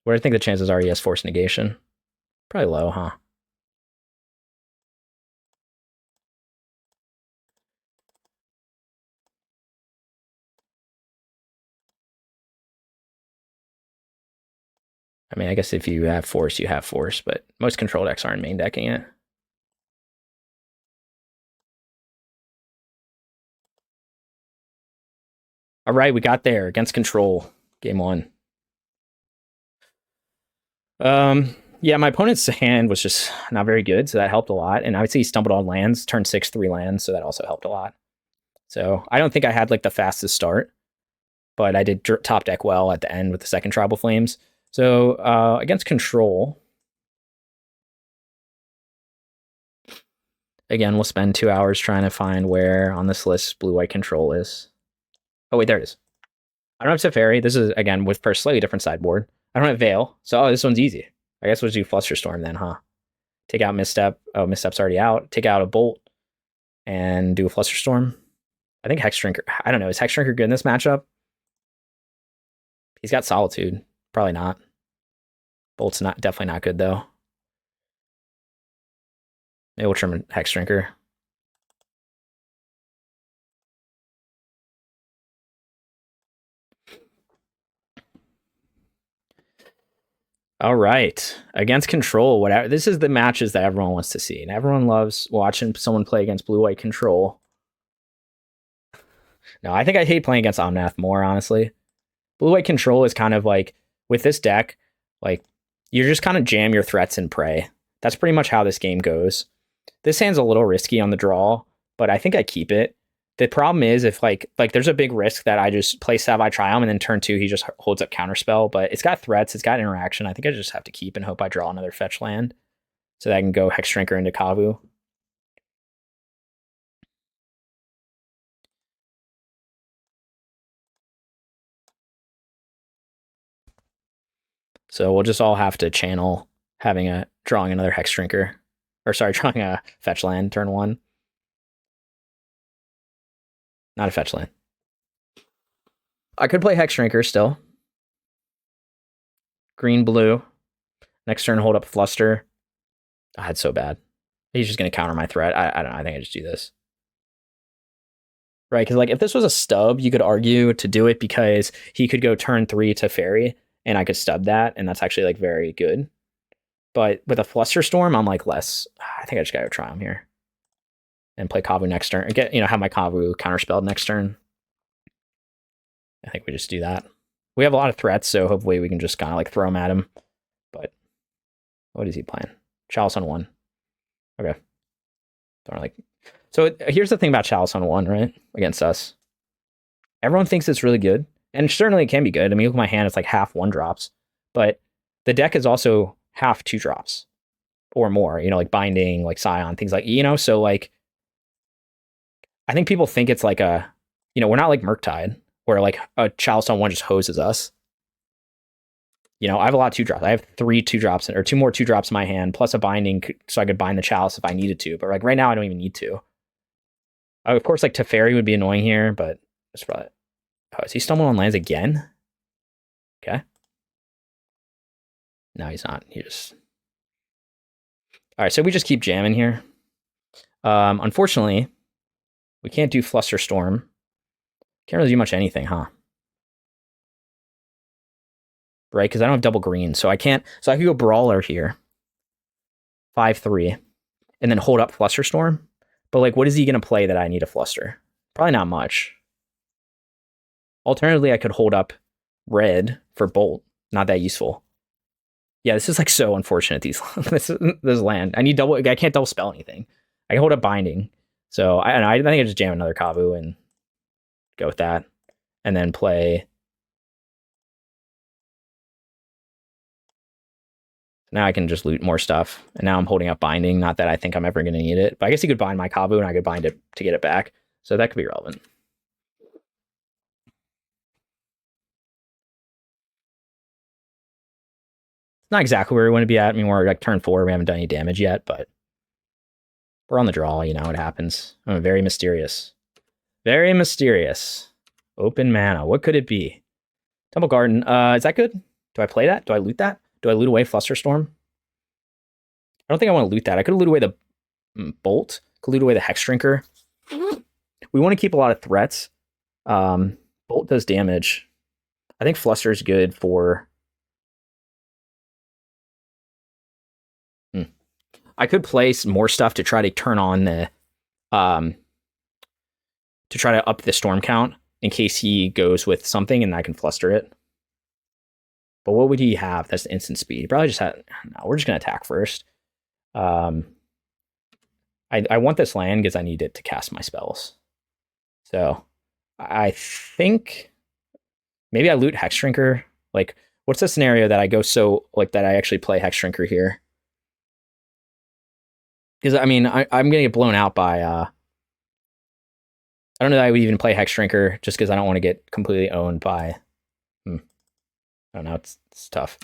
What do you think the chances are he has Force Negation? Probably low, huh? I mean, I guess if you have Force, you have Force, but most control decks aren't main decking it. All right, we got there against control. Game 1. Yeah, my opponent's hand was just not very good, so that helped a lot. And I would say he stumbled on lands, turn 6, 3 lands, so that also helped a lot. So I don't think I had like the fastest start, but I did top deck well at the end with the second Tribal Flames. So against control, again, we'll spend 2 hours trying to find where on this list blue-white control is. Oh, wait, there it is. I don't have Teferi. This is, again, for a slightly different sideboard. I don't have Veil, so this one's easy. I guess we'll do Flusterstorm then, huh? Take out Misstep. Oh, Misstep's already out. Take out a Bolt and do a Flusterstorm. I think Hexdrinker. I don't know. Is Hexdrinker good in this matchup? He's got Solitude. Probably not. Bolt's definitely not good, though. Maybe we'll trim Hexdrinker. All right. Against control, whatever. This is the matches that everyone wants to see. And everyone loves watching someone play against blue-white control. No, I think I hate playing against Omnath more, honestly. Blue-white control is kind of like, with this deck, like, you're just kind of jam your threats and pray. That's pretty much how this game goes. This hand's a little risky on the draw, but I think I keep it. The problem is if like there's a big risk that I just play Savai Triome and then turn 2 he just holds up counterspell, but it's got threats, it's got interaction. I think I just have to keep and hope I draw another fetch land so that I can go Hexdrinker into Kavu. So we'll just all have to channel drawing another Hexdrinker. Or sorry, drawing a fetch land turn 1. Not a fetch land. I could play Hexdrinker still. Green, blue. Next turn, hold up Fluster. Oh, that's so bad. He's just going to counter my threat. I don't know. I think I just do this. Right, because like if this was a stub, you could argue to do it because he could go turn 3 to Fairy, and I could stub that, and that's actually like very good. But with a Flusterstorm, I'm like less. I think I just gotta try him here. And play Kavu next turn. Have my Kavu counterspelled next turn. I think we just do that. We have a lot of threats, so hopefully we can just kind of like throw them at him. But what is he playing? Chalice on 1. Okay. Don't like. So here's the thing about Chalice on 1, right? Against us. Everyone thinks it's really good. And certainly it can be good. I mean, look at my hand, it's like half 1-drops. But the deck is also half 2-drops. Or more, like Binding, like Scion, things like, so like, I think people think it's like we're not like Murktide, where like a Chalice on 1 just hoses us. I have a lot of 2-drops. I have 3 2-drops, or 2 more 2-drops in my hand, plus a Binding, so I could bind the Chalice if I needed to. But like right now, I don't even need to. Of course, like Teferi would be annoying here, but it's probably. Oh, is he stumbling on lands again? Okay. No, he's not. He just. All right, so we just keep jamming here. Unfortunately, we can't do Flusterstorm. Can't really do much anything, huh? Right, because I don't have double green, so I can't. So I could go Brawler here, 5/3, and then hold up Flusterstorm. But like, what is he gonna play that I need a Fluster? Probably not much. Alternatively, I could hold up red for Bolt. Not that useful. Yeah, this is like so unfortunate. This land. I can't double spell anything. I can hold up Binding. So I think I just jam another Kavu and go with that, and then play. Now I can just loot more stuff, and now I'm holding up Binding. Not that I think I'm ever going to need it, but I guess you could bind my Kavu, and I could bind it to get it back. So that could be relevant. It's not exactly where we want to be at. I mean, we're like turn 4. We haven't done any damage yet, but we're on the draw. It happens. Very mysterious. Very mysterious. Open mana. What could it be? Temple Garden. Is that good? Do I play that? Do I loot that? Do I loot away Flusterstorm? I don't think I want to loot that. I could loot away the Bolt. Could loot away the Hexdrinker. We want to keep a lot of threats. Bolt does damage. I think Fluster is good for. I could place more stuff to try to turn on the. To try to up the storm count in case he goes with something and I can Fluster it. But what would he have? That's the instant speed. He probably just had. No, we're just gonna attack first. I want this land because I need it to cast my spells. So I think maybe I loot Hexdrinker. Like, what's the scenario that I go that I actually play Hexdrinker here? Because I mean, I'm gonna get blown out by. I don't know that I would even play Hexdrinker just because I don't want to get completely owned by. I don't know. It's tough.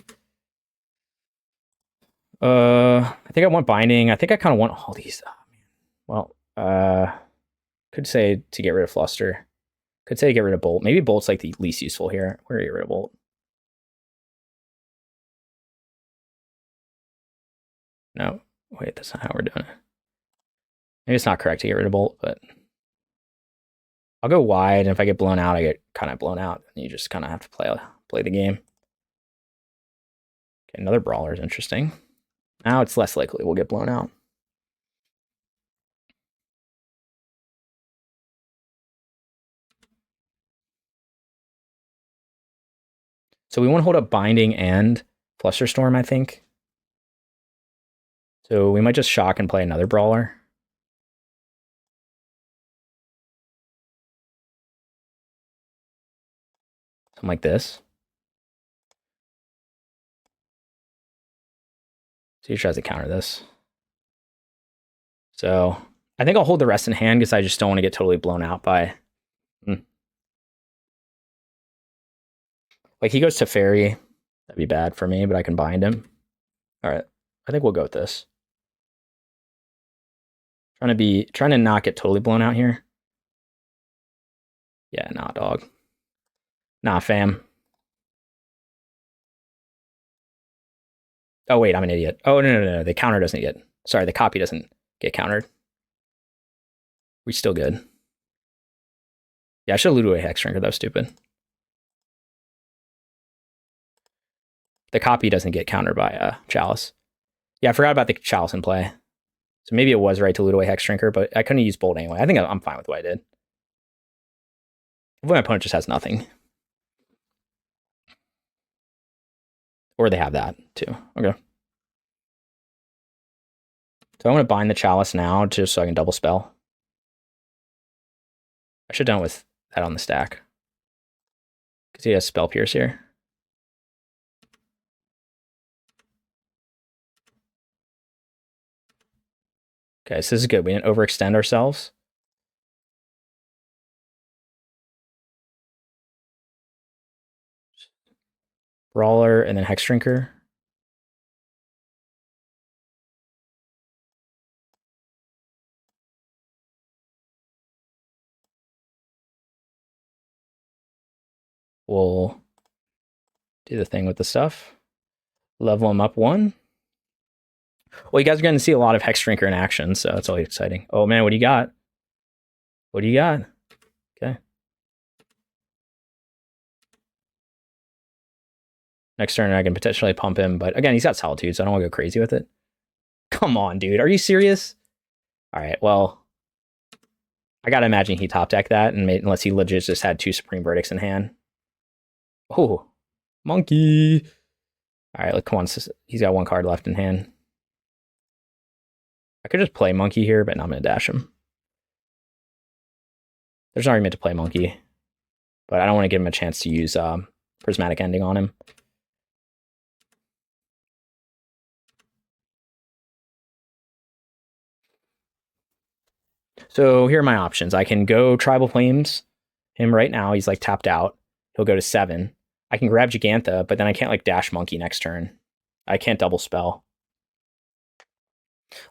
I think I want Binding. I think I kind of want all these. Well, could say to get rid of Fluster. Could say to get rid of Bolt. Maybe Bolt's like the least useful here. We're gonna get rid of Bolt. No, wait, that's not how we're doing it. Maybe it's not correct to get rid of Bolt, but I'll go wide, and if I get blown out, I get kind of blown out, and you just kind of have to play the game. Okay, another Brawler is interesting. Now it's less likely we'll get blown out. So we want to hold up Binding and Flusterstorm, I think. So we might just shock and play another Brawler. Something like this. So he tries to counter this. So I think I'll hold the rest in hand because I just don't want to get totally blown out by... Like, he goes to Fairy. That'd be bad for me, but I can bind him. All right. I think we'll go with this. Trying to not get totally blown out here. Yeah, nah, dog. Nah, fam. Oh, wait, I'm an idiot. Oh, no. The counter doesn't get... Sorry, the copy doesn't get countered. We still good. Yeah, I should have looted away Hexdrinker. That was stupid. The copy doesn't get countered by Chalice. Yeah, I forgot about the Chalice in play. So maybe it was right to loot away Hexdrinker, but I couldn't use Bolt anyway. I think I'm fine with what I did. If my opponent just has nothing. Or they have that, too. Okay. So I want to bind the Chalice now, just so I can double spell. I should have done with that on the stack. Because he has Spell Pierce here. Okay, so this is good. We didn't overextend ourselves. Brawler and then Hexdrinker. We'll do the thing with the stuff. Level him up 1. Well, you guys are going to see a lot of Hexdrinker in action, so that's always exciting. Oh, man, what do you got? What do you got? Okay. Next turn, I can potentially pump him, but again, he's got Solitude, so I don't want to go crazy with it. Come on, dude. Are you serious? All right, well, I got to imagine he top decked that, and unless he legit just had 2 Supreme Verdicts in hand. Oh, monkey. All right, look, come on. He's got 1 card left in hand. I could just play monkey here, but now I'm going to dash him. There's an argument to play monkey, but I don't want to give him a chance to use Prismatic Ending on him. So here are my options. I can go Tribal Flames him right now. He's like tapped out. He'll go to 7. I can grab Jegantha, but then I can't like dash monkey next turn. I can't double spell.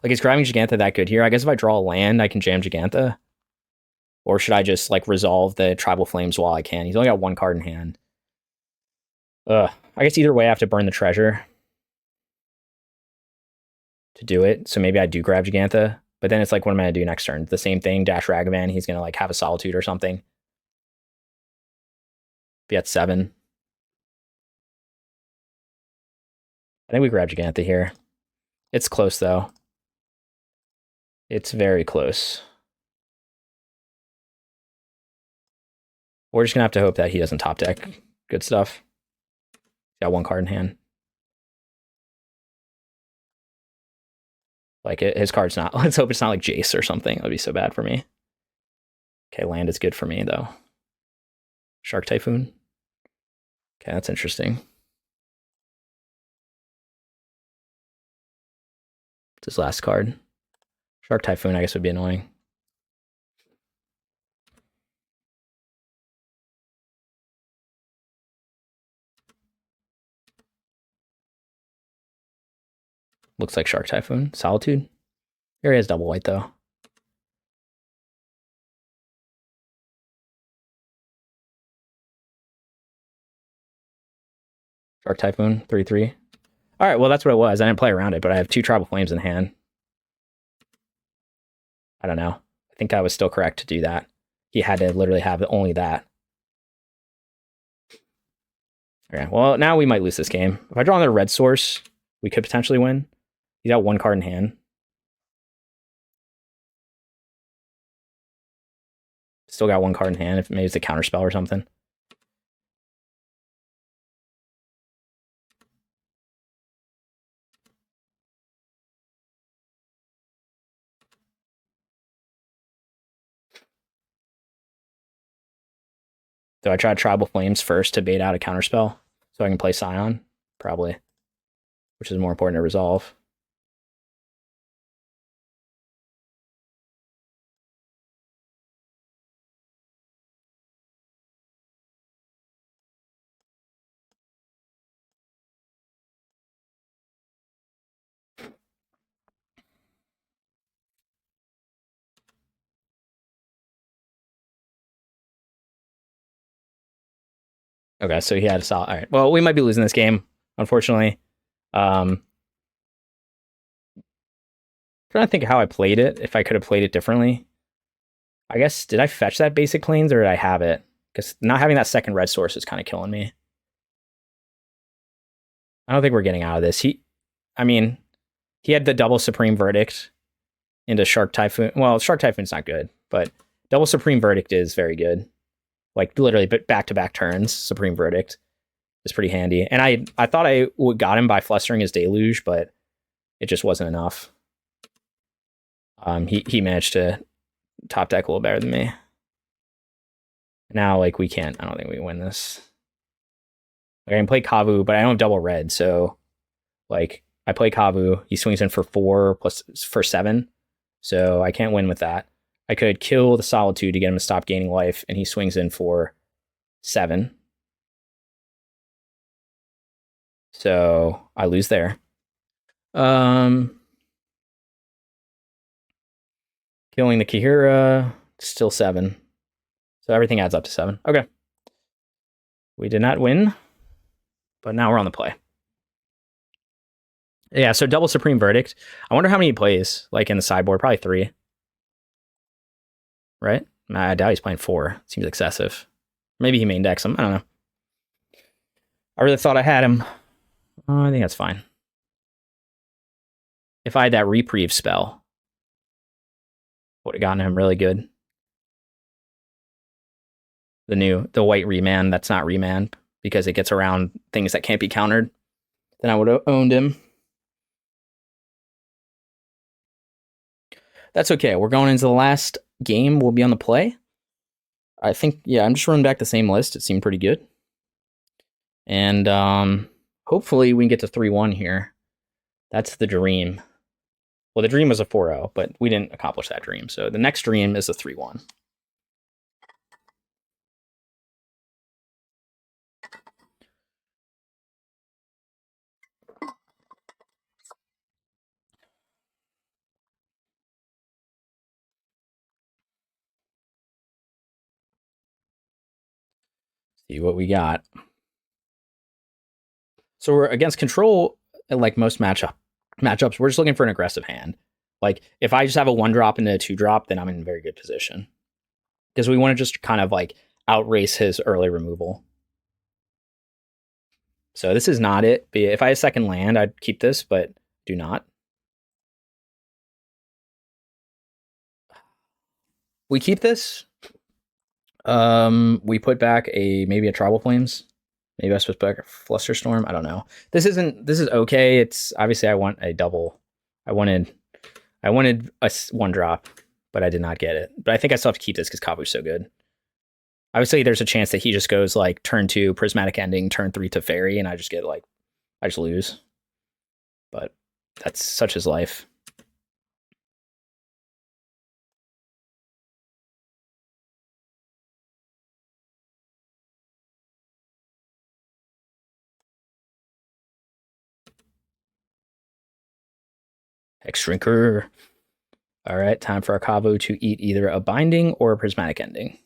Like, is grabbing Jegantha that good here? I guess if I draw a land, I can jam Jegantha. Or should I just like resolve the Tribal Flames while I can? He's only got 1 card in hand. I guess either way I have to burn the treasure to do it. So maybe I do grab Jegantha. But then it's like, what am I going to do next turn? The same thing, dash Ragavan. He's going to like have a Solitude or something. Be at 7. I think we grab Jegantha here. It's close though. It's very close. We're just going to have to hope that he doesn't top deck good stuff. Got 1 card in hand. Like, his card's not... Let's hope it's not like Jace or something. That'd be so bad for me. Okay, land is good for me, though. Shark Typhoon. Okay, that's interesting. It's his last card. Shark Typhoon, I guess, would be annoying. Looks like Shark Typhoon. Solitude. Here he has double white, though. Shark Typhoon, 3/3. All right, well, that's what it was. I didn't play around it, but I have 2 Tribal Flames in hand. I don't know. I think I was still correct to do that. He had to literally have only that. Okay, well, now we might lose this game. If I draw another red source, we could potentially win. He's got one card in hand. Still got one card in hand. If maybe it's a counterspell or something. Do I try Tribal Flames first to bait out a counterspell so I can play Scion? Probably. Which is more important to resolve. Okay, so he had a solid. All right. Well, we might be losing this game, unfortunately. Trying to think of how I played it. If I could have played it differently. I guess, did I fetch that basic plains or did I have it? Because not having that second red source is kind of killing me. I don't think we're getting out of this. I mean, he had the double Supreme Verdict into Shark Typhoon. Well, Shark Typhoon's not good, but double Supreme Verdict is very good. Like literally, but back-to-back turns, Supreme Verdict is pretty handy. And I thought I got him by flustering his Deluge, but it just wasn't enough. He managed to top deck a little better than me. Now, like, we can't. I don't think we win this. Like, I can play Kavu, but I don't have double red, so like I play Kavu. He swings in for 4 plus for 7, so I can't win with that. I could kill the Solitude to get him to stop gaining life, and he swings in for 7. So I lose there. Killing the Kahira, still 7. So everything adds up to 7. Okay. We did not win, but now we're on the play. Yeah, so double Supreme Verdict. I wonder how many he plays, like in the sideboard. Probably 3. Right? I doubt he's playing 4. Seems excessive. Maybe he main decks him. I don't know. I really thought I had him. I think that's fine. If I had that Reprieve spell, would have gotten him really good. The white Remand, that's not Remand, because it gets around things that can't be countered. Then I would have owned him. That's okay. We're going into the last game. We'll be on the play. I think, yeah, I'm just running back the same list. It seemed pretty good. And hopefully we can get to 3-1 here. That's the dream. Well, the dream was a 4-0, but we didn't accomplish that dream. So the next dream is a 3-1. See what we got. So we're against control, like most matchups. We're just looking for an aggressive hand. Like if I just have a 1-drop and a 2-drop, then I'm in a very good position. Because we want to just kind of like outrace his early removal. So this is not it. But if I had a second land, I'd keep this, but do not. We keep this. We put back maybe a Tribal Flames. Maybe I supposed to put back a Flusterstorm. I don't know. This is okay. It's obviously I want a double. I wanted a 1-drop, but I did not get it. But I think I still have to keep this because Kavu's so good. Obviously, there's a chance that he just goes like turn 2 Prismatic Ending, turn 3 Teferi, and I just get like I just lose. But that's such his life. Hexdrinker. All right, time for our Kavu to eat either a Binding or a Prismatic Ending.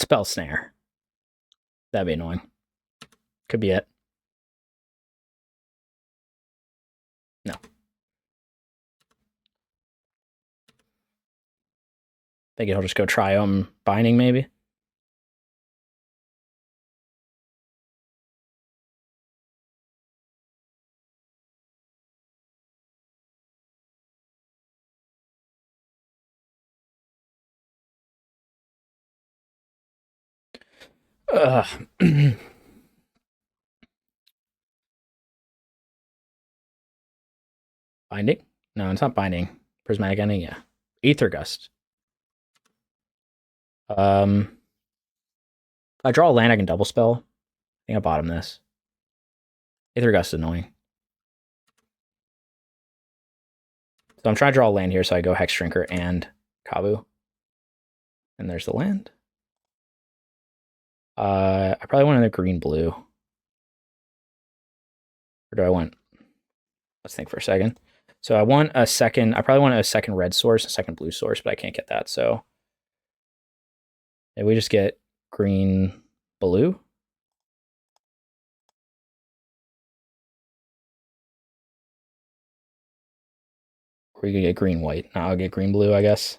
Spell Snare. That'd be annoying. Could be it. No. Think he'll just go Triome Binding, maybe? Binding? No, it's not Binding. Prismatic Ending, yeah. Aether Gust. If I draw a land, I can double spell. I think I bottom this. Aether Gust is annoying. So I'm trying to draw a land here, so I go Hexdrinker and Kavu. And there's the land. I probably want another green-blue. Or do I want... Let's think for a second. So I want a second... I probably want a second red source, a second blue source, but I can't get that, so... Maybe we just get green-blue? Or we could get green-white. No, I'll get green-blue, I guess.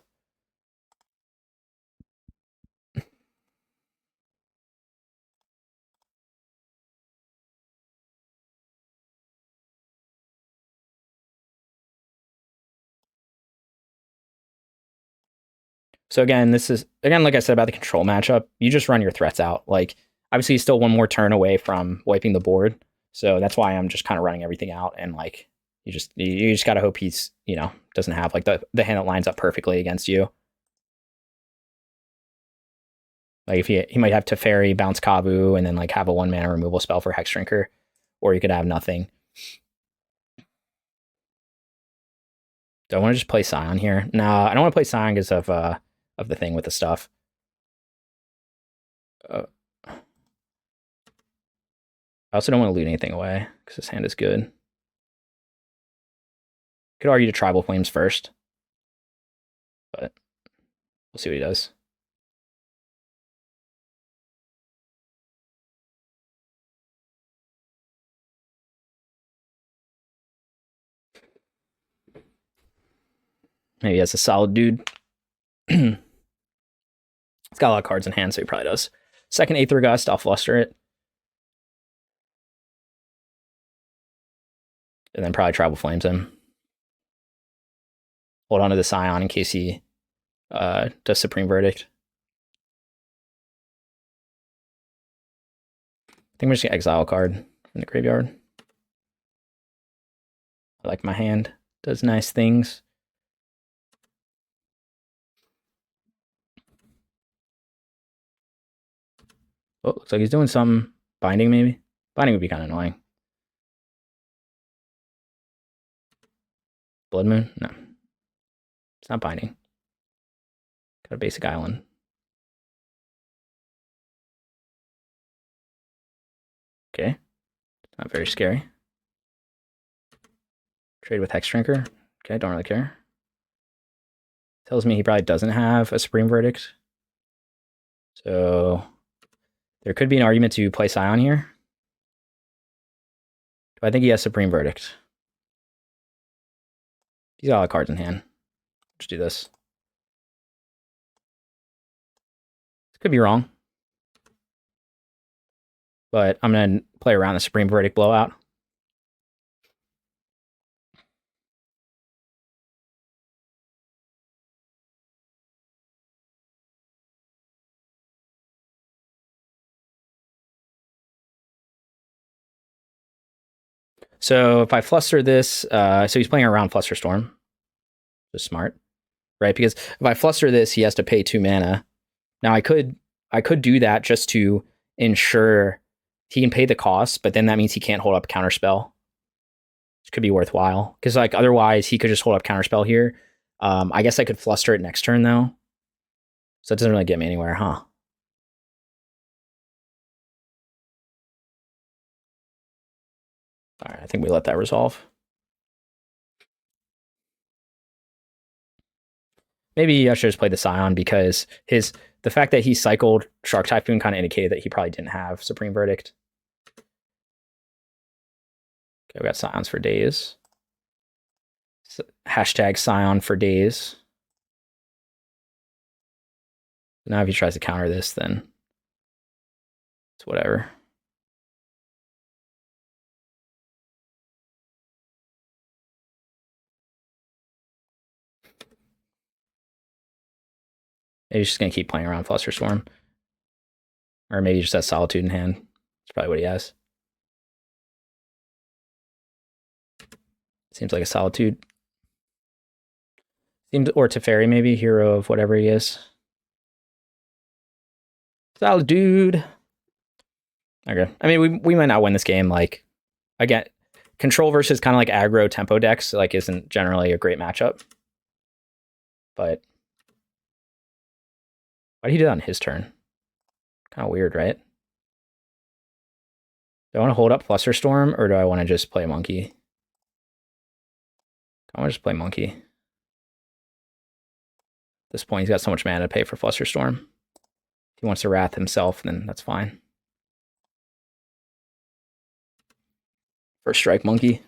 So again, this is, again, like I said about the control matchup, you just run your threats out. Like, obviously, he's still one more turn away from wiping the board. So that's why I'm just kind of running everything out. And like, you just got to hope he's, doesn't have like the hand that lines up perfectly against you. Like if he might have Teferi, bounce Kavu, and then like have a 1-mana removal spell for Hexdrinker. Or you could have nothing. Do I want to just play Scion here? No, I don't want to play Scion because of the thing with the stuff. I also don't want to loot anything away because this hand is good. Could argue to Tribal Flames first, but we'll see what he does. Maybe he has a solid dude. He's got a lot of cards in hand, so he probably does. Second Aether Gust, I'll fluster it. And then probably Tribal Flames him. Hold on to the Scion in case he does Supreme Verdict. I think we're just going to exile a card from the graveyard. I like my hand. Does nice things. Oh, looks like he's doing some binding, maybe. Binding would be kind of annoying. Blood Moon? No. It's not binding. Got a basic island. Okay. Not very scary. Trade with Hexdrinker. Okay, don't really care. Tells me he probably doesn't have a Supreme Verdict. So there could be an argument to play Scion here. Do I think he has Supreme Verdict? He's got a lot of cards in hand. Let's do this. This could be wrong. But I'm going to play around the Supreme Verdict blowout. So if I fluster this, so he's playing around Flusterstorm. Just smart, right? Because if I fluster this, he has to pay 2 mana. Now I could do that just to ensure he can pay the cost, but then that means he can't hold up Counterspell. Which could be worthwhile. Because like otherwise he could just hold up Counterspell here. I guess I could fluster it next turn though. So it doesn't really get me anywhere, huh? All right, I think we let that resolve. maybe I should just play the Scion because the fact that he cycled Shark Typhoon kind of indicated that he probably didn't have Supreme Verdict. Okay, we got Scions for days. Hashtag Scion for days. Now if he tries to counter this, then it's whatever. Maybe he's just going to keep playing around Flusterstorm. Or maybe he just has Solitude in hand. That's probably what he has. Seems like a Solitude. Or Teferi maybe, hero of whatever he is. Solitude. Okay. I mean, we might not win this game. Like, again, control versus kind of like aggro tempo decks like isn't generally a great matchup. But why did he do that on his turn? Kind of weird, right? Do I want to hold up Flusterstorm or do I want to just play Monkey? I want to just play Monkey. At this point, he's got so much mana to pay for Flusterstorm. If he wants to Wrath himself, then that's fine. First strike, Monkey.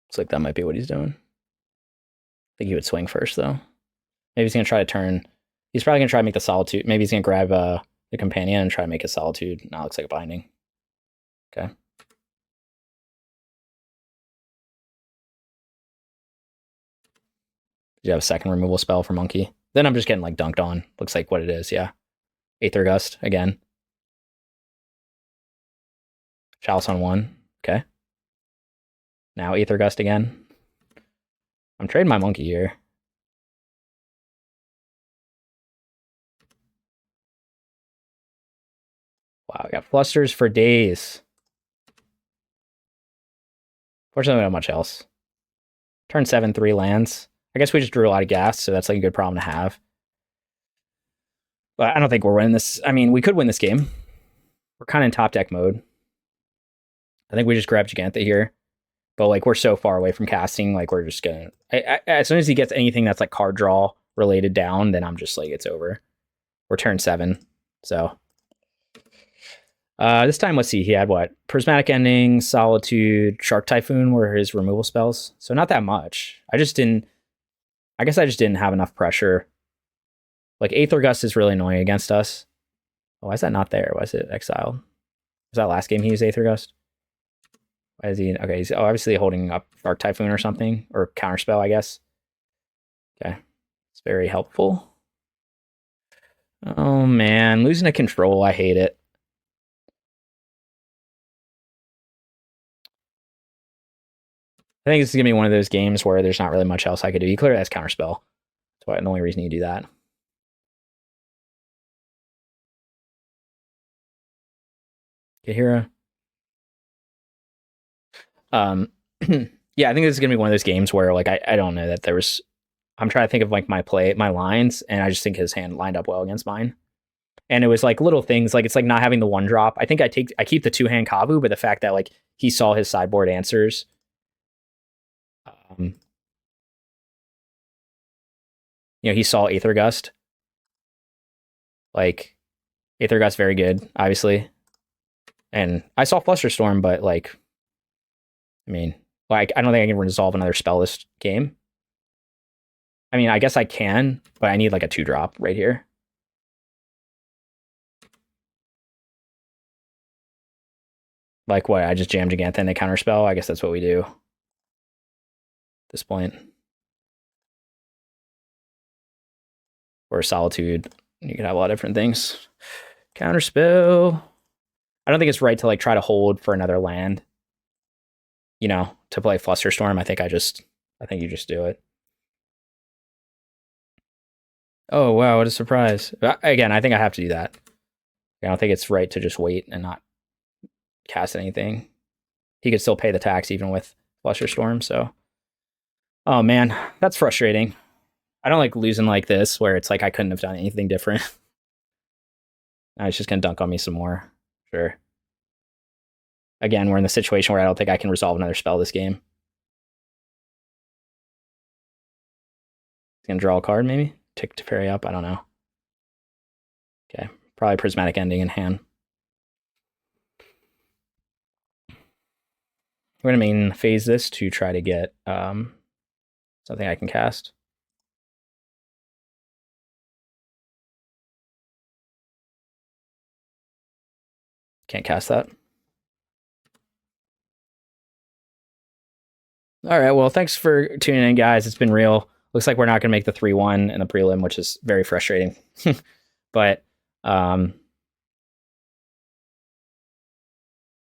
Looks like that might be what he's doing. I think he would swing first, though. Maybe he's going to try to turn. He's probably going to try to make the Solitude. Maybe he's going to grab the Companion and try to make a Solitude. Now it looks like a Binding. Okay. Did you have a second removal spell for Monkey? Then I'm just getting like dunked on. Looks like what it is, yeah. Aether Gust again. Chalice on 1. Okay. Now Aether Gust again. I'm trading my Monkey here. Wow, I got Flusters for days. Fortunately, not much else. Turn 7, 3 lands. I guess we just drew a lot of gas, so that's like a good problem to have. But I don't think we're winning this. I mean, we could win this game. We're kind of in top deck mode. I think we just grab Jegantha here. But like we're so far away from casting, like we're just gonna as soon as he gets anything that's like card draw related down, then I'm just like it's over. We're turn 7. So this time, let's see, he had what? Prismatic Ending, Solitude, Shark Typhoon were his removal spells. So not that much. I guess I just didn't have enough pressure. Like Aether Gust is really annoying against us. Oh, why is that not there? Why is it exiled? Was that last game he used Aether Gust? Why is he? Okay, he's obviously holding up Shark Typhoon or something, or Counterspell, I guess. Okay, it's very helpful. Oh man, losing a control, I hate it. I think this is going to be one of those games where there's not really much else I could do. He clearly has Counterspell. That's why the only reason you do that. Kahira. Yeah, I think this is going to be one of those games where like I don't know that there was... I'm trying to think of like my lines, and I just think his hand lined up well against mine. And it was like little things, like it's like not having the 1-drop. I think I keep the 2-hand Kavu, but the fact that like he saw his sideboard answers... you know, he saw Aether Gust. Like, Aether Gust, very good, obviously. And I saw Flusterstorm, but, like, I mean, like, I don't think I can resolve another spell this game. I mean, I guess I can, but I need, like, a 2-drop right here. Like, what, I just jammed Jegantha and a counterspell? I guess that's what we do at this point. Or Solitude. You can have a lot of different things. Counterspell. I don't think it's right to like try to hold for another land. You know, to play Flusterstorm. I think you just do it. Oh wow, what a surprise. Again, I think I have to do that. I don't think it's right to just wait and not cast anything. He could still pay the tax even with Flusterstorm, so. Oh man, that's frustrating. I don't like losing like this, where it's like I couldn't have done anything different. Now it's just gonna dunk on me some more. Sure. Again, we're in the situation where I don't think I can resolve another spell this game. He's gonna draw a card, maybe? Tick to parry up, I don't know. Okay, probably Prismatic Ending in hand. We're gonna main phase this to try to get something I can cast. Can't cast that. All right, well, thanks for tuning in, guys. It's been real. Looks like we're not going to make the 3-1 in the prelim, which is very frustrating. But,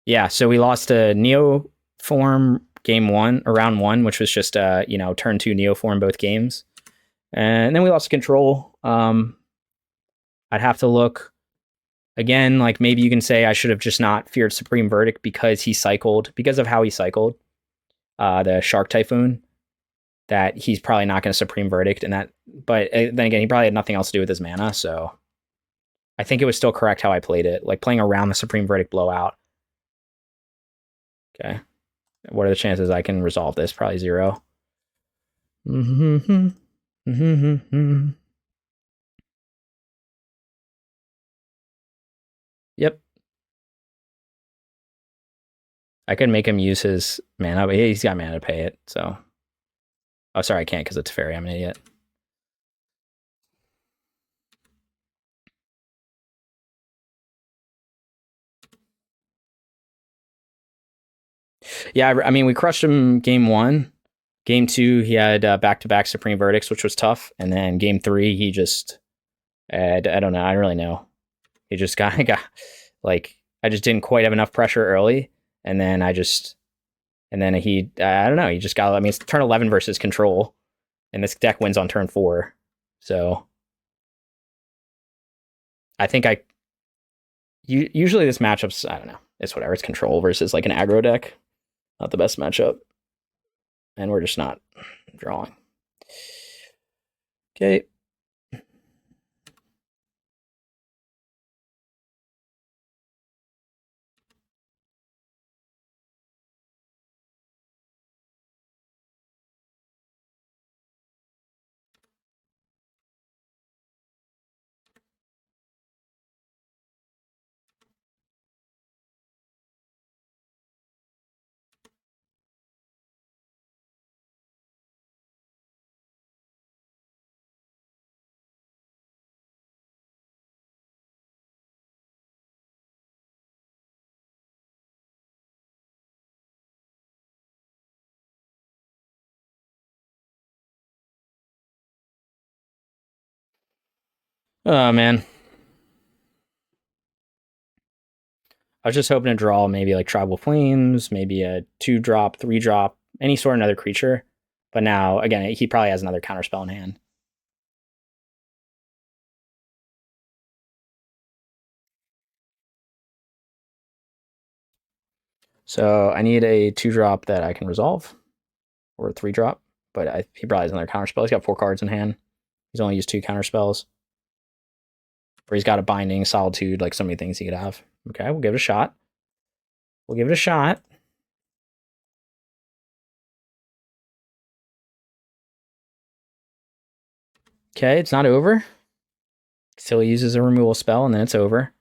yeah, so we lost a Neo form game 1, or round 1, which was just, turn 2 Neo form both games. And then we lost control. I'd have to look. Again, like maybe you can say I should have just not feared Supreme Verdict because of how he cycled the Shark Typhoon, that he's probably not going to Supreme Verdict. But then again, he probably had nothing else to do with his mana, so I think it was still correct how I played it, like playing around the Supreme Verdict blowout. Okay. What are the chances I can resolve this? Probably 0. Yep. I could make him use his mana, but he's got mana to pay it, so. Oh, sorry, I can't because it's Fairy. I'm an idiot. Yeah, I mean, we crushed him game 1. Game 2, he had back-to-back Supreme Verdicts, which was tough. And then game 3, he just, I don't know. I don't really know. He just got like, I just didn't quite have enough pressure early. And then I don't know. He just got, I mean, it's turn 11 versus control. And this deck wins on turn 4. So I think usually this matchup's, I don't know. It's whatever. It's control versus like an aggro deck. Not the best matchup. And we're just not drawing. Okay. Oh, man. I was just hoping to draw maybe like Tribal Flames, maybe a 2-drop, 3-drop, any sort of another creature. But now, again, he probably has another counterspell in hand. So I need a 2-drop that I can resolve, or a 3-drop. But he probably has another counterspell. He's got 4 cards in hand. He's only used 2 counterspells. Or he's got a Binding, Solitude, like so many things he could have. Okay, we'll give it a shot. Okay, it's not over. Still uses a removal spell, and then it's over.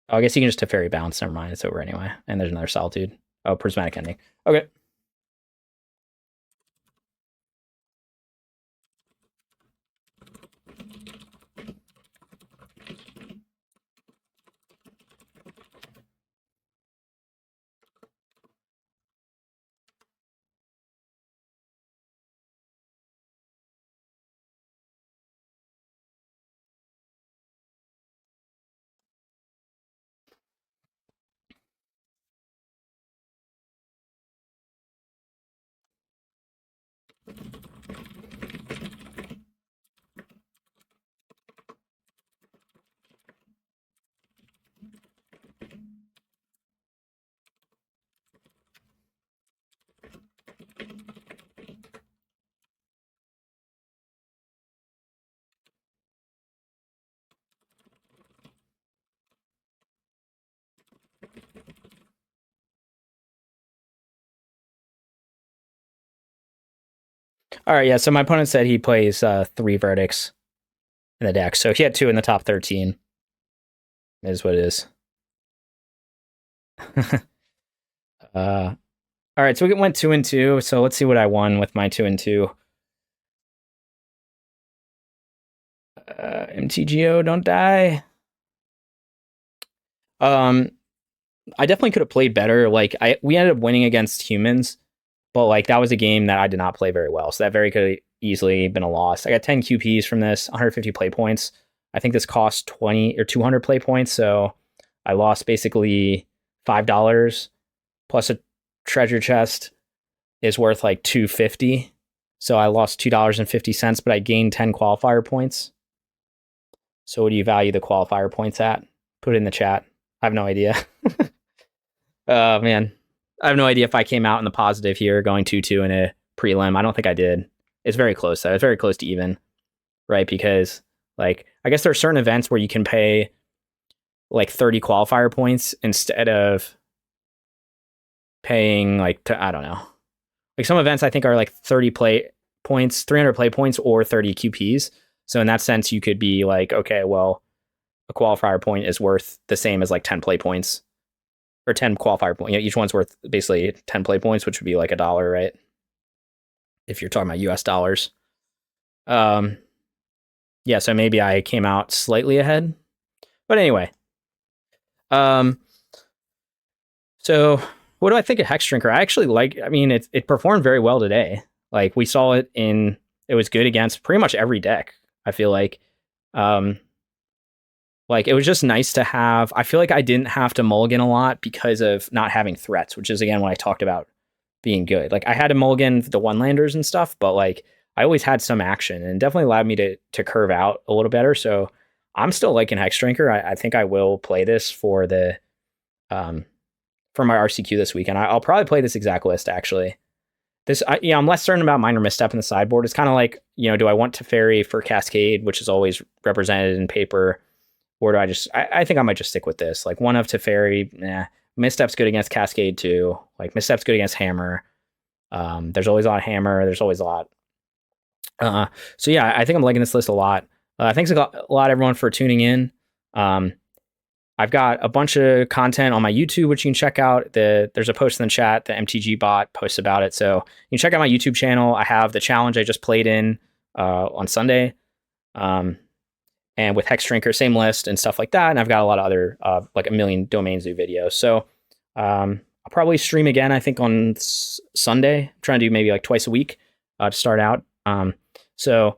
Oh, I guess you can just Teferi bounce. Never mind, it's over anyway. And there's another Solitude. Oh, Prismatic Ending. Okay. All right, yeah. So my opponent said he plays 3 verdicts in the deck, so he had 2 in the top 13. Is what it is. All right, so we went 2 and 2. So let's see what I won with my 2 and 2. MTGO, don't die. I definitely could have played better. Like we ended up winning against humans, but like that was a game that I did not play very well. So that very could have easily been a loss. I got 10 QPs from this, 150 play points. I think this cost 20 or 200 play points. So I lost basically $5 plus a treasure chest is worth like $2.50. So I lost $2.50, but I gained 10 qualifier points. So what do you value the qualifier points at? Put it in the chat. I have no idea. Oh, man. I have no idea if I came out in the positive here going 2-2 in a prelim. I don't think I did. It's very close, though. It's very close to even, right? Because, like, I guess there are certain events where you can pay, like, 30 qualifier points instead of paying, like, I don't know. Like, some events I think are, like, 30 play points, 300 play points, or 30 QPs. So in that sense, you could be like, okay, well, a qualifier point is worth the same as, like, 10 play points. Or 10 qualifier points. Each one's worth basically 10 play points, which would be like $1, right? If you're talking about US dollars. Yeah, so maybe I came out slightly ahead. But anyway. So what do I think of Hexdrinker? I actually it performed very well today. Like we saw it it was good against pretty much every deck, I feel like. Like, it was just nice to have... I feel like I didn't have to mulligan a lot because of not having threats, which is, again, what I talked about being good. Like, I had to mulligan the one-landers and stuff, but, like, I always had some action, and it definitely allowed me to curve out a little better. So I'm still liking Hexdrinker. I think I will play this for the... for my RCQ this weekend. I'll probably play this exact list, actually. I'm less certain about Minor Misstep in the sideboard. It's kind of like, do I want Teferi for Cascade, which is always represented in paper... Or do I think I might just stick with this. Like, one of Teferi, Misstep's good against Cascade too. Like, Misstep's good against Hammer. There's always a lot of Hammer. There's always a lot. So yeah, I think I'm liking this list a lot. Thanks a lot, everyone, for tuning in. I've got a bunch of content on my YouTube, which you can check out. There's a post in the chat. The MTG bot posts about it. So you can check out my YouTube channel. I have the challenge I just played in on Sunday. And with Hexdrinker, same list and stuff like that. And I've got a lot of other, like a million Domain Zoo videos. So I'll probably stream again, I think, on Sunday. I'm trying to do maybe like twice a week to start out. So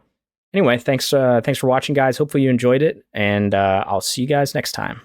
anyway, thanks for watching, guys. Hopefully you enjoyed it. And I'll see you guys next time.